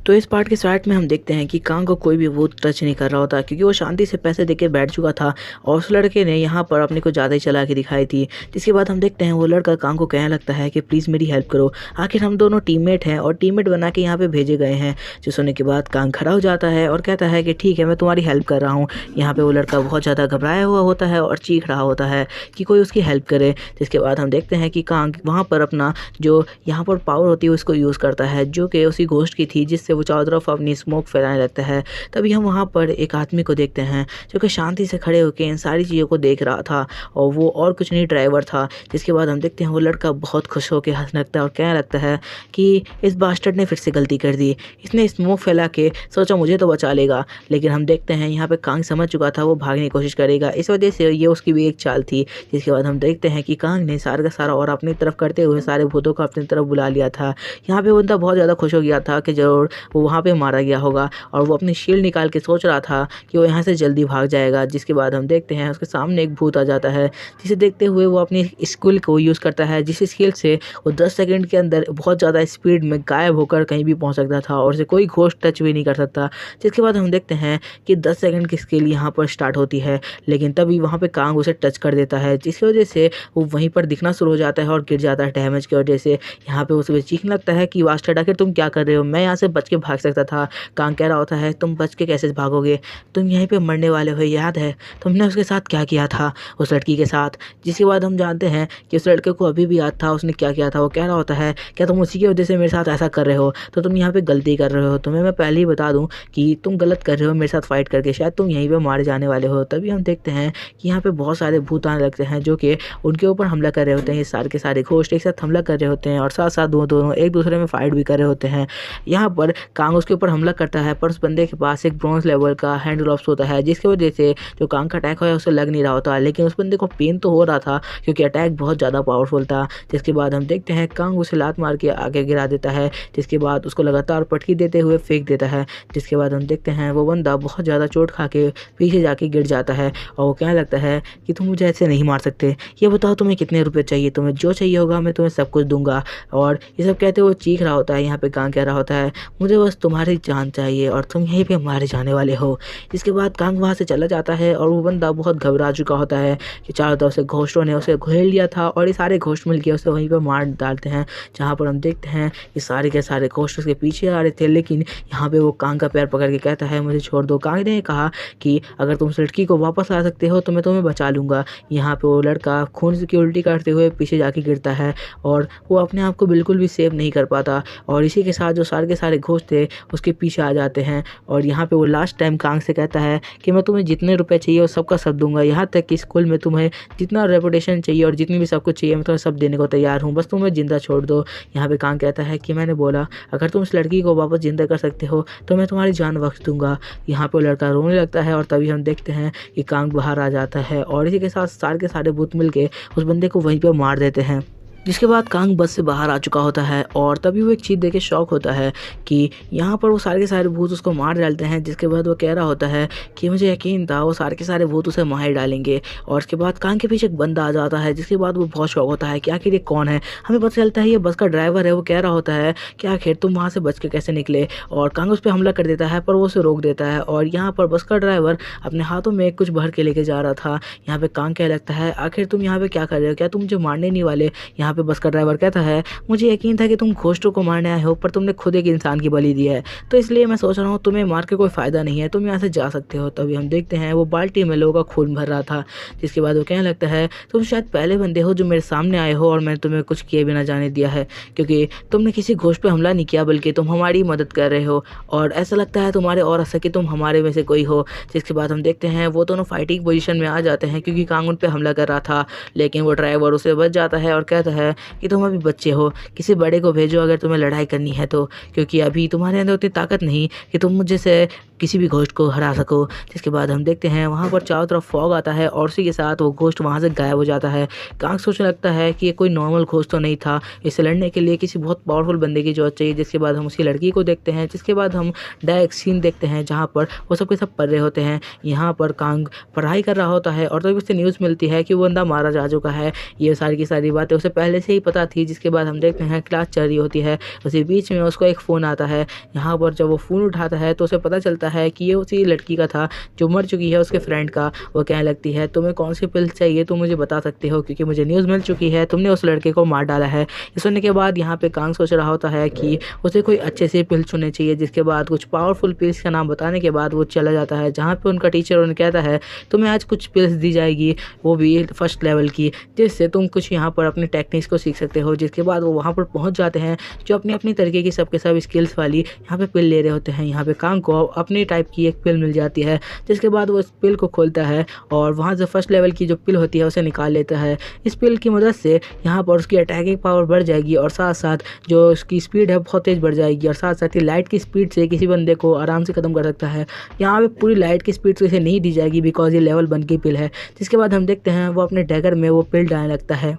S1: तो इस पार्ट के स्टार्ट में हम देखते हैं कि कांग को कोई भी भूत टच नहीं कर रहा होता, क्योंकि वो शांति से पैसे देके बैठ चुका था और उस लड़के ने यहाँ पर अपने को ज़्यादा ही चला के दिखाई थी। जिसके बाद हम देखते हैं वो लड़का कांग को कहने लगता है कि प्लीज़ मेरी हेल्प करो, आखिर हम दोनों टीममेट हैं और टीममेट बना के यहाँ पे भेजे गए हैं। जो सुनने के बाद कांग खड़ा हो जाता है और कहता है कि ठीक है मैं तुम्हारी हेल्प कर रहा हूँ। यहाँ पर वो लड़का बहुत ज़्यादा घबराया हुआ होता है और चीख रहा होता है कि कोई उसकी हेल्प करे। जिसके बाद हम देखते हैं कि कांग वहाँ पर अपना जो यहाँ पर पावर होती है उसको यूज़ करता है, जो कि उसी घोस्ट की थी, जिससे वो चारों तरफ अपनी स्मोक फैलाने लगता है। तभी हम वहाँ पर एक आदमी को देखते हैं जो कि शांति से खड़े होकर इन सारी चीज़ों को देख रहा था और वो और कुछ नहीं ड्राइवर था। जिसके बाद हम देखते हैं वो लड़का बहुत खुश होकर हंसने लगता है और कहने लगता है कि इस बास्टर्ड ने फिर से गलती कर दी, इसने स्मोक फैला के सोचा मुझे तो बचा लेगा। लेकिन हम देखते हैं यहाँ पे कांग समझ चुका था वो भागने की कोशिश करेगा, इस वजह से ये उसकी भी एक चाल थी। जिसके बाद हम देखते हैं कि कांग ने सारा का सारा और अपनी तरफ करते हुए सारे भूतों को अपनी तरफ बुला लिया था। यहाँ पे बंदा बहुत ज़्यादा खुश हो गया था कि जरूर वो वहाँ पे मारा गया होगा और वो अपनी शील्ड निकाल के सोच रहा था कि वो यहाँ से जल्दी भाग जाएगा। जिसके बाद हम देखते हैं उसके सामने एक भूत आ जाता है, जिसे देखते हुए वो अपनी स्किल को यूज़ करता है, जिस स्किल से वो 10 सेकंड के अंदर बहुत ज़्यादा स्पीड में गायब होकर कहीं भी पहुँच सकता था और उसे कोई घोस्ट टच भी नहीं कर सकता। जिसके बाद हम देखते हैं कि 10 सेकंड की स्किल यहाँ पर स्टार्ट होती है, लेकिन तभी वहाँ पर कांग उसे टच कर देता है, जिसकी वजह से वो वहीं पर दिखना शुरू हो जाता है और गिर जाता है डैमेज की वजह से। यहाँ पर उसे चीखने लगता है कि वास्टर्ड आखिर तुम क्या कर रहे हो, मैं यहाँ से बच के के भाग सकता था। कांग कह रहा होता है तुम बच के कैसे भागोगे, तुम यहीं पे मरने वाले हो, याद है तुमने उसके साथ क्या किया था, उस लड़की के साथ। जिसके बाद हम जानते हैं कि उस लड़के को अभी भी याद था उसने क्या किया था। वो कह रहा होता है क्या तुम उसी की वजह से मेरे साथ ऐसा कर रहे हो, तो तुम यहाँ पे गलती कर रहे हो। तुम्हें मैं पहले ही बता दूं कि तुम गलत कर रहे हो मेरे साथ फाइट करके, शायद तुम यहीं पे मारे जाने वाले हो। तभी हम देखते हैं कि यहाँ पे बहुत सारे भूत आने लगते हैं जो कि उनके ऊपर हमला कर रहे होते हैं। ये सारे के सारे घोस्ट एक साथ हमला कर रहे होते हैं और साथ साथ दोनों एक दूसरे में फाइट भी कर रहे होते हैं। यहाँ पर कांग उसके ऊपर हमला करता है पर उस बंदे के पास एक ब्रॉन्ज लेवल का हैंड ग्लव्स होता है, जिसकी वजह से जो कांग का अटैक हुआ है उसे लग नहीं रहा होता, लेकिन उस बंदे को पेन तो हो रहा था क्योंकि अटैक बहुत ज़्यादा पावरफुल था। जिसके बाद हम देखते हैं कांग उसे लात मार के आगे गिरा देता है, जिसके बाद उसको लगातार पटकी देते हुए फेंक देता है। जिसके बाद हम देखते हैं वो बंदा बहुत ज़्यादा चोट खा के पीछे जाके गिर जाता है और वो कहने लगता है कि तुम मुझे ऐसे नहीं मार सकते, ये बताओ तुम्हें कितने रुपए चाहिए, तुम्हें जो चाहिए होगा मैं तुम्हें सब कुछ दूंगा। और ये सब कहते हुए वो चीख रहा होता है। यहाँ पे कांग कह रहा होता है मुझे बस तुम्हारी जान चाहिए और तुम यहीं पे मारे जाने वाले हो। इसके बाद कांग वहाँ से चला जाता है और वो बंदा बहुत घबरा चुका होता है कि चारों तरफ से घोस्टों ने उसे घेर लिया था और ये सारे घोस्ट मिल के उसे वहीं पर मार डालते हैं। जहाँ पर हम देखते हैं कि सारे के सारे घोस्ट उसके पीछे आ रहे थे, लेकिन यहाँ पे वो कांग का पैर पकड़ के कहता है मुझे छोड़ दो। कांग ने कहा कि अगर तुम उस लड़की को वापस ला सकते हो तो मैं तुम्हें बचा लूँगा। यहाँ पे वो लड़का खून की उल्टी करते हुए पीछे जाके गिरता है और वो अपने आप को बिल्कुल भी सेव नहीं कर पाता और इसी के साथ जो सारे के सारे घोस्ट थे उसके पीछे आ जाते हैं। और यहाँ पे वो लास्ट टाइम कांग से कहता है कि मैं तुम्हें जितने रुपए चाहिए वो सबका सब दूंगा, यहाँ तक कि स्कूल में तुम्हें जितना रेपुटेशन चाहिए और जितनी भी सब कुछ चाहिए मैं तुम्हें सब देने को तैयार हूँ, बस तुम्हें जिंदा छोड़ दो। यहाँ पे कांग कहता है कि मैंने बोला अगर तुम उस लड़की को वापस जिंदा कर सकते हो तो मैं तुम्हारी जान बख्श दूंगा। यहाँ पे वो लड़का रोने लगता है और तभी हम देखते हैं कि कांग बाहर आ जाता है और इसी के साथ सारे के सारे भूत मिल के उस बंदे को वहीं पर मार देते हैं। जिसके बाद कांग बस से बाहर आ चुका होता है और तभी वो एक चीज़ देख के शॉक होता है कि यहाँ पर वो सारे के सारे भूत उसको मार डालते हैं। जिसके बाद वो कह रहा होता है कि मुझे यकीन था वो सारे के सारे भूत उसे मार डालेंगे। और उसके बाद कांग के पीछे एक बंदा आ जाता है, जिसके बाद वो बहुत शॉक होता है कि आखिर ये कौन है। हमें पता चलता है ये बस का ड्राइवर है। वो कह रहा होता है कि आखिर तुम वहाँ से बच के कैसे निकले, और कांग उस पर हमला कर देता है पर वो उसे रोक देता है। और यहाँ पर बस का ड्राइवर अपने हाथों में कुछ भर के लेके जा रहा था। यहाँ पे कांग कह लगता है आखिर तुम यहाँ पे क्या कर रहे हो, क्या तुम मुझे मारने नहीं वाले। यहाँ पे बस का ड्राइवर कहता है मुझे यकीन था कि तुम घोस्टों को मारने आए हो पर तुमने खुद एक इंसान की बलि दी है, तो इसलिए मैं सोच रहा हूँ तुम्हें मार के कोई फायदा नहीं है, तुम यहाँ से जा सकते हो। तभी हम देखते हैं वो बाल्टी में लोगों का खून भर रहा था। जिसके बाद वो कहने लगता है तुम शायद पहले बंदे हो जो मेरे सामने आए हो और मैंने तुम्हें कुछ किए बिना जाने दिया है, क्योंकि तुमने किसी घोस्ट पे हमला नहीं किया बल्कि तुम हमारी मदद कर रहे हो और ऐसा लगता है तुम्हारे और ऐसा कि तुम हमारे में से कोई हो। जिसके बाद हम देखते हैं वो दोनों फाइटिंग पोजीशन में आ जाते हैं क्योंकि कांग उन पे हमला कर रहा था, लेकिन वो ड्राइवर उसे बच जाता है और कहता है कि तुम अभी बच्चे हो, किसी बड़े को भेजो अगर तुम्हें लड़ाई करनी है तो, क्योंकि अभी तुम्हारे अंदर उतनी ताकत नहीं कि तुम मुझे से किसी भी घोस्ट को हरा सको। जिसके बाद हम देखते हैं वहाँ पर चारों तरफ फॉग आता है और उसी के साथ वो घोस्ट वहाँ से गायब हो जाता है। कांग सोचने लगता है कि ये कोई नॉर्मल घोस्ट तो नहीं था, इससे लड़ने के लिए किसी बहुत पावरफुल बंदे की जरूरत चाहिए। जिसके बाद हम उसकी लड़की को देखते हैं, जिसके बाद हम डायरेक्ट सीन देखते हैं जहाँ पर वो सब के सब पढ़ रहे होते हैं। यहाँ पर कांग पढ़ाई कर रहा होता है और तभी उससे न्यूज़ मिलती है कि वो बंदा मारा जा चुका है। ये सारी की सारी बातें उसे पहले से ही पता थी। जिसके बाद हम देखते हैं क्लास चल रही होती है, उसी बीच में उसको एक फ़ोन आता है। यहाँ पर जब वो फ़ोन उठाता है तो उसे पता चलता है कि ये उसी लड़की का था जो मर चुकी है, उसके फ्रेंड का। वो कहने लगती है तुम्हें कौन सी पिल चाहिए तो मुझे बता सकते हो, क्योंकि मुझे न्यूज़ मिल चुकी है तुमने उस लड़के को मार डाला है। ये सुनने के बाद यहाँ पे कांग सोच रहा होता है कि उसे कोई अच्छे से पिल चुनने चाहिए। जिसके बाद कुछ पावरफुल पिल्स का नाम बताने के बाद वो चला जाता है जहाँ पे उनका टीचर उन्हें कहता है तुम्हें आज कुछ पिल्स दी जाएगी, वो भी फर्स्ट लेवल की, जिससे तुम कुछ यहाँ पर अपने टेक्निक्स को सीख सकते हो। जिसके बाद वो वहाँ पर पहुँच जाते हैं जो अपनी अपनी तरीके की सबके सब स्किल्स वाली यहाँ पे पिल ले रहे होते हैं। यहाँ पे कांग को अपनी टाइप की एक पिल मिल जाती है। जिसके बाद वो इस पिल को खोलता है और वहाँ से फर्स्ट लेवल की जो पिल होती है उसे निकाल लेता है। इस पिल की मदद से यहाँ पर उसकी अटैकिंग पावर बढ़ जाएगी और साथ साथ जो उसकी स्पीड है बहुत तेज़ बढ़ जाएगी और साथ साथ ही लाइट की स्पीड से किसी बंदे को आराम से ख़त्म कर सकता है। यहाँ पे पूरी लाइट की स्पीड से इसे नहीं दी जाएगी बिकॉज ये लेवल 1 की पिल है। जिसके बाद हम देखते हैं वो अपने डैगर में वो पिल डालने लगता है।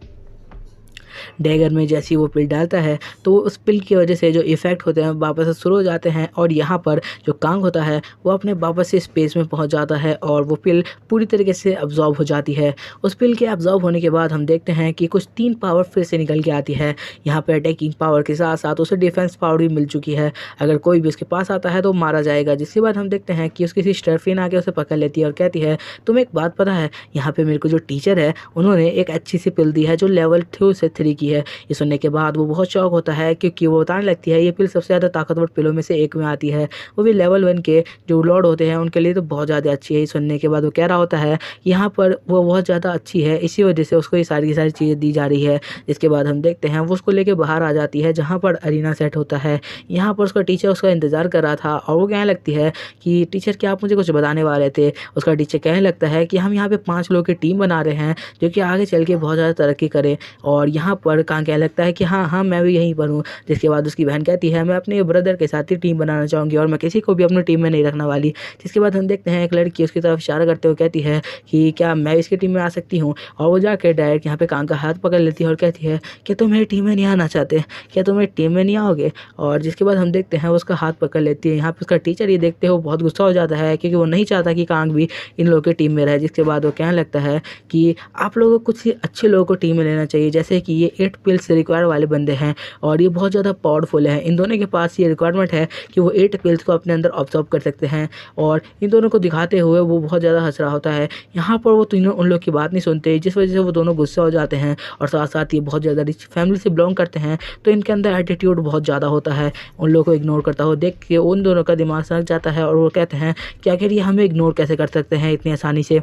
S1: डैगर में जैसे ही वो पिल डालता है तो उस पिल की वजह से जो इफ़ेक्ट होते हैं वापस से शुरू हो जाते हैं और यहाँ पर जो कांग होता है वो अपने वापस से स्पेस में पहुँच जाता है और वो पिल पूरी तरीके से अब्जॉर्ब हो जाती है। उस पिल के अब्जॉर्ब होने के बाद हम देखते हैं कि कुछ 3 पावर फिर से निकल के आती है। यहाँ पर अटैकिंग पावर के साथ साथ उसे डिफेंस पावर भी मिल चुकी है, अगर कोई भी उसके पास आता है तो मारा जाएगा। जिसके बाद हम देखते हैं कि उसकी सिस्टर फिन आके उसे पकड़ लेती है और कहती है तुम्हें एक बात पता है, यहाँ पर मेरे को जो टीचर है उन्होंने एक अच्छी सी पिल दी है जो लेवल 2 से 3 फ्री की है। ये सुनने के बाद वो बहुत शॉक होता है क्योंकि वो बताने लगती है ये पिल सबसे ज़्यादा ताकतवर पिलों में से एक में आती है, वो भी लेवल 1 के जो लॉर्ड होते हैं उनके लिए तो बहुत ज़्यादा अच्छी है। ये सुनने के बाद वो कह रहा होता है यहाँ पर वो बहुत ज़्यादा अच्छी है, इसी वजह से उसको ये सारी की सारी चीज़ें दी जा रही है। इसके बाद हम देखते हैं वो उसको लेके बाहर आ जाती है जहाँ पर अरीना सेट होता है। यहाँ पर उसका टीचर उसका इंतज़ार कर रहा था और वो कहने लगती है कि टीचर क्या आप मुझे कुछ बताने वाले थे। उसका टीचर कहने लगता है कि हम यहाँ पे 5 लोगों की टीम बना रहे हैं जो कि आगे चल के बहुत ज़्यादा तरक्की करे। और यहाँ पर कांग कहने लगता है कि हाँ हाँ मैं भी यहीं पर हूँ। जिसके बाद उसकी बहन कहती है मैं अपने ब्रदर के साथ ही टीम बनाना चाहूँगी और मैं किसी को भी अपनी टीम में नहीं रखने वाली। जिसके बाद हम देखते हैं एक लड़की उसकी तरफ इशारा करते हुए कहती है कि क्या मैं इसकी टीम में आ सकती हूँ, और वो जाकर डायरेक्ट यहाँ पे कांग का हाथ पकड़ लेती है और कहती है कि तुम मेरी टीम में नहीं आना चाहते, क्या तुम मेरी टीम में नहीं आओगे। और जिसके बाद हम देखते हैं वो उसका हाथ पकड़ लेती है। यहाँ पे उसका टीचर ये देखते हो बहुत गुस्सा हो जाता है क्योंकि वो नहीं चाहता कि कांग भी इन लोगों की टीम में रहे। जिसके बाद वो कहने लगता है कि आप लोगों को कुछ अच्छे लोगों को टीम में लेना चाहिए, जैसे कि ये 8 पिल्स रिक्वायर वाले बंदे हैं और ये बहुत ज़्यादा पावरफुल है। इन दोनों के पास ये रिक्वायरमेंट है कि वो 8 पिल्स को अपने अंदर ऑब्जर्व कर सकते हैं। और इन दोनों को दिखाते हुए वो बहुत ज़्यादा हंस रहा होता है। यहाँ पर वो तीनों उन लोग की बात नहीं सुनते, जिस वजह से वो दोनों गुस्सा हो जाते हैं। और साथ साथ ये बहुत ज़्यादा रिच फैमिली से बिलोंग करते हैं तो इनके अंदर एटीट्यूड बहुत ज़्यादा होता है। उन लोगों को इग्नोर करता हुआ देख के उन दोनों का दिमाग सनक जाता है और वो कहते हैं कि आखिर ये हमें इग्नोर कैसे कर सकते हैं इतनी आसानी से।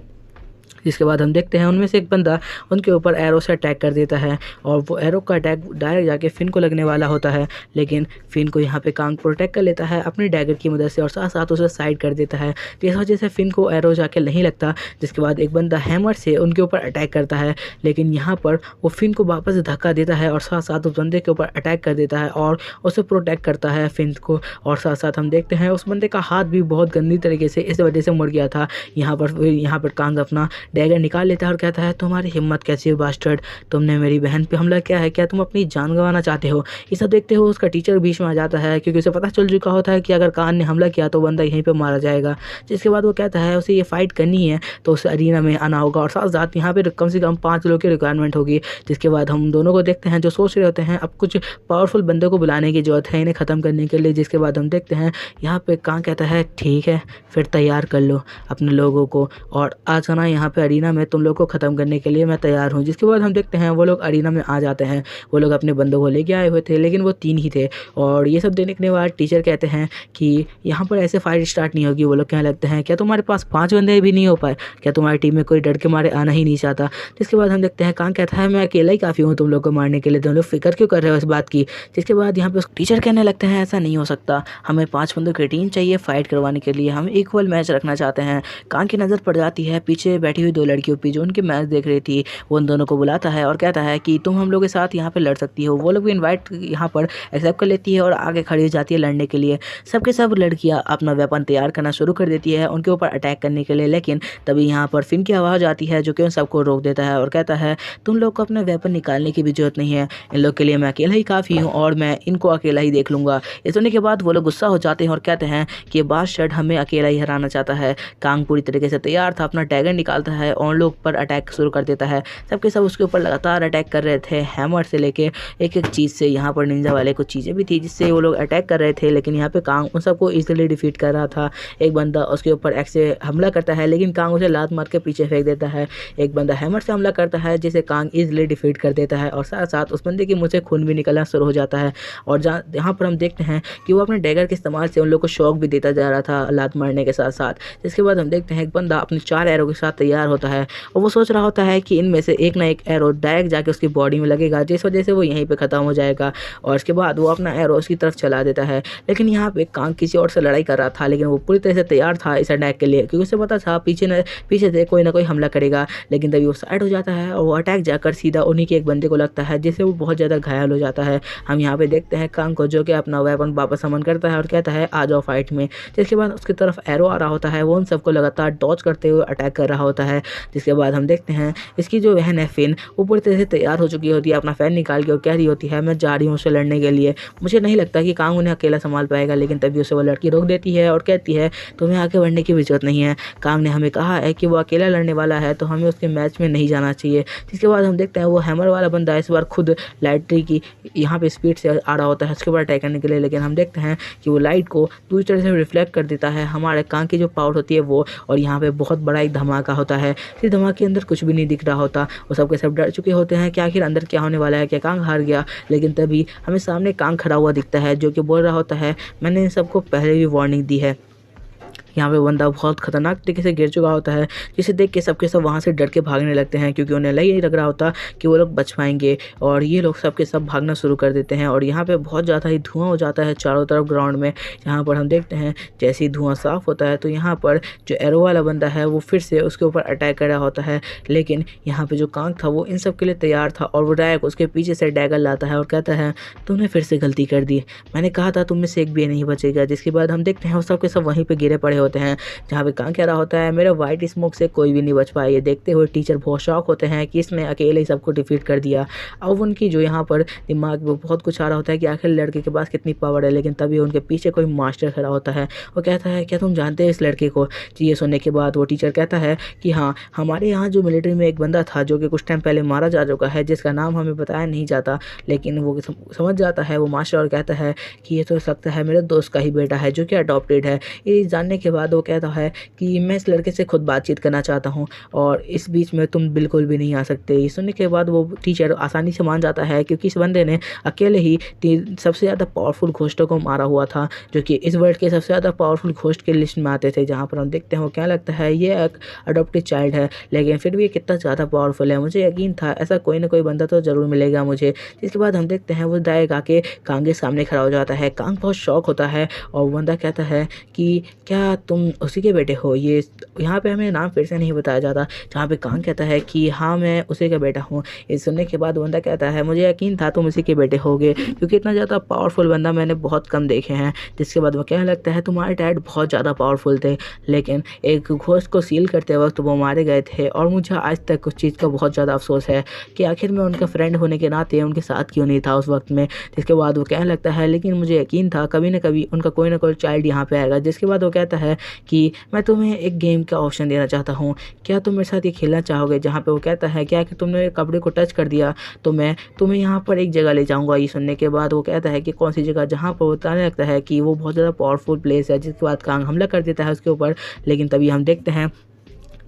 S1: जिसके बाद हम देखते हैं उनमें से एक बंदा उनके ऊपर एरो से अटैक कर देता है और वो एरो का अटैक डायरेक्ट जाके फिन को लगने वाला होता है, लेकिन फिन को यहाँ पे कांग प्रोटेक्ट कर लेता है अपनी डैगर की मदद से और साथ साथ उसे साइड कर देता है, जिस वजह से फिन को एरो जाके नहीं लगता। जिसके बाद एक बंदा हैमर से उनके ऊपर अटैक करता है, लेकिन यहाँ पर वो फिन को वापस धक्का देता है और साथ साथ उस बंदे के ऊपर अटैक कर देता है और उसे प्रोटेक्ट करता है फिन को। और साथ साथ हम देखते हैं उस बंदे का हाथ भी बहुत गंदी तरीके से इस वजह से मुड़ गया था। यहाँ पर कांग अपना डैगर निकाल लेता है और कहता है तुम्हारी हिम्मत कैसी है बास्टर्ड, तुमने मेरी बहन पे हमला किया है, क्या तुम अपनी जान गंवाना चाहते हो। ये सब देखते हो उसका टीचर बीच में आ जाता है क्योंकि उसे पता चल चुका होता है कि अगर कान ने हमला किया तो बंदा यहीं पे मारा जाएगा। जिसके बाद वो कहता है उसे ये फाइट करनी है तो उसे अरीना में आना होगा और साथ साथ यहाँ पे कम से कम 5 लोगों की रिक्वायरमेंट होगी। जिसके बाद हम दोनों को देखते हैं जो सोच रहे होते हैं अब कुछ पावरफुल बंदे को बुलाने की जरूरत है इन्हें ख़त्म करने के लिए। जिसके बाद हम देखते हैं यहाँ पे कान कहता है ठीक है फिर तैयार कर लो अपने लोगों को और आ जाना यहाँ पे अरीना में, तुम लोग को ख़त्म करने के लिए मैं तैयार हूँ। जिसके बाद हम देखते हैं वो लोग अरीना में आ जाते हैं। वो लोग अपने बंदों को लेके आए हुए थे लेकिन वो 3 ही थे और ये सब देखने के बाद टीचर कहते हैं कि यहाँ पर ऐसे फाइट स्टार्ट नहीं होगी। वो लोग कहने लगते हैं क्या तुम्हारे पास 5 बंदे भी नहीं हो पाए, क्या तुम्हारी टीम में कोई डर के मारे आना ही नहीं चाहता। जिसके बाद हम देखते हैं कांग कहता है मैं अकेला ही काफ़ी हूँ तुम लोग को मारने के लिए, तुम लोग फिक्र क्यों कर रहे हो इस बात की। जिसके बाद यहाँ पे टीचर कहने लगते हैं ऐसा नहीं हो सकता, हमें 5 बंदों की टीम चाहिए फाइट करवाने के लिए, हम इक्वल मैच रखना चाहते हैं। कांग की नज़र पड़ जाती है पीछे बैठी हुई 2 लड़कियों पर जो उनके मैच देख रही थी। वो उन दोनों को बुलाता है और कहता है कि तुम हम लोग के साथ यहाँ पे लड़ सकती हो। वो लोग भी इनवाइट यहाँ पर एक्सेप्ट कर लेती है और आगे खड़ी हो जाती है लड़ने के लिए। सबके सब लड़कियाँ अपना वेपन तैयार करना शुरू कर देती है उनके ऊपर अटैक करने के लिए, लेकिन तभी यहाँ पर फिन की आवाज़ आती है जो कि उन सबको रोक देता है और कहता है तुम लोग को अपने वेपन निकालने की भी जरूरत नहीं है, इन लोग के लिए मैं अकेला ही काफ़ी हूँ और मैं इनको अकेला ही देख लूँगा। ये सुनने के बाद वो लोग गुस्सा हो जाते हैं और कहते हैं कि बादशाह हमें अकेला ही हराना चाहता है। कांग पूरी तरीके से तैयार था, अपना डैगर निकालता है और उन लोग पर अटैक शुरू कर देता है। सबके सब उसके ऊपर लगातार अटैक कर रहे थे हैमर से लेके एक एक चीज़ से। यहाँ पर निंजा वाले कुछ चीज़ें भी थी जिससे वो लोग अटैक कर रहे थे, लेकिन यहाँ पे कांग उन सबको इजीली डिफीट कर रहा था। एक बंदा उसके ऊपर एक्स से हमला करता है लेकिन कांग उसे लात मार के पीछे फेंक देता है। एक बंदा हैमर से हमला करता है जिसे कांग इजीली डिफीट कर देता है और साथ साथ उस बंदे के मुँह से खून भी निकलना शुरू हो जाता है। और यहाँ पर हम देखते हैं कि वो अपने डैगर के इस्तेमाल से उन लोग को शॉक भी देता जा रहा था लात मारने के साथ साथ। जिसके बाद हम देखते हैं एक बंदा अपने 4 एरो के साथ तैयार होता है और वो सोच रहा होता है कि इनमें से एक ना एक एरो डायरेक्ट जाके उसकी बॉडी में लगेगा जिस वजह से वो यहीं पे ख़त्म हो जाएगा। और उसके बाद वो अपना एरो उसकी तरफ चला देता है, लेकिन यहाँ पे कांग किसी और से लड़ाई कर रहा था लेकिन वो पूरी तरह से तैयार था इस अटैक के लिए क्योंकि उसे पता था पीछे से कोई ना कोई हमला करेगा। लेकिन तभी वो साइड हो जाता है और वो अटैक जाकर सीधा उन्हीं के एक बंदे को लगता है जिससे वो बहुत ज़्यादा घायल हो जाता है। हम यहाँ पे देखते हैं कांग को जो कि अपना वेपन वापस समन करता है और कहता है आ जाओ फाइट में। जिसके बाद उसकी तरफ एरो आ रहा होता है, वो उन सबको लगातार डॉज करते हुए अटैक कर रहा होता है। जिसके बाद हम देखते हैं इसकी जो बहन है फिन वो पूरी तरह से तैयार हो चुकी होती है, अपना फैन निकाल के और कह रही होती है मैं जा रही हूँ उससे लड़ने के लिए, मुझे नहीं लगता कि कांग उन्हें अकेला संभाल पाएगा। लेकिन तभी उसे वो लड़की रोक देती है और कहती है तुम्हें आगे बढ़ने की भी जरूरत नहीं है, कांग ने हमें कहा है कि वो अकेला लड़ने वाला है तो हमें उसके मैच में नहीं जाना चाहिए। जिसके बाद हम देखते हैं वो हैमर वाला बंदा इस बार खुद लाइटरी की यहाँ पे स्पीड से आ रहा होता है उसके ऊपर अटैक करने के लिए, लेकिन हम देखते हैं कि वो लाइट को दूसरी तरह से रिफ्लेक्ट कर देता है हमारे कांग की जो पावर होती है वो, और यहाँ पे बहुत बड़ा एक धमाका होता है। फिर दिमाग के अंदर कुछ भी नहीं दिख रहा होता, वो सब के सब डर चुके होते हैं कि आखिर अंदर क्या होने वाला है, क्या कांग हार गया। लेकिन तभी हमें सामने कांग खड़ा हुआ दिखता है जो कि बोल रहा होता है, मैंने इन सबको पहले भी वार्निंग दी है। यहाँ पे बंदा बहुत खतरनाक तरीके से गिर चुका होता है, जिसे देख के सबके सब वहाँ से डर के भागने लगते हैं, क्योंकि उन्हें नहीं लग रहा होता कि वो लोग बच पाएंगे। और ये लोग सबके सब भागना शुरू कर देते हैं और यहाँ पे बहुत ज़्यादा ही धुआं हो जाता है चारों तरफ ग्राउंड में। यहाँ पर हम देखते हैं जैसे ही धुआं साफ होता है तो यहाँ पर जो एरो वाला बंदा है वो फिर से उसके ऊपर अटैक कर रहा होता है। लेकिन यहाँ पे जो कांग था वो इन सब के लिए तैयार था और वो डायरेक्ट उसके पीछे से डैगर लाता है और कहता है, तुमने फिर से गलती कर दी, मैंने कहा था तुम में से एक भी नहीं बचेगा। जिसके बाद हम देखते हैं वो सब के सब वहीं पर गिरे पड़े होते हैं। जहाँ पे कांग कह रहा होता है, मेरे वाइट स्मोक से कोई भी नहीं बच पाया। ये देखते हुए टीचर बहुत शॉक होते हैं कि इसने अकेले ही सबको डिफीट कर दिया। अब उनकी जो यहाँ पर दिमाग में बहुत कुछ आ रहा होता है कि आखिर लड़के के पास कितनी पावर है। लेकिन तभी उनके पीछे कोई मास्टर खड़ा होता है, वो कहता है, क्या तुम जानते हैं इस लड़के को? ये सुनने के बाद वो टीचर कहता है कि हाँ, हमारे यहाँ जो मिलिट्री में एक बंदा था जो कि कुछ टाइम पहले मारा जा चुका है, जिसका नाम हमें बताया नहीं जाता, लेकिन वो समझ जाता है वो मास्टर और कहता है कि ये तो सकता है मेरे दोस्त का ही बेटा है जो कि अडॉप्टेड है। ये जानने के बाद वो कहता है कि मैं इस लड़के से खुद बातचीत करना चाहता हूँ और इस बीच में तुम बिल्कुल भी नहीं आ सकते। ये सुनने के बाद वो टीचर आसानी से मान जाता है, क्योंकि इस बंदे ने अकेले ही सबसे ज़्यादा पावरफुल घोस्टों को मारा हुआ था, जो कि इस वर्ल्ड के सबसे ज़्यादा पावरफुल घोस्ट के लिस्ट में आते थे। जहाँ पर हम देखते हैं वो क्या लगता है ये एक अडॉप्टेड चाइल्ड है, लेकिन फिर भी ये कितना ज़्यादा पावरफुल है। मुझे यकीन था ऐसा कोई ना कोई बंदा तो ज़रूर मिलेगा मुझे। जिसके बाद हम देखते हैं वो डायरेक्ट आके कांग के सामने खड़ा हो जाता है। कांग बहुत शौक होता है और बंदा कहता है कि क्या तुम उसी के बेटे हो? ये यहाँ पे हमें नाम फिर से नहीं बताया जाता। जहाँ पे कांग कहता है कि हाँ, मैं उसी का बेटा हूँ। ये सुनने के बाद बंदा कहता है, मुझे यकीन था तुम उसी के बेटे होगे, क्योंकि इतना ज़्यादा पावरफुल बंदा मैंने बहुत कम देखे हैं। जिसके बाद वो कहने लगता है, तुम्हारे डैड बहुत ज़्यादा पावरफुल थे, लेकिन एक घोस्ट को सील करते वक्त वो मारे गए थे और मुझे आज तक उस चीज़ का बहुत ज़्यादा अफसोस है कि आखिर मैं उनका फ्रेंड होने के नाते उनके साथ क्यों नहीं था उस वक्त में। जिसके बाद वो कहने लगता है, लेकिन मुझे यकीन था कभी ना कभी उनका कोई ना कोई चाइल्ड यहाँ पे आएगा। जिसके बाद वो कहता है कि मैं तुम्हें एक गेम का ऑप्शन देना चाहता हूँ, क्या तुम मेरे साथ ये खेलना चाहोगे? जहाँ पे वो कहता है, क्या कि तुमने कपड़े को टच कर दिया तो मैं तुम्हें यहाँ पर एक जगह ले जाऊँगा। ये सुनने के बाद वो कहता है कि कौन सी जगह? जहाँ पर वो बताने लगता है कि वो बहुत ज़्यादा पावरफुल प्लेस है। जिसके बाद कांग हमला कर देता है उसके ऊपर। लेकिन तभी हम देखते हैं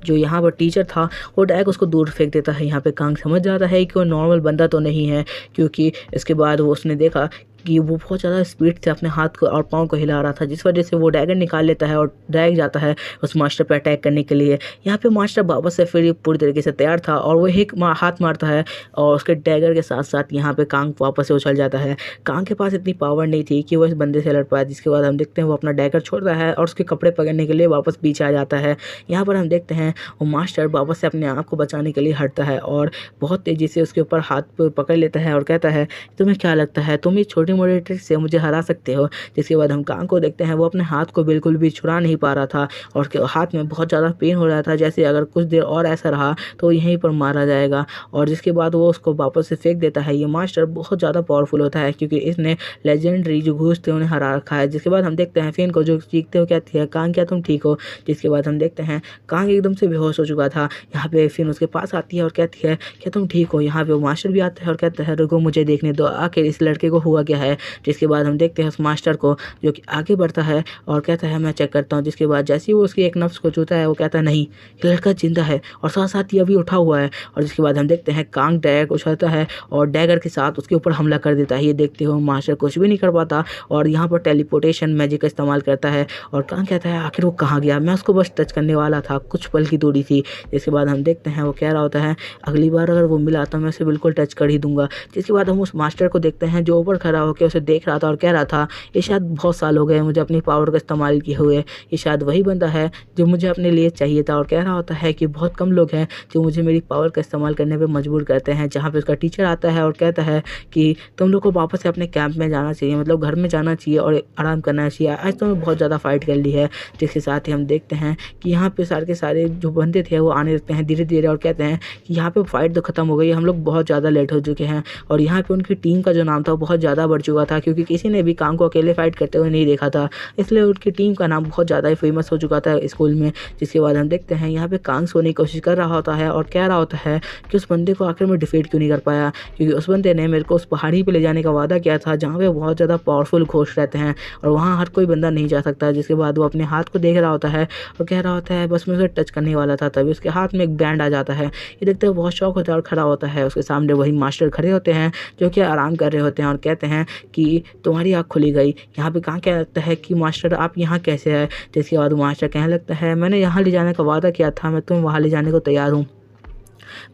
S1: जो यहाँ पर टीचर था वो डायरेक्ट उसको दूर फेंक देता है। यहाँ पे कांग समझ जाता है कि वो नॉर्मल बंदा तो नहीं है, क्योंकि इसके बाद वो उसने देखा कि वो बहुत ज़्यादा स्पीड से अपने हाथ को और पाँव को हिला रहा था, जिस वजह से वो डैगर निकाल लेता है और डायरेक्ट जाता है उस मास्टर पे अटैक करने के लिए। यहाँ पे मास्टर वापस से फिर पूरी तरीके से तैयार था और वो एक हाथ मारता है और उसके डैगर के साथ साथ यहाँ पे कांग वापस से उछल जाता है। कांग के पास इतनी पावर नहीं थी कि वो इस बंदे से लड़ पाए। जिसके बाद हम देखते हैं वो अपना डैगर छोड़ता है और उसके कपड़े पकड़ने के लिए वापस पीछे आ जाता है। यहाँ पर हम देखते हैं वो मास्टर वापस से अपने आप को बचाने के लिए हटता है और बहुत तेज़ी से उसके ऊपर हाथ पकड़ लेता है और कहता है, तुम्हें क्या लगता है तुम इस छोटी मोटी ट्रिक से मुझे हरा सकते हो? जिसके बाद हम कांग को देखते हैं वो अपने हाथ को बिल्कुल भी छुड़ा नहीं पा रहा था और उसके हाथ में बहुत ज़्यादा पेन हो रहा था, जैसे अगर कुछ देर और ऐसा रहा तो यहीं पर मारा जाएगा। और जिसके बाद वो उसको वापस से फेंक देता है। ये मास्टर बहुत ज़्यादा पावरफुल होता है क्योंकि इसने लेजेंडरी जो घोस्ट थे उन्हें हरा रखा है। जिसके बाद हम देखते हैं फिन को जो चीखते हो कहती है, कांग क्या तुम ठीक हो? जिसके बाद हम देखते हैं कांग एकदम से बेहोश हो चुका था। यहाँ पे फिन उसके पास आती है और कहती है, क्या तुम ठीक हो? यहाँ पे वो मास्टर भी आता है और कहता है, रुको मुझे देखने दो, आखिर इस लड़के को हुआ क्या है। जिसके बाद हम देखते हैं उस मास्टर को जो कि आगे बढ़ता है और कहता है, मैं चेक करता हूँ। जिसके बाद जैसे ही वो उसकी एक नफ्स को छूता है वो कहता है, नहीं, ये लड़का जिंदा है और साथ साथ ये अभी उठा हुआ है। और जिसके बाद हम देखते हैं कांग डैग उछलता है और डैगर के साथ उसके ऊपर हमला कर देता है। ये देखते हुए मास्टर कुछ भी नहीं कर पाता और यहाँ पर टेलीपोर्टेशन मैजिक का इस्तेमाल करता है और कांग कहता है, आखिर वो कहाँ गया? मैं उसको बस टच करने वाला था, कुछ पल की दूरी थी। जिसके बाद हम देखते हैं वो कह रहा होता है, अगली बार अगर वो मिला तो मैं उसे बिल्कुल टच कर ही दूंगा। जिसके बाद हम उस मास्टर को देखते हैं जो ऊपर खड़ा होकर उसे देख रहा था और कह रहा था, ये शायद बहुत साल हो गए मुझे अपनी पावर का इस्तेमाल किए हुए, ये शायद वही बंदा है जो मुझे अपने लिए चाहिए था। और कह रहा होता है कि बहुत कम लोग हैं जो मुझे मेरी पावर का इस्तेमाल करने पे मजबूर करते हैं। जहाँ पे उसका टीचर आता है और कहता है कि तुम लोग को वापस से अपने कैंप में जाना चाहिए, मतलब घर में जाना चाहिए और आराम करना चाहिए, आज तो मैं बहुत ज़्यादा फाइट कर ली है। जिसके साथ ही हम देखते हैं कि यहाँ पे सारे के सारे जो बंदे थे वो आने लगते हैं धीरे धीरे और कहते हैं कि यहाँ पे फाइट तो खत्म हो गई, हम लोग बहुत ज़्यादा लेट हो चुके हैं। और यहाँ पे उनकी टीम का जो नाम था वो बहुत ज़्यादा बढ़ चुका था, क्योंकि किसी ने भी कांग को अकेले फाइट करते हुए नहीं देखा था। इसलिए उनकी टीम का नाम बहुत ज़्यादा ही फेमस हो चुका था स्कूल में। जिसके बाद हम देखते हैं यहाँ पे कांग सोने की कोशिश कर रहा होता है और कह रहा होता है कि उस बंदे को आखिर में डिफीट क्यों नहीं कर पाया, क्योंकि उस बंदे ने मेरे को उस पहाड़ी पे ले जाने का वादा किया था जहाँ पे बहुत ज़्यादा पावरफुल घोस्ट रहते हैं और वहाँ हर कोई बंदा नहीं जा सकता। जिसके बाद वो अपने हाथ को देख रहा होता है और कह रहा होता है बस मैं उसे टच करने वाला था, तभी उसके हाथ में एक बैंड आ जाता है। ये देखते हुए बहुत शौक होता है और खड़ा होता है। उसके सामने वही मास्टर खड़े होते हैं जो कि आराम कर रहे होते हैं और कहते हैं कि तुम्हारी आँख खुली गई। यहाँ पे कहाँ क्या लगता है कि मास्टर आप यहाँ कैसे है। जिसके बाद मास्टर कहने लगता है मैंने यहाँ ले जाने का वादा किया था, मैं तुम्हें वहाँ ले जाने को तैयार हूँ,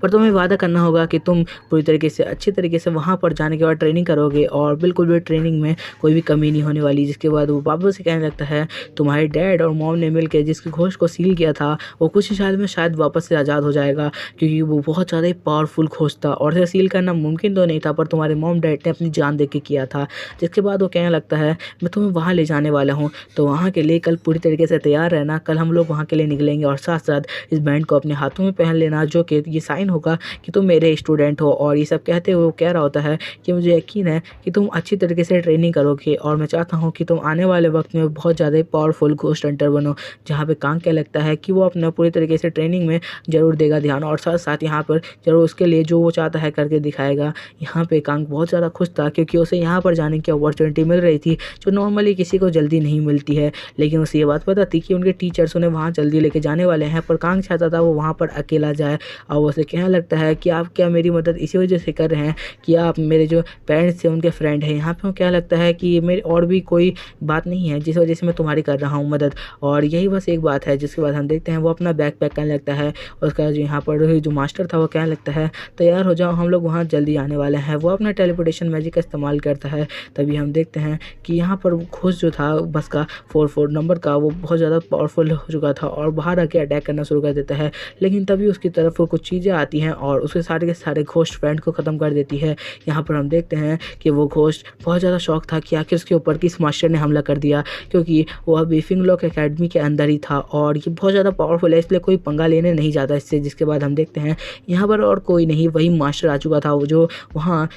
S1: पर तुम्हें वादा करना होगा कि तुम पूरी तरीके से अच्छी तरीके से वहाँ पर जाने के बाद ट्रेनिंग करोगे और बिल्कुल भी ट्रेनिंग में कोई भी कमी नहीं होने वाली। जिसके बाद वो बाबू से कहने लगता है तुम्हारे डैड और मॉम ने मिलकर जिसके घोस्ट को सील किया था वो कुछ ही साल में शायद वापस से आज़ाद हो जाएगा, क्योंकि वो बहुत ज़्यादा ही पावरफुल घोस्ट था और उसे सील करना मुमकिन तो नहीं था, पर तुम्हारे मॉम डैड ने अपनी जान दे के किया था। जिसके बाद वो कहने लगता है मैं तुम्हें वहाँ ले जाने वाला हूँ, तो वहाँ के लिए कल पूरी तरीके से तैयार रहना। कल हम लोग वहाँ के लिए निकलेंगे और साथ साथ इस बैंड को अपने हाथों में पहन लेना, जो कि ये साइन होगा कि तुम मेरे स्टूडेंट हो। और ये सब कहते हुए वो कह रहा होता है कि मुझे यकीन है कि तुम अच्छी तरीके से ट्रेनिंग करोगे और मैं चाहता हूँ कि तुम आने वाले वक्त में बहुत ज़्यादा पावरफुल घोस्ट हंटर बनो। जहाँ पे कांग क्या लगता है कि वो अपना पूरी तरीके से ट्रेनिंग में ज़रूर देगा ध्यान और साथ साथ यहाँ पर ज़रूर उसके लिए जो वो चाहता है करके दिखाएगा। यहाँ पे कांग बहुत ज़्यादा खुश था, क्योंकि उसे यहाँ पर जाने की अपॉर्चुनिटी मिल रही थी जो नॉर्मली किसी को जल्दी नहीं मिलती है। लेकिन उसे ये बात पता थी कि उनके टीचर्स उन्हें वहाँ जल्दी लेके जाने वाले हैं, पर कांग चाहता था वो वहाँ पर अकेला जाए। और वो उसे कहने लगता है कि आप क्या मेरी मदद इसी वजह से कर रहे हैं कि आप मेरे जो पेरेंट्स थे उनके फ्रेंड हैं। यहाँ पे वो क्या लगता है कि मेरी और भी कोई बात नहीं है जिस वजह से मैं तुम्हारी कर रहा हूँ मदद, और यही बस एक बात है। जिसके बाद हम देखते हैं वो अपना बैग पैक करने लगता है और उसका जो यहाँ पर जो मास्टर था वो कहने लगता है तैयार हो जाओ, हम लोग वहाँ जल्दी आने वाले हैं। वो अपना टेलीपोर्टेशन मैजिक का इस्तेमाल करता है। तभी हम देखते हैं कि यहाँ पर घोस्ट जो था बस का 44 नंबर का वो बहुत ज़्यादा पावरफुल हो चुका था और बाहर आके अटैक करना शुरू कर देता है। लेकिन तभी उसकी तरफ कुछ चीज़ें आती हैं और उसके सारे के सारे घोस्ट फ्रेंड को ख़त्म कर देती है। यहाँ पर हम देखते हैं कि वो घोस्ट बहुत ज़्यादा शौक था कि आखिर उसके ऊपर किस मास्टर ने हमला कर दिया, क्योंकि वो अभी फिंगलॉक एकेडमी के अंदर ही था और ये बहुत ज़्यादा पावरफुल है, इसलिए कोई पंगा लेने नहीं जाता इससे। जिसके बाद हम देखते हैं यहाँ पर और कोई नहीं, वही मास्टर आ चुका था वो जो वहाँ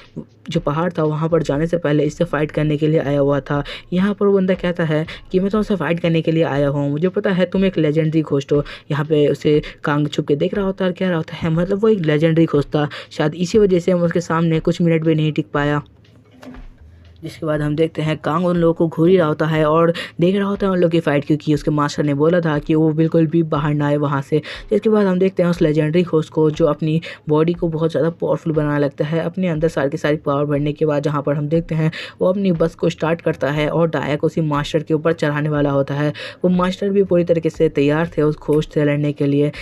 S1: जो पहाड़ था वहाँ पर जाने से पहले इससे फाइट करने के लिए आया हुआ था। यहाँ पर वो बंदा कहता है कि मैं तुमसे फाइट करने के लिए आया हूँ, मुझे पता है तुम एक लेजेंडरी घोस्ट हो। यहाँ पे उसे कांग छुप के देख रहा होता है और कह रहा होता है मतलब वो एक लेजेंडरी घोस्ट था, शायद इसी वजह से हम उसके सामने कुछ मिनट भी नहीं टिक पाया। जिसके बाद हम देखते हैं कांग उन लोगों को घूर ही रहा होता है और देख रहा होता है उन लोगों की फ़ाइट, क्योंकि उसके मास्टर ने बोला था कि वो बिल्कुल भी बाहर ना आए वहाँ से। जिसके बाद हम देखते हैं उस लेजेंडरी घोस्ट को जो अपनी बॉडी को बहुत ज़्यादा पावरफुल बनाने लगता है अपने अंदर सारी की सारी पावर भरने के बाद। जहाँ पर हम देखते हैं वो अपनी बस को स्टार्ट करता है और डायक उसी मास्टर के ऊपर चढ़ाने वाला होता है। वो मास्टर भी पूरी तरीके से तैयार थे उस घोस्ट से लड़ने के लिए।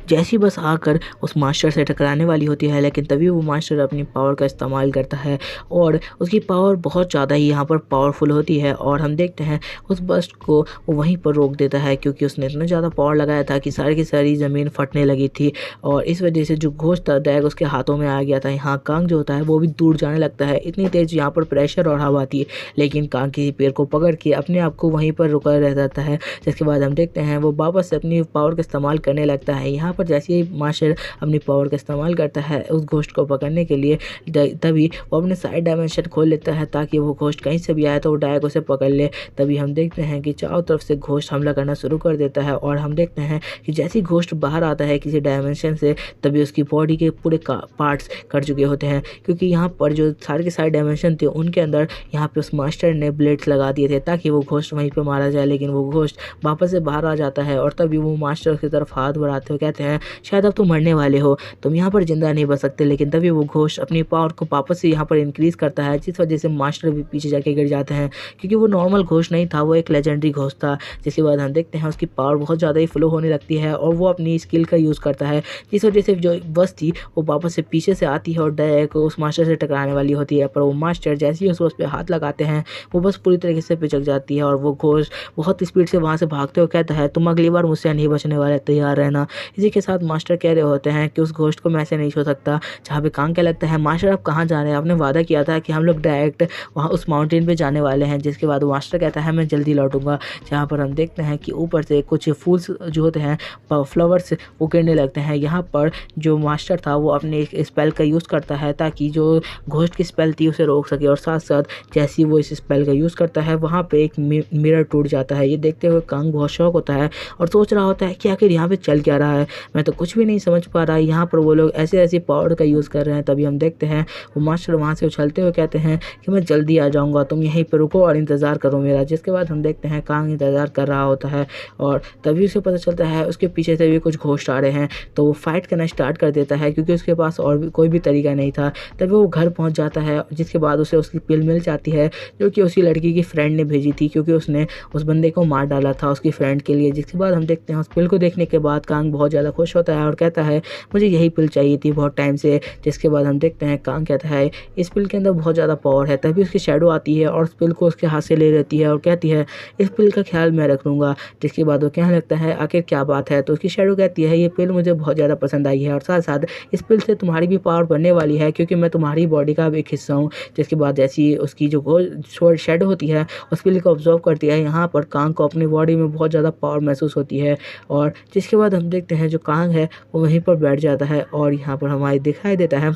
S1: जैसी बस आकर उस मास्टर से टकराने वाली होती है, लेकिन तभी वो मास्टर अपनी पावर का इस्तेमाल करता है और उसकी पावर बहुत ज़्यादा ही यहाँ पर पावरफुल होती है और हम देखते हैं उस बस को वो वहीं पर रोक देता है, क्योंकि उसने इतना ज़्यादा पावर लगाया था कि सारी की सारी ज़मीन फटने लगी थी और इस वजह से जो घोस्ट था डैग उसके हाथों में आ गया था। यहाँ कांग जो होता है वो भी दूर जाने लगता है, इतनी तेज़ यहाँ पर प्रेशर और हवा थी, लेकिन कांग किसी पेड़ को पकड़ के अपने आप को वहीं पर रुका रह जाता है। जिसके बाद हम देखते हैं वो वापस से अपनी पावर का इस्तेमाल करने लगता है। यहाँ पर जैसे ही मास्टर अपनी पावर का इस्तेमाल करता है उस घोस्ट को पकड़ने के लिए, तभी वो अपने साइड डायमेंशन खोल लेता है ताकि वो घोस्ट कहीं से भी आए तो वो डायक उसे पकड़ ले। तभी हम देखते हैं कि चारों तरफ से घोस्ट हमला करना शुरू कर देता है और हम देखते हैं कि जैसे ही घोस्ट बाहर आता है किसी डायमेंशन से, तभी उसकी बॉडी के पूरे पार्ट्स कट चुके होते हैं, क्योंकि यहाँ पर जो सारे के सारे डायमेंशन थे उनके अंदर यहाँ पे उस मास्टर ने ब्लेड्स लगा दिए थे ताकि वो घोस्ट वहीं पे मारा जाए। लेकिन वो घोस्ट वापस से बाहर आ जाता है और तभी वो मास्टर की तरफ हाथ बढ़ाते हुए कहते हैं शायद अब तुम मरने वाले हो, तुम यहाँ पर जिंदा नहीं बच सकते। लेकिन तभी वो घोस्ट अपनी पावर को वापस से यहाँ पर इंक्रीज़ करता है, जिस वजह से मास्टर भी पीछे जाके गिर जाते हैं, क्योंकि वो नॉर्मल घोस्ट नहीं था, वो एक लेजेंडरी घोस्ट था। जिसके बाद हम देखते हैं उसकी पावर बहुत ज़्यादा ही फ्लो होने लगती है और वो अपनी स्किल का यूज़ करता है, जिस वजह से जो बस थी वो वापस से पीछे से आती है और डायरेक्ट उस मास्टर से टकराने वाली होती है। पर वो मास्टर जैसे ही उस बस पे हाथ लगाते हैं वो बस पूरी तरीके से पिचक जाती है और वो घोस्ट बहुत स्पीड से वहाँ से भागते हुए कहता है तुम अगली बार मुझसे नहीं बचने वाले, तैयार रहना। इसी के साथ मास्टर कह रहे होते हैं कि उस घोस्ट को मैं ऐसे नहीं छोड़ सकता। जहाँ पे कांग क्या लगता है, मास्टर आप कहाँ जा रहे हैं, आपने वादा किया था कि हम लोग डायरेक्ट वहाँ उस माउंटेन पे जाने वाले हैं। जिसके बाद मास्टर कहता है मैं जल्दी लौटूंगा। जहाँ पर हम देखते हैं कि ऊपर से कुछ फूल्स जो होते हैं, फ्लावर्स, वो गिरने लगते हैं। यहाँ पर जो मास्टर था वो अपने एक स्पेल का यूज़ करता है ताकि जो घोस्ट की स्पेल थी उसे रोक सके, और साथ साथ जैसे ही वो इस स्पेल का यूज़ करता है वहाँ पे एक मिरर टूट जाता है। ये देखते हुए कांग बहुत शॉक होता है और सोच रहा होता है कि आखिर यहाँ पे चल क्या रहा है, मैं तो कुछ भी नहीं समझ पा रहा। यहाँ पर वो लोग ऐसे ऐसी पावर का यूज़ कर रहे हैं। तभी हम देखते हैं वो मास्टर वहाँ से उछलते हुए कहते हैं कि मैं जल्दी आ जाऊँगा, तुम यहीं पर रुको और इंतज़ार करो मेरा। जिसके बाद हम देखते हैं कांग इंतज़ार कर रहा होता है और तभी उसे पता चलता है उसके पीछे से भी कुछ घोस्ट आ रहे हैं। तो वो फाइट करना स्टार्ट कर देता है क्योंकि उसके पास और भी कोई भी तरीका नहीं था। तभी वो घर पहुंच जाता है, जिसके बाद उसे उसकी पिल मिल जाती है जो कि उसी लड़की की फ्रेंड ने भेजी थी, क्योंकि उसने उस बंदे को मार डाला था उसकी फ्रेंड के लिए। जिसके बाद हम देखते हैं उस पिल को देखने के बाद कांग बहुत ज़्यादा खुश होता है और कहता है मुझे यही पिल चाहिए थी बहुत टाइम से। जिसके बाद हम देखते हैं कांग कहता है इस पिल के अंदर बहुत ज़्यादा पावर है। तभी उसकी शैडो आती है और उस पिल को उसके हाथ से ले लेती है और कहती है इस पिल का ख्याल मैं रख लूँगा। जिसके बाद वो कहने लगता है आखिर क्या बात है, तो उसकी शैडो कहती है ये पिल मुझे बहुत ज़्यादा पसंद आई है और साथ साथ इस पिल से तुम्हारी भी पावर बनने वाली है क्योंकि मैं तुम्हारी बॉडी का एक हिस्सा हूँ। जिसके बाद जैसी उसकी जो शैडो होती है उस पिल को ऑब्जर्व करती है, यहाँ पर कांग को अपनी बॉडी में बहुत ज़्यादा पावर महसूस होती है। और जिसके बाद हम देखते हैं जो कांग है वो वहीं पर बैठ जाता है और यहाँ पर हमारे दिखाई देता है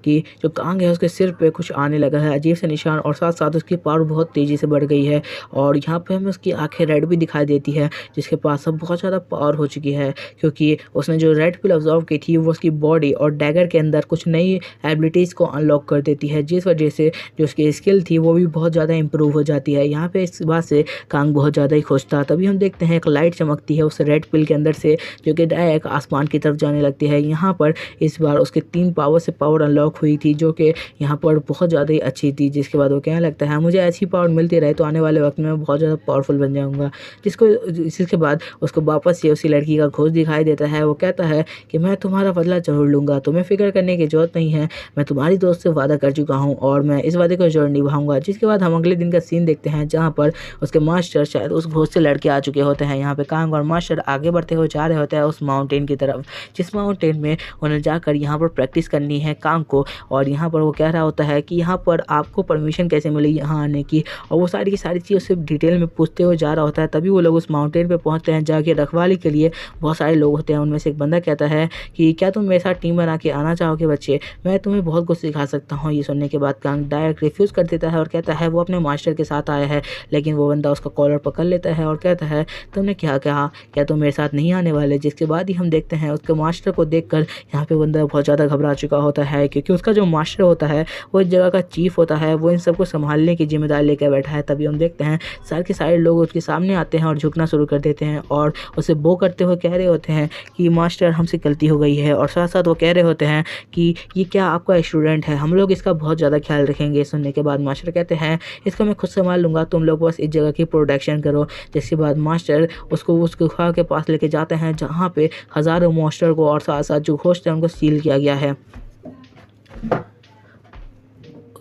S1: कि जो कांग है उसके सिर पे कुछ आने लगा है अजीब से निशान, और साथ साथ उसकी पावर बहुत तेज़ी से बढ़ गई है। और यहाँ पे हमें उसकी आंखें रेड भी दिखाई देती है, जिसके पास अब बहुत ज़्यादा पावर हो चुकी है क्योंकि उसने जो रेड पिल ऑब्जर्व की थी वो उसकी बॉडी और डैगर के अंदर कुछ नई एबिलिटीज़ को अनलॉक कर देती है, जिस वजह से जो उसकी स्किल थी वो भी बहुत ज़्यादा इंप्रूव हो जाती है। यहाँ पे इस बात से कांग बहुत ज़्यादा ही खुश था। तभी हम देखते हैं एक लाइट चमकती है उस रेड पिल के अंदर से, जो कि डायरेक्ट आसमान की तरफ जाने लगती है। यहाँ पर इस बार उसके 3 पावर से पावर अनलॉक हुई थी जो कि यहाँ पर बहुत ज़्यादा ही अच्छी थी। जिसके बाद वो कहने लगता है मुझे ऐसी पावर मिलती रहे तो आने वाले वक्त में मैं बहुत ज़्यादा पावरफुल बन जाऊँगा। इसके बाद उसको वापस से उसी लड़की का घोस्ट दिखाई देता है। वो कहता है कि मैं तुम्हारा बदला ज़रूर लूँगा, तुम्हें फिक्र करने की ज़रूरत नहीं है, मैं तुम्हारी दोस्त से वादा कर चुका हूँ और मैं इस वादे को ज़रूर निभाऊँगा। जिसके बाद हम अगले दिन का सीन देखते हैं जहाँ पर उसके मास्टर शायद उस घोस्ट से लड़के आ चुके होते हैं। यहाँ पे कांग और मास्टर आगे बढ़ते हुए जा रहे होते हैं उस माउंटेन की तरफ, जिस माउंटेन में उन्हें जाकर यहाँ पर प्रैक्टिस करनी है कांग को। और यहाँ पर वो कह रहा होता है कि यहाँ पर आपको परमिशन कैसे मिली यहाँ आने की, और वो सारी की सारी चीज़ उससे डिटेल में पूछते हुए जा रहा होता है। तभी वो लोग उस माउंटेन पे पहुँचते हैं, जाके रखवाली के लिए बहुत सारे लोग होते हैं। उनमें से एक बंदा कहता है कि क्या तुम मेरे साथ टीम बना के आना चाहोगे बच्चे, मैं तुम्हें बहुत कुछ सिखा सकता हूँ। ये सुनने के बाद कांग डायरेक्ट रिफ्यूज़ कर देता है और कहता है वो अपने मास्टर के साथ आया है। लेकिन वो बंदा उसका कॉलर पकड़ लेता है और कहता है तुमने क्या कहा, क्या तुम मेरे साथ नहीं आने वाले। जिसके बाद ही हम देखते हैं उसके मास्टर को देखकर यहाँ पे बंदा बहुत ज़्यादा घबरा चुका होता है क्योंकि उसका जो मास्टर होता है वो इस जगह का चीफ होता है, वो इन सबको संभालने की जिम्मेदारी लेकर बैठा है। तभी हम देखते हैं सारे के सारे लोग उसके सामने आते हैं और झुकना शुरू कर देते हैं और उसे बो करते हुए कह रहे होते हैं कि मास्टर हमसे गलती हो गई है, और साथ साथ वो कह रहे होते हैं कि ये क्या आपका स्टूडेंट है, हम लोग इसका बहुत ज़्यादा ख्याल रखेंगे। सुनने के बाद मास्टर कहते हैं इसका मैं खुद संभाल लूँगा, तुम लोग बस इस जगह की प्रोटेक्शन करो। जिसके बाद मास्टर उसको उस गुफा के पास लेके जाते हैं जहाँ पे हज़ारों मास्टर को और साथ साथ जो घोस्ट है उनको सील किया गया है।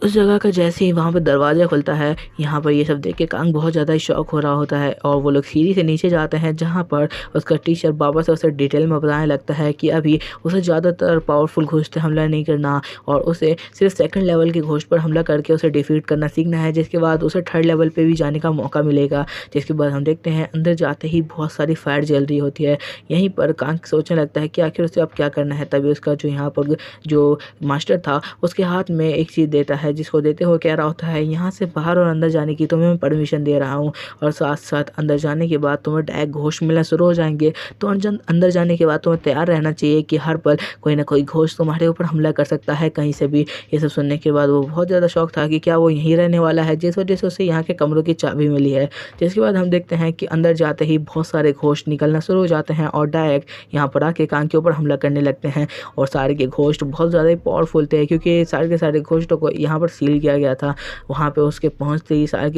S1: उस जगह का जैसे ही वहाँ पर दरवाज़ा खुलता है, यहाँ पर ये सब देख के कांग बहुत ज़्यादा ही शॉक हो रहा होता है और वो लोग सीढ़ी से नीचे जाते हैं जहाँ पर उसका टीचर बाबा से उसे डिटेल में बताने लगता है कि अभी उसे ज़्यादातर पावरफुल घोस्ट पे हमला नहीं करना और उसे सिर्फ सेकंड लेवल के घोस्ट पर हमला करके उसे डिफीट करना सीखना है। जिसके बाद उसे थर्ड लेवल पर भी जाने का मौका मिलेगा। जिसके बाद हम देखते हैं अंदर जाते ही बहुत सारी फायर जल रही होती है। यहीं पर कांग सोचने लगता है कि आखिर उसे अब क्या करना है। तभी उसका जो यहाँ पर जो मास्टर था उसके हाथ में एक चीज़ देता है, जिसको देते हुए कह रहा होता है यहाँ से बाहर और अंदर जाने की तुम्हें मैं परमिशन दे रहा हूँ, और साथ साथ अंदर जाने के बाद तुम्हें डायरेक्ट घोस्ट मिलना शुरू हो जाएंगे। तो अंदर जाने के बाद तुम्हें तैयार रहना चाहिए कि हर पल कोई ना कोई घोस्ट तुम्हारे ऊपर हमला कर सकता है कहीं से भी। ये सब सुनने के बाद वो बहुत ज़्यादा शौक था कि क्या वो यहीं रहने वाला है, जिस वजह से उसे यहाँ के कमरों की चाबी मिली है। जिसके बाद हम देखते हैं कि अंदर जाते ही बहुत सारे घोस्ट निकलना शुरू हो जाते हैं और डायरेक्ट यहाँ पर आके कांग के ऊपर हमला करने लगते हैं। और सारे के घोस्ट बहुत ज़्यादा ही पावरफुल थे क्योंकि सारे के सारे घोस्टों को यहाँ पर सील किया गया था। वहाँ पे उसके पहुँचते ही सारे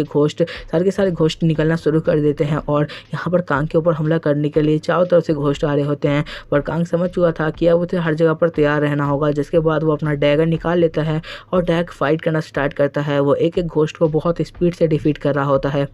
S1: के सारे घोस्ट निकलना शुरू कर देते हैं और यहाँ पर कांग के ऊपर हमला करने के लिए चारों तरफ से घोस्ट आ रहे होते हैं। पर कांग समझ चुका था कि अब उसे हर जगह पर तैयार रहना होगा। जिसके बाद वो अपना डैगर निकाल लेता है और डायरेक्ट फाइट करना स्टार्ट करता है। वो एक एक घोस्ट को बहुत स्पीड से डिफीट कर रहा होता है।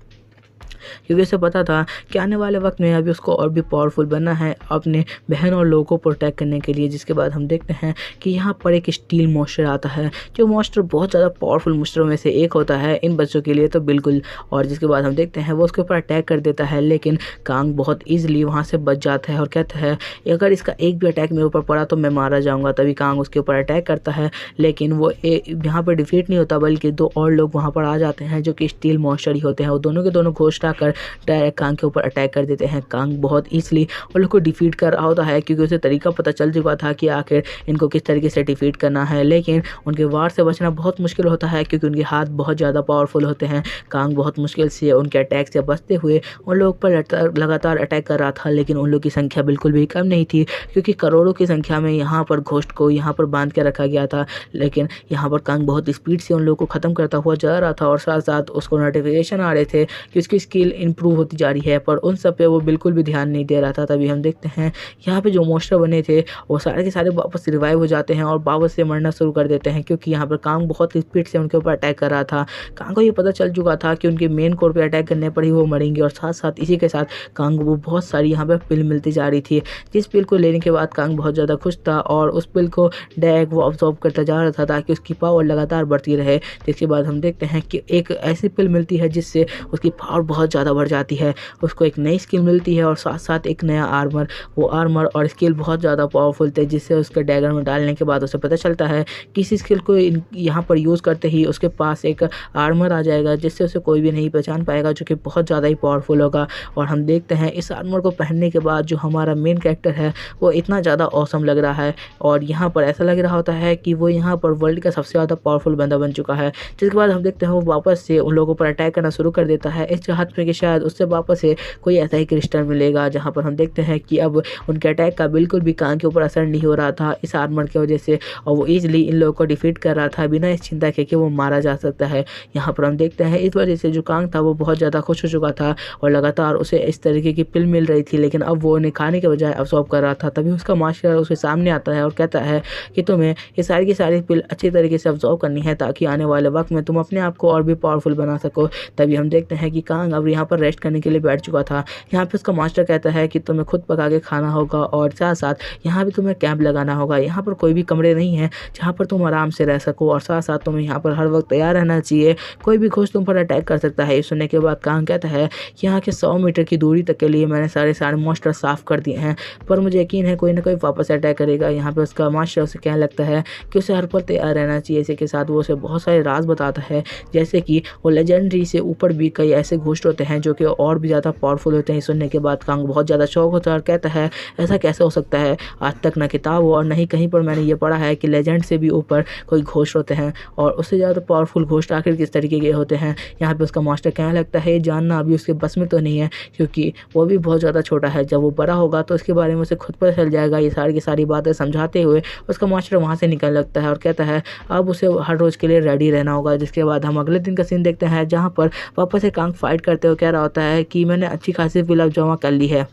S1: क्योंकि उसे पता था कि आने वाले वक्त में अभी उसको और भी पावरफुल बनना है अपने बहन और लोगों को प्रोटेक्ट करने के लिए। जिसके बाद हम देखते हैं कि यहाँ पर एक स्टील मॉन्स्टर आता है, जो मॉन्स्टर बहुत ज़्यादा पावरफुल मॉन्स्टरों में से एक होता है इन बच्चों के लिए तो बिल्कुल। और जिसके बाद हम देखते हैं वो उसके ऊपर अटैक कर देता है, लेकिन कांग बहुत ईजिली वहाँ से बच जाता है और कहता है अगर इसका एक भी अटैक मेरे ऊपर पड़ा तो मैं मारा जाऊँगा। तभी कांग उसके ऊपर अटैक करता है, लेकिन वो यहाँ पर डिफीट नहीं होता, बल्कि दो और लोग वहाँ पर आ जाते हैं जो कि स्टील मॉन्स्टर ही होते हैं। वो दोनों के दोनों घोष आकर डायरेक्ट कांग के ऊपर अटैक कर देते हैं। कांग बहुत ईजिली उन लोग को डिफीट कर रहा होता है, क्योंकि उसे तरीका पता चल चुका था कि आखिर इनको किस तरीके से डिफीट करना है। लेकिन उनके वार से बचना बहुत मुश्किल होता है, क्योंकि उनके हाथ बहुत ज़्यादा पावरफुल होते हैं। कांग बहुत मुश्किल से उनके अटैक से बचते हुए उन लोगों पर लगातार अटैक कर रहा था, लेकिन उन लोग की संख्या बिल्कुल भी कम नहीं थी, क्योंकि करोड़ों की संख्या में यहाँ पर घोस्ट को यहाँ पर बांध के रखा गया था। लेकिन यहाँ पर कांग बहुत स्पीड से उन लोगों को ख़त्म करता हुआ जा रहा था, और साथ साथ उसको नोटिफिकेशन आ रहे थे कि उसकी स्किल इंप्रूव होती जा रही है, पर उन सब पे वो बिल्कुल भी ध्यान नहीं दे रहा था। तभी हम देखते हैं यहाँ पे जो मॉन्स्टर बने थे वो सारे के सारे वापस रिवाइव हो जाते हैं और वापस से मरना शुरू कर देते हैं, क्योंकि यहाँ पर कांग बहुत स्पीड से उनके ऊपर अटैक कर रहा था। कांग को ये पता चल चुका था कि उनके मेन कोर पे अटैक करने पर ही वो मरेंगे, और साथ साथ इसी के साथ कांग वो बहुत सारी यहाँ पर पिल मिलती जा रही थी, जिस पिल को लेने के बाद कांग बहुत ज़्यादा खुश था और उस पिल को डायरेक्ट वो ऑब्जॉर्व करता जा रहा था ताकि उसकी पावर लगातार बढ़ती रहे। जिसके बाद हम देखते हैं कि एक ऐसी पिल मिलती है जिससे उसकी पावर बहुत ज़्यादा बढ़ जाती है, उसको एक नई स्किल मिलती है और साथ साथ एक नया आर्मर। वो आर्मर और स्किल बहुत ज़्यादा पावरफुल थे, जिससे उसके डैगर में डालने के बाद उसे पता चलता है कि इस स्किल को यहाँ पर यूज़ करते ही उसके पास एक आर्मर आ जाएगा, जिससे उसे कोई भी नहीं पहचान पाएगा, जो कि बहुत ज़्यादा ही पावरफुल होगा। और हम देखते हैं इस आर्मर को पहनने के बाद जो हमारा मेन कैरेक्टर है वो इतना ज़्यादा ऑसम लग रहा है, और यहाँ पर ऐसा लग रहा होता है कि वो यहाँ पर वर्ल्ड का सबसे ज़्यादा पावरफुल बंदा बन चुका है। जिसके बाद हम देखते हैं वो वापस से उन लोगों पर अटैक करना शुरू कर देता है, इस चाहत में कि शायद उससे वापस से कोई ऐसा ही क्रिस्टल मिलेगा। जहाँ पर हम देखते हैं कि अब उनके अटैक का बिल्कुल भी कांग के ऊपर असर नहीं हो रहा था इस आर्मर की वजह से, और वो ईजिली इन लोगों को डिफीट कर रहा था बिना इस चिंता के कि वो मारा जा सकता है। यहाँ पर हम देखते हैं इस वजह से जो कांग था वो बहुत ज़्यादा खुश हो चुका था और लगातार उसे इस तरीके की पिल मिल रही थी, लेकिन अब वो उन्हें खाने के बजाय अब्सॉर्ब कर रहा था। तभी उसका मास्टर उसके सामने आता है और कहता है कि तुम्हें ये सारी की सारी पिल अच्छी तरीके से अब्सॉर्ब करनी है ताकि आने वाले वक्त में तुम अपने आप को और भी पावरफुल बना सको। तभी हम देखते हैं कि कांग अब यहाँ पर रेस्ट करने के लिए बैठ चुका था। यहाँ पे उसका मास्टर कहता है कि तुम्हें खुद पका के खाना होगा और साथ साथ यहाँ भी तुम्हें कैंप लगाना होगा। यहाँ पर कोई भी कमरे नहीं है जहाँ पर तुम आराम से रह सको, और साथ साथ तुम्हें यहाँ पर हर वक्त तैयार रहना चाहिए, कोई भी घोस्ट तुम पर अटैक कर सकता है। ये सुनने के बाद कांग कहता है कि यहाँ के 100 मीटर की दूरी तक के लिए मैंने सारे मॉन्स्टर साफ कर दिए हैं, पर मुझे यकीन है कोई ना कोई वापस अटैक करेगा। यहाँ पे उसका मास्टर उसे कहने लगता है कि उसे हर पल तैयार रहना चाहिए। इसी के साथ वो उसे बहुत सारे राज बताता है, जैसे कि वो लेजेंडरी से ऊपर भी कई ऐसे घोस्ट होते हैं जो कि और भी ज़्यादा पावरफुल होते हैं। सुनने के बाद कांग बहुत ज़्यादा शौक होता है और कहता है ऐसा कैसे हो सकता है, आज तक ना किताब और नहीं कहीं पर मैंने ये पढ़ा है कि लेजेंड से भी ऊपर कोई घोस्ट होते हैं, और उससे ज़्यादा पावरफुल घोस्ट आखिर किस तरीके के होते हैं। यहाँ पे उसका मास्टर कहने लगता है ये जानना अभी उसके बस में तो नहीं है, क्योंकि वो भी बहुत ज़्यादा छोटा है, जब वो बड़ा होगा तो उसके बारे में उसे खुद पता चल जाएगा। ये सारी की सारी बातें समझाते हुए उसका मास्टर वहाँ से निकलने लगता है और कहता है अब उसे हर रोज़ के लिए रेडी रहना होगा। जिसके बाद हम अगले दिन का सीन देखते हैं, जहाँ पर वापस से कांग फाइट करते हुए कह रहा होता है कि मैंने अच्छी खासी फिलअप जमा कर ली है।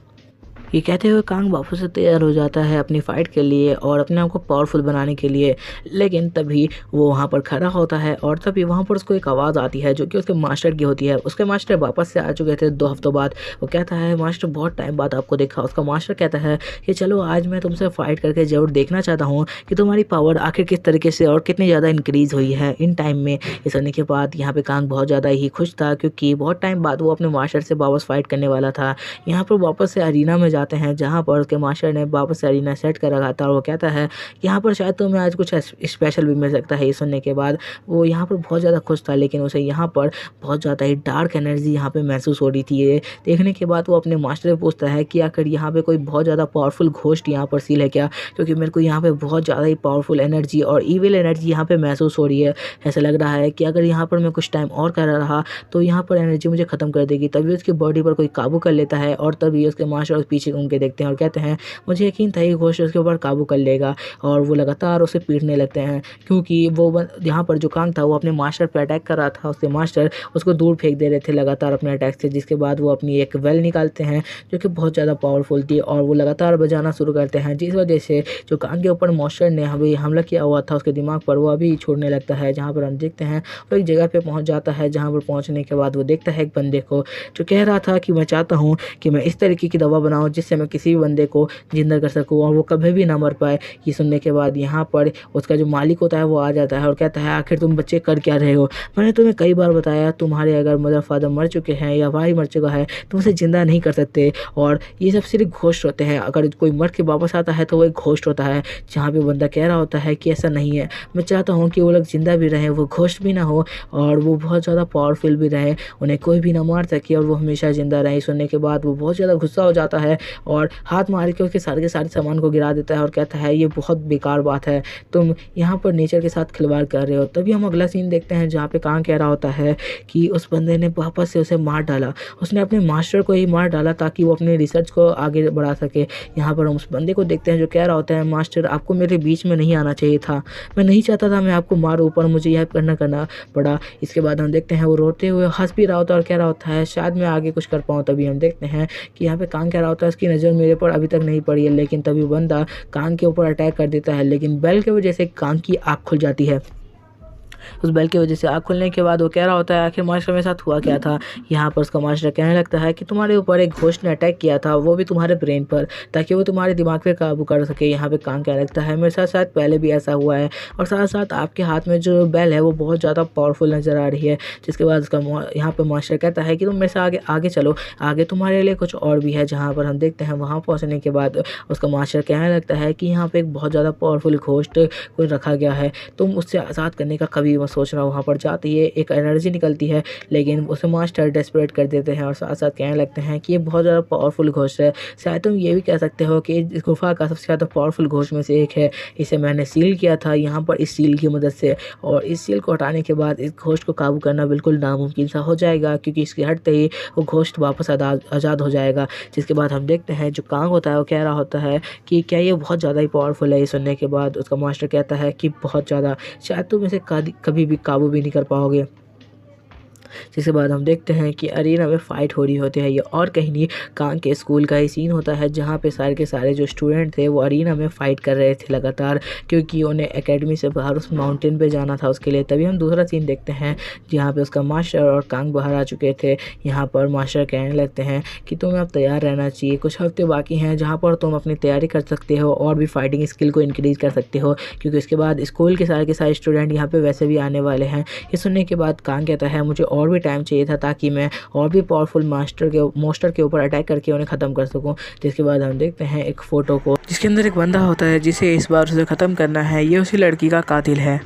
S1: ये कहते हुए कांग वापस से तैयार हो जाता है अपनी फ़ाइट के लिए और अपने आप को पावरफुल बनाने के लिए, लेकिन तभी वो वहाँ पर खड़ा होता है और तभी वहाँ पर उसको एक आवाज़ आती है जो कि उसके मास्टर की होती है। उसके मास्टर वापस से आ चुके थे 2 हफ्तों बाद। वो कहता है मास्टर बहुत टाइम बाद आपको देखा। उसका मास्टर कहता है कि चलो आज मैं तुमसे फ़ाइट करके ज़रूर देखना चाहता हूँ कि तुम्हारी पावर आखिर किस तरीके से और कितनी ज़्यादा इंक्रीज़ हुई है इन टाइम में। ये सुनने के बाद यहाँ पर कांग बहुत ज़्यादा ही खुश था, क्योंकि बहुत टाइम बाद वो अपने मास्टर से वापस फ़ाइट करने वाला था। यहाँ पर वापस से अरीना में जाते हैं, जहाँ पर उसके मास्टर ने वापस से अरीना सेट कर रखा था, और वो कहता है यहाँ पर शायद तुम्हें आज कुछ स्पेशल भी मिल सकता है। ये सुनने के बाद वो यहाँ पर बहुत ज़्यादा खुश था, लेकिन उसे यहाँ पर बहुत ज़्यादा ही डार्क एनर्जी यहाँ पे महसूस हो रही थी। ये देखने के बाद वो अपने मास्टर से पूछता है कि आखिर यहाँ पे कोई बहुत ज़्यादा पावरफुल घोस्ट यहाँ पर सील है क्या, क्योंकि मेरे को यहाँ पे बहुत ज़्यादा ही पावरफुल एनर्जी और ईविल एनर्जी यहाँ पे महसूस हो रही है। ऐसा लग रहा है कि अगर यहाँ पर मैं कुछ टाइम और कर रहा तो यहाँ पर एनर्जी मुझे ख़त्म कर देगी। तभी उसकी बॉडी पर कोई काबू कर लेता है और तभी उसके मास्टर पीछे पीछे घूम के देखते हैं और कहते हैं मुझे यकीन था ये घोस्ट उसके ऊपर काबू कर लेगा। और वो लगातार उसे पीटने लगते हैं क्योंकि वो यहाँ पर जो कांग था वो अपने मास्टर पर अटैक कर रहा था। उसके मास्टर उसको दूर फेंक दे रहे थे लगातार अपने अटैक से, जिसके बाद वो अपनी एक वेल निकालते हैं जो कि बहुत ज़्यादा पावरफुल थी और वो लगातार बजाना शुरू करते हैं, जिस वजह से जो कांग के ऊपर मास्टर ने अभी हमला किया हुआ था उसके दिमाग पर वो अभी छोड़ने लगता है। जहाँ पर हम देखते हैं वो एक जगह पे पहुँच जाता है, जहाँ पर पहुँचने के बाद वो देखता है एक बंदे को जो कह रहा था कि मैं चाहता हूँ कि मैं इस तरीके की दवा बनाऊँ जिससे मैं किसी भी बंदे को जिंदा कर सकूँ और वो कभी भी ना मर पाए। ये सुनने के बाद यहाँ पर उसका जो मालिक होता है वो आ जाता है और कहता है आखिर तुम बच्चे कर क्या रहे हो? मैंने तुम्हें कई बार बताया तुम्हारे अगर मदर फादर मर चुके हैं या भाई मर चुका है तुम उसे ज़िंदा नहीं कर सकते। और ये सब सिर्फ घोस्ट होते हैं, अगर कोई मर के वापस आता है तो वो एक घोस्ट होता है। जहाँ पे बंदा कह रहा होता है कि ऐसा नहीं है, मैं चाहता हूँ कि वो लोग ज़िंदा भी रहें, वो घोस्ट भी ना हो और वो बहुत ज़्यादा पावरफुल भी रहें, उन्हें कोई भी ना मार सके और वो हमेशा ज़िंदा रहें। सुनने के बाद वो बहुत ज़्यादा गुस्सा हो जाता है और हाथ मार के उसके सारे के सारे सामान को गिरा देता है और कहता है ये बहुत बेकार बात है, तुम यहाँ पर नेचर के साथ खिलवाड़ कर रहे हो। तभी हम अगला सीन देखते हैं जहाँ पे कांग कह रहा होता है कि उस बंदे ने वापस से उसे मार डाला, उसने अपने मास्टर को ही मार डाला ताकि वो अपने रिसर्च को आगे बढ़ा सके। यहाँ पर हम उस बंदे को देखते हैं जो कह रहा होता है मास्टर आपको मेरे बीच में नहीं आना चाहिए था, मैं नहीं चाहता था मैं आपको मारूं पर मुझे यह करना पड़ा। इसके बाद हम देखते हैं वो रोते हुए हंस भी रहा होता है और कह रहा होता है शायद मैं आगे कुछ कर पाऊँ। तभी हम देखते हैं कि यहाँ पे कांग कह रहा होता है उसकी नज़र मेरे पर अभी तक नहीं पड़ी है, लेकिन तभी बंदा कांग के ऊपर अटैक कर देता है, लेकिन बेल की वजह से कांग की आँख खुल जाती है। उस बेल की वजह से आँख खुलने के बाद वो कह रहा होता है आखिर मास्टर मेरे साथ हुआ क्या था। यहाँ पर उसका मास्टर कहने लगता है कि तुम्हारे ऊपर एक घोस्ट ने अटैक किया था, वो भी तुम्हारे ब्रेन पर, ताकि वो तुम्हारे दिमाग पे काबू कर सके। यहाँ पे कांग कहने लगता है मेरे साथ शायद पहले भी ऐसा हुआ है और साथ साथ आपके हाथ में जो बेल है वो बहुत ज़्यादा पावरफुल नज़र आ रही है। जिसके बाद उसका यहाँ पर मास्टर कहता है कि तुम मेरे से आगे चलो, आगे तुम्हारे लिए कुछ और भी है। जहाँ पर हम देखते हैं वहाँ पहुँचने के बाद उसका मास्टर कहने लगता है कि यहाँ पे एक बहुत ज़्यादा पावरफुल घोस्ट को रखा गया है, तुम उससे आज़ाद करने का कभी मत सोचना। वहाँ पर जाते ही एक एनर्जी निकलती है, लेकिन उसे मास्टर डेस्परेट कर देते हैं और साथ साथ कहने लगते हैं कि ये बहुत ज़्यादा पावरफुल घोस्ट है, शायद तुम ये भी कह सकते हो कि इस गुफा का सबसे ज़्यादा पावरफुल घोस्ट में से एक है। इसे मैंने सील किया था यहाँ पर इस सील की मदद से, और इस सील को हटाने के बाद इस घोस्ट को काबू करना बिल्कुल नामुमकिन सा हो जाएगा, क्योंकि इसके हटते ही वो घोस्ट वापस आज़ाद हो जाएगा। जिसके बाद हम देखते हैं जो कांग होता है वो कह रहा होता है कि क्या ये बहुत ज़्यादा ही पावरफुल है। ये सुनने के बाद उसका मास्टर कहता है कि बहुत ज़्यादा, शायद तुम इसे कभी भी काबू भी नहीं कर पाओगे। जिसके बाद हम देखते हैं कि अरीना में फ़ाइट हो रही होती है। ये और कहीं नहीं कांग के स्कूल का ही सीन होता है, जहाँ पे सारे के सारे जो स्टूडेंट थे वो अरीना में फ़ाइट कर रहे थे लगातार, क्योंकि उन्हें एकेडमी से बाहर उस माउंटेन पे जाना था उसके लिए। तभी हम दूसरा सीन देखते हैं जहाँ पे उसका मास्टर और कांग बाहर आ चुके थे। यहाँ पर मास्टर कहने लगते हैं कि तुम्हें अब तैयार रहना चाहिए, कुछ हफ्ते बाकी हैं जहाँ पर तुम अपनी तैयारी कर सकते हो और भी फाइटिंग स्किल को इंक्रीज़ कर सकते हो, क्योंकि इसके बाद स्कूल के सारे स्टूडेंट यहाँ पे वैसे भी आने वाले हैं। ये सुनने के बाद कांग कहता है मुझे और भी टाइम चाहिए था ताकि मैं और भी पावरफुल मास्टर के ऊपर अटैक करके उन्हें ख़त्म कर सकूं। जिसके बाद हम देखते हैं एक फ़ोटो को जिसके अंदर एक बंदा होता है जिसे इस बार उसे ख़त्म करना है, ये उसी लड़की का कातिल है।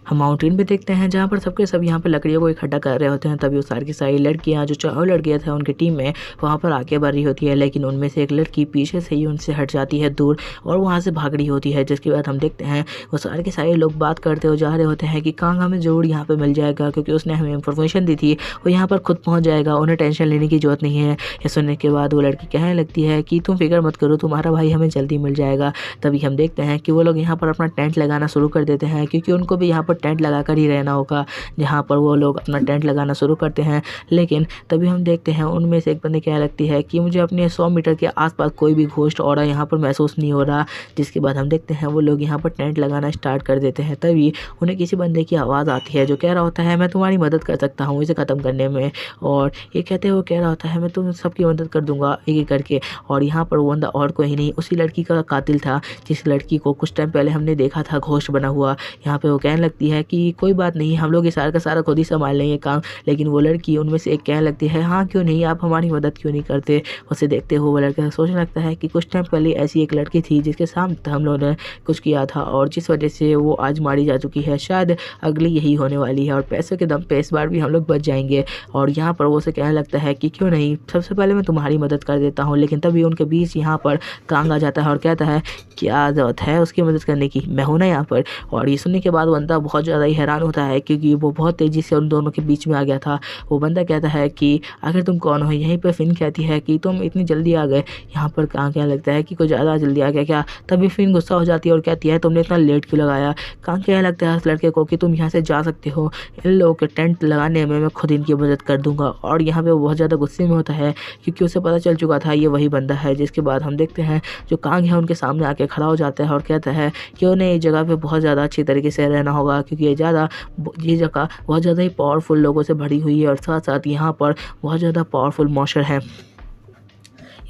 S1: हम माउंटेन पे देखते हैं जहाँ पर सबके सब यहाँ पर लकड़ियों को इकट्ठा कर रहे होते हैं। तभी वो सारी की सारी लड़कियाँ जो 4 लड़कियाँ थे उनकी टीम में वहाँ पर आगे बढ़ रही होती है, लेकिन उनमें से एक लड़की पीछे से ही उनसे हट जाती है दूर और वहाँ से भाग रही होती है। जिसके बाद हम देखते हैं वो सारे के सारे लोग बात करते हुए जा रहे होते हैं कि कांग हमें ज़रूर यहाँ पर मिल जाएगा, क्योंकि उसने हमें इन्फॉर्मेशन दी थी, वो यहाँ पर खुद पहुँच जाएगा, उन्हें टेंशन लेने की ज़रूरत नहीं है। ये सुनने के बाद वो लड़की कहने लगती है कि तुम फिक्र मत करो, तुम्हारा भाई हमें जल्दी मिल जाएगा। तभी हम देखते हैं कि वो लोग यहाँ पर अपना टेंट लगाना शुरू कर देते हैं, क्योंकि उनको भी यहाँ पर टेंट लगा कर ही रहना होगा। जहाँ पर वो लोग अपना टेंट लगाना शुरू करते हैं, लेकिन तभी हम देखते हैं उनमें से एक बंदे कहने लगती है कि मुझे अपने 100 मीटर के आसपास कोई भी घोस्ट ऑरा यहाँ पर महसूस नहीं हो रहा। जिसके बाद हम देखते हैं वो लोग यहाँ पर टेंट लगाना स्टार्ट कर देते हैं। तभी उन्हें किसी बंदे की आवाज़ आती है जो कह रहा होता है मैं तुम्हारी मदद कर सकता हूँ इसे ख़त्म करने में, और ये कहते हुए कह रहा होता है मैं तुम सबकी मदद कर दूंगा एक एक करके। और यहाँ पर वो बंदा और कोई नहीं उसी लड़की का कातिल था, जिस लड़की को कुछ टाइम पहले हमने देखा था घोस्ट बना हुआ। यहाँ पे वो कहने लगती है कि कोई बात नहीं, हम लोग ये सारा का सारा खुद ही संभाल लेंगे काम। लेकिन वो लड़की उनमें से एक कहने लगती है हाँ क्यों नहीं, आप हमारी मदद क्यों नहीं करते। उसे देखते हुए वो लड़का सोचने लगता है कि कुछ टाइम पहले ऐसी एक लड़की थी जिसके साथ हम लोगों ने कुछ किया था और जिस वजह से वो आज मारी जा चुकी है, शायद अगली यही होने वाली है और पैसों के दम पे इस बार भी हम लोग बच जाएंगे। और यहाँ पर वो उसे कहने लगता है कि क्यों नहीं, सबसे पहले मैं तुम्हारी मदद कर देता हूँ। लेकिन तभी उनके बीच यहाँ पर कांग आ जाता है और कहता है क्या ज़रूरत है उसकी मदद करने की, मैं हूँ ना यहाँ पर। और ये सुनने के बाद बंदा बहुत ज़्यादा ही हैरान होता है क्योंकि वो बहुत तेज़ी से उन दोनों के बीच में आ गया था। वो बंदा कहता है कि आखिर तुम कौन हो? यहीं पे फिन कहती है कि तुम इतनी जल्दी आ गए यहाँ पर, कहाँ क्या लगता है कि कुछ ज़्यादा जल्दी आ गया क्या? तभी फिन गुस्सा हो जाती है और कहती है तुमने इतना लेट क्यों लगाया? कहाँ क्या लगता है उस लड़के को कि तुम यहाँ से जा सकते हो, इन लोगों के टेंट लगाने में मैं खुद इनकी मदद कर दूँगा। और यहाँ पे वो बहुत ज़्यादा गुस्से में होता है क्योंकि उसे पता चल चुका था ये वही बंदा है। जिसके बाद हम देखते हैं जो कांग है उनके सामने आके खड़ा हो जाता है और कहता है कि उन्हें इस जगह पे बहुत ज़्यादा अच्छी तरीके से रहना होगा क्योंकि ये जगह बहुत ज़्यादा ही पावरफुल लोगों से भरी हुई है और साथ-साथ यहाँ पर बहुत ज़्यादा पावरफुल मॉन्स्टर हैं।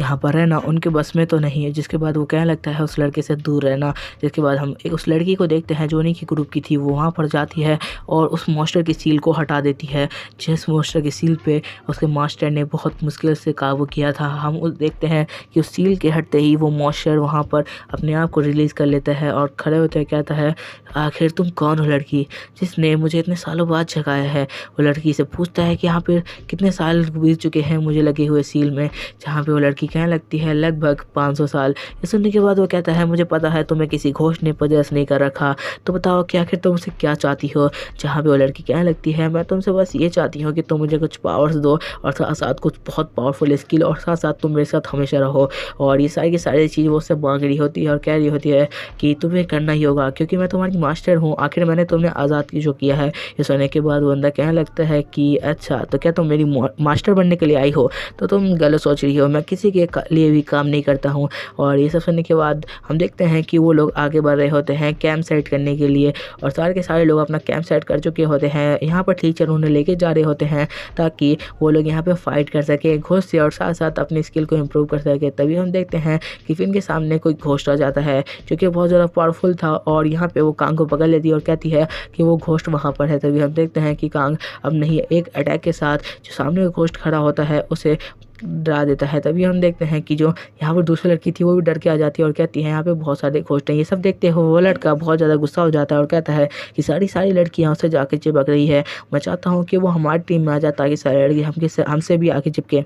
S1: यहाँ पर रहना उनके बस में तो नहीं है। जिसके बाद वो कहने लगता है उस लड़के से दूर रहना। जिसके बाद हम एक उस लड़की को देखते हैं जो उन्हीं की ग्रुप की थी। वो वहाँ पर जाती है और उस मॉन्स्टर की सील को हटा देती है, जिस मॉन्स्टर की सील पे उसके मास्टर ने बहुत मुश्किल से काबू किया था। हम उस देखते हैं कि उस सील के हटते ही वो मॉन्स्टर वहाँ पर अपने आप को रिलीज़ कर लेता है और खड़े होते हुए कहता है आखिर तुम कौन हो लड़की, जिसने मुझे इतने सालों बाद जगाया है? वो लड़की से पूछता है कि यहाँ पर कितने साल बीत चुके हैं मुझे लगे हुए सील में, जहाँ पे वो लड़की कहने लगती है लगभग 500 साल। ये सुनने के बाद वो कहता है मुझे पता है तुम्हें किसी घोष ने पजेस नहीं कर रखा, तो बताओ कि आखिर तुम मुझसे क्या चाहती हो? जहाँ पे वो लड़की कहने लगती है मैं तुमसे बस ये चाहती हूँ कि तुम मुझे कुछ पावर्स दो और साथ साथ कुछ बहुत पावरफुल स्किल और साथ साथ तुम मेरे साथ हमेशा रहो। और ये सारी की सारी चीज़ वो उससे मांग रही होती है और कह रही होती है कि तुम्हें करना ही होगा क्योंकि मैं तुम्हारी मास्टर हूँ, आखिर मैंने तुमने आज़ाद की जो किया है। ये सुनने के बाद वो बंदा कहने लगता है कि अच्छा तो क्या तुम मेरी मास्टर बनने के लिए आई हो? तो तुम गलत सोच रही हो, मैं किसी के लिए भी काम नहीं करता हूँ। और ये सब सुनने के बाद हम देखते हैं कि वो लोग आगे बढ़ रहे होते हैं कैंप सेट करने के लिए और सारे के सारे लोग अपना कैंप सेट कर चुके होते हैं। यहाँ पर टीचर उन्हें लेके जा रहे होते हैं ताकि वो लोग यहाँ पे फाइट कर सके घोस्ट से और साथ साथ अपनी स्किल को इम्प्रूव कर सके। तभी हम देखते हैं कि फिन के सामने कोई घोस्ट आ जाता है जो कि बहुत ज़्यादा पावरफुल था और यहाँ पे वो कांग को पकड़ लेती है और कहती है कि वो घोस्ट वहाँ पर है। तभी हम देखते हैं कि कांग अब नहीं एक अटैक के साथ जो सामने घोस्ट खड़ा होता है उसे डरा देता है। तभी हम देखते हैं कि जो यहाँ पर दूसरी लड़की थी वो भी डर के आ जाती है और कहती है यहाँ पे बहुत सारे घोस्ट हैं। ये सब देखते हुए वो लड़का बहुत ज़्यादा गुस्सा हो जाता है और कहता है कि सारी लड़कियाँ उससे जाके चिपक रही है, मैं चाहता हूँ कि वो हमारी टीम में आ जाए ताकि सारी लड़की हमसे भी आके चिपके।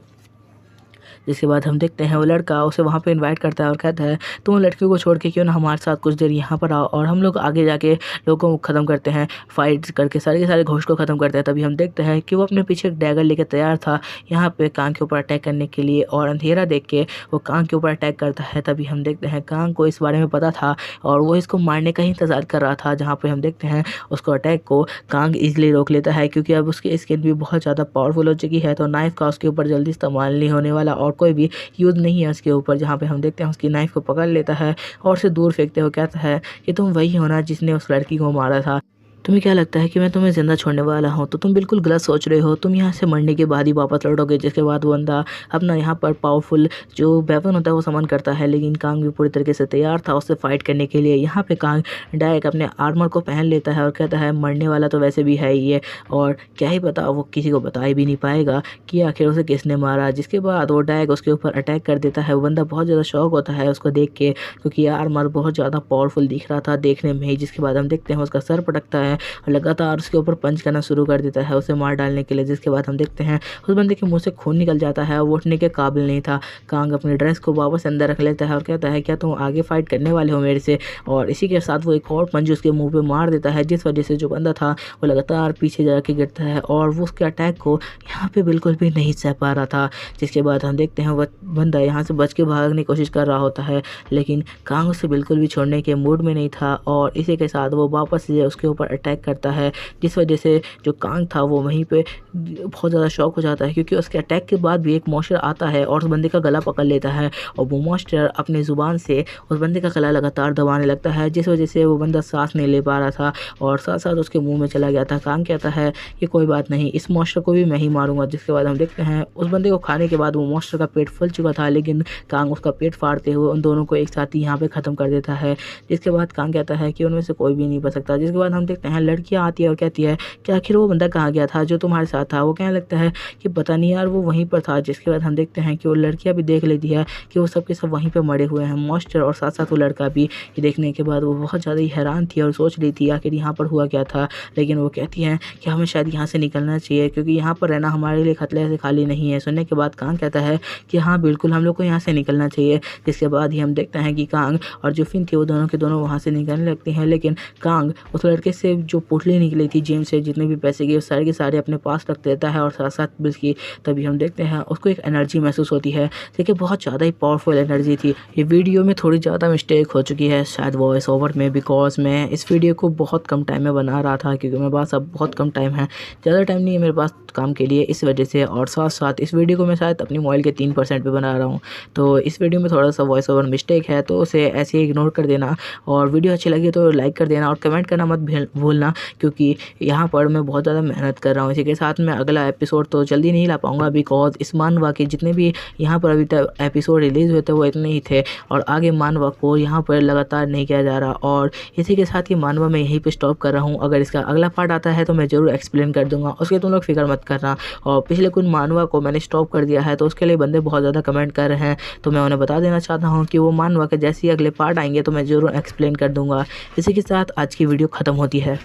S1: जिसके बाद हम देखते हैं वो लड़का उसे वहाँ पे इनवाइट करता है और कहता है तुम उन लड़कियों को छोड़ के क्यों ना हमारे साथ कुछ देर यहाँ पर आओ और हम लोग आगे जाके लोगों को ख़त्म करते हैं, फाइट करके सारे के सारे घोस्ट को ख़त्म करते हैं। तभी हम देखते हैं कि वो अपने पीछे एक डैगर लेकर तैयार था यहाँ पे कांग के ऊपर अटैक करने के लिए और अंधेरा देख के वो कांग के ऊपर अटैक करता है। तभी हम देखते हैं कांग को इस बारे में पता था और वो इसको मारने का ही इंतज़ार कर रहा था। जहाँ पर हम देखते हैं उसको अटैक को कांग ईजिली रोक लेता है क्योंकि अब उसकी स्किन भी बहुत ज़्यादा पावरफुल हो चुकी है तो नाइफ का उसके ऊपर जल्दी इस्तेमाल नहीं होने वाला और कोई भी यूज़ नहीं है उसके ऊपर। जहाँ पे हम देखते हैं उसकी नाइफ को पकड़ लेता है और उसे दूर फेंकते हुए कहता है कि तुम वही हो ना जिसने उस लड़की को मारा था, तुम्हें क्या लगता है कि मैं तुम्हें ज़िंदा छोड़ने वाला हूँ? तो तुम बिल्कुल गलत सोच रहे हो, तुम यहाँ से मरने के बाद ही वापस लौटोगे। जिसके बाद वो बंदा अपना यहाँ पर पावरफुल जो वेपन होता है वो समन करता है लेकिन कांग भी पूरी तरीके से तैयार था उससे फाइट करने के लिए। यहाँ पे कांग डायरेक्ट अपने आर्मर को पहन लेता है और कहता है मरने वाला तो वैसे भी है ही है और क्या ही पता वो किसी को बता ही भी नहीं पाएगा कि आखिर उसे किसने मारा। जिसके बाद वो डायरेक्ट उसके ऊपर अटैक कर देता है। वो बंदा बहुत ज़्यादा शॉक होता है उसको देख के क्योंकि आर्मर बहुत ज़्यादा पावरफुल दिख रहा था देखने में ही। जिसके बाद हम देखते हैं उसका सर पटकता है और लगातार उसके ऊपर पंच करना शुरू कर देता है उसे मार डालने के लिए। जिसके बाद हम देखते हैं उस बंदे के मुंह से खून निकल जाता है और वो उठने के काबिल नहीं था। कांग अपनी ड्रेस को वापस अंदर रख लेता है और कहता है क्या तुम आगे फाइट करने वाले हो मेरे से? और इसी के साथ वो एक और पंच उसके मुंह पे मार देता है जिस वजह से जो बंदा था वो लगातार पीछे जाके गिरता है और वो उसके अटैक को यहाँ पे बिल्कुल भी नहीं सह पा रहा था। जिसके बाद हम देखते हैं वो बंदा यहाँ से बच के भागने की कोशिश कर रहा होता है लेकिन कांग उसे बिल्कुल भी छोड़ने के मूड में नहीं था और इसी के साथ वो वापस से उसके ऊपर अटैक करता है जिस वजह से जो कांग था वो वहीं पे बहुत ज़्यादा शॉक हो जाता है क्योंकि उसके अटैक के बाद भी एक मॉन्स्टर आता है और उस बंदे का गला पकड़ लेता है और वो मॉन्स्टर अपनी ज़ुबान से उस बंदे का गला लगातार दबाने लगता है जिस वजह से वो बंदा सांस नहीं ले पा रहा था और साथ साथ उसके मुंह में चला गया था। कांग कहता है कि कोई बात नहीं, इस मॉन्स्टर को भी मैं ही मारूंगा। जिसके बाद हम देखते हैं उस बंदे को खाने के बाद वो मॉन्स्टर का पेट फूल चुका था लेकिन कांग उसका पेट फाड़ते हुए उन दोनों को एक साथ ही यहाँ पे ख़त्म कर देता है। जिसके बाद कांग कहता है कि उनमें से कोई भी नहीं बच सकता। जिसके बाद हम देखते हैं लड़कियाँ आती है और कहती है कि आखिर वो बंदा कहाँ गया था जो तुम्हारे साथ था? वो कहने लगता है कि पता नहीं यार वो वहीं पर था। जिसके बाद हम देखते हैं कि वो लड़कियाँ भी देख लेती है कि वो सब के सब वहीं पर मरे हुए हैं मॉन्स्टर और साथ साथ वो लड़का भी। ये देखने के बाद वो बहुत ज़्यादा ही हैरान थी और सोच रही थी आखिर यहाँ पर हुआ क्या था। लेकिन वो कहती हैं कि हमें शायद यहाँ से निकलना चाहिए क्योंकि यहाँ पर रहना हमारे लिए खतरे से खाली नहीं है। सुनने के बाद कांग कहता है कि हाँ बिल्कुल हम लोग को यहाँ से निकलना चाहिए। जिसके बाद ही हम देखते हैं कि कांग और जो फिन थी वो दोनों के दोनों वहाँ से निकलने लगती हैं लेकिन कांग उस लड़के से जो पोटली निकली थी जेम से, जितने भी पैसे की, वो सारे के सारे अपने पास रख देता है और साथ साथ बिल की तभी हम देखते हैं उसको एक एनर्जी महसूस होती है। देखिए बहुत ज़्यादा ही पावरफुल एनर्जी थी। ये वीडियो में थोड़ी ज़्यादा मिस्टेक हो चुकी है शायद वॉइस ओवर में, बिकॉज मैं इस वीडियो को बहुत कम टाइम में बना रहा था क्योंकि मेरे पास अब बहुत कम टाइम है, ज़्यादा टाइम नहीं है मेरे पास काम के लिए, इस वजह से। और साथ साथ इस वीडियो को मैं शायद अपनी मोबाइल के 3% पे बना रहा हूँ, तो इस वीडियो में थोड़ा सा वॉइस ओवर मिस्टेक है, तो उसे ऐसे ही इग्नोर कर देना। और वीडियो अच्छी लगी तो लाइक कर देना और कमेंट करना मत भूलना, क्योंकि यहाँ पर मैं बहुत ज़्यादा मेहनत कर रहा हूँ। इसी के साथ मैं अगला एपिसोड तो जल्दी नहीं ला पाऊँगा, बिकॉज इस मानवा के जितने भी यहाँ पर अभी तक एपिसोड रिलीज़ हुए थे वो इतने ही थे और आगे मानवा को यहाँ पर लगातार नहीं किया जा रहा। और इसी के साथ ये मानवा मैं यहीं पे स्टॉप कर रहा हूँ। अगर इसका अगला पार्ट आता है तो मैं ज़रूर एक्सप्लेन कर दूँगा, उसके तुम लोग फिक्र मत करना। और पिछले कुछ मानवा को मैंने स्टॉप कर दिया है, तो उसके लिए बंदे बहुत ज़्यादा कमेंट कर रहे हैं, तो मैं उन्हें बता देना चाहता हूँ कि वो मानवा के जैसे ही अगले पार्ट आएंगे तो मैं ज़रूर एक्सप्लेन कर दूँगा। इसी के साथ आज की वीडियो ख़त्म होती है।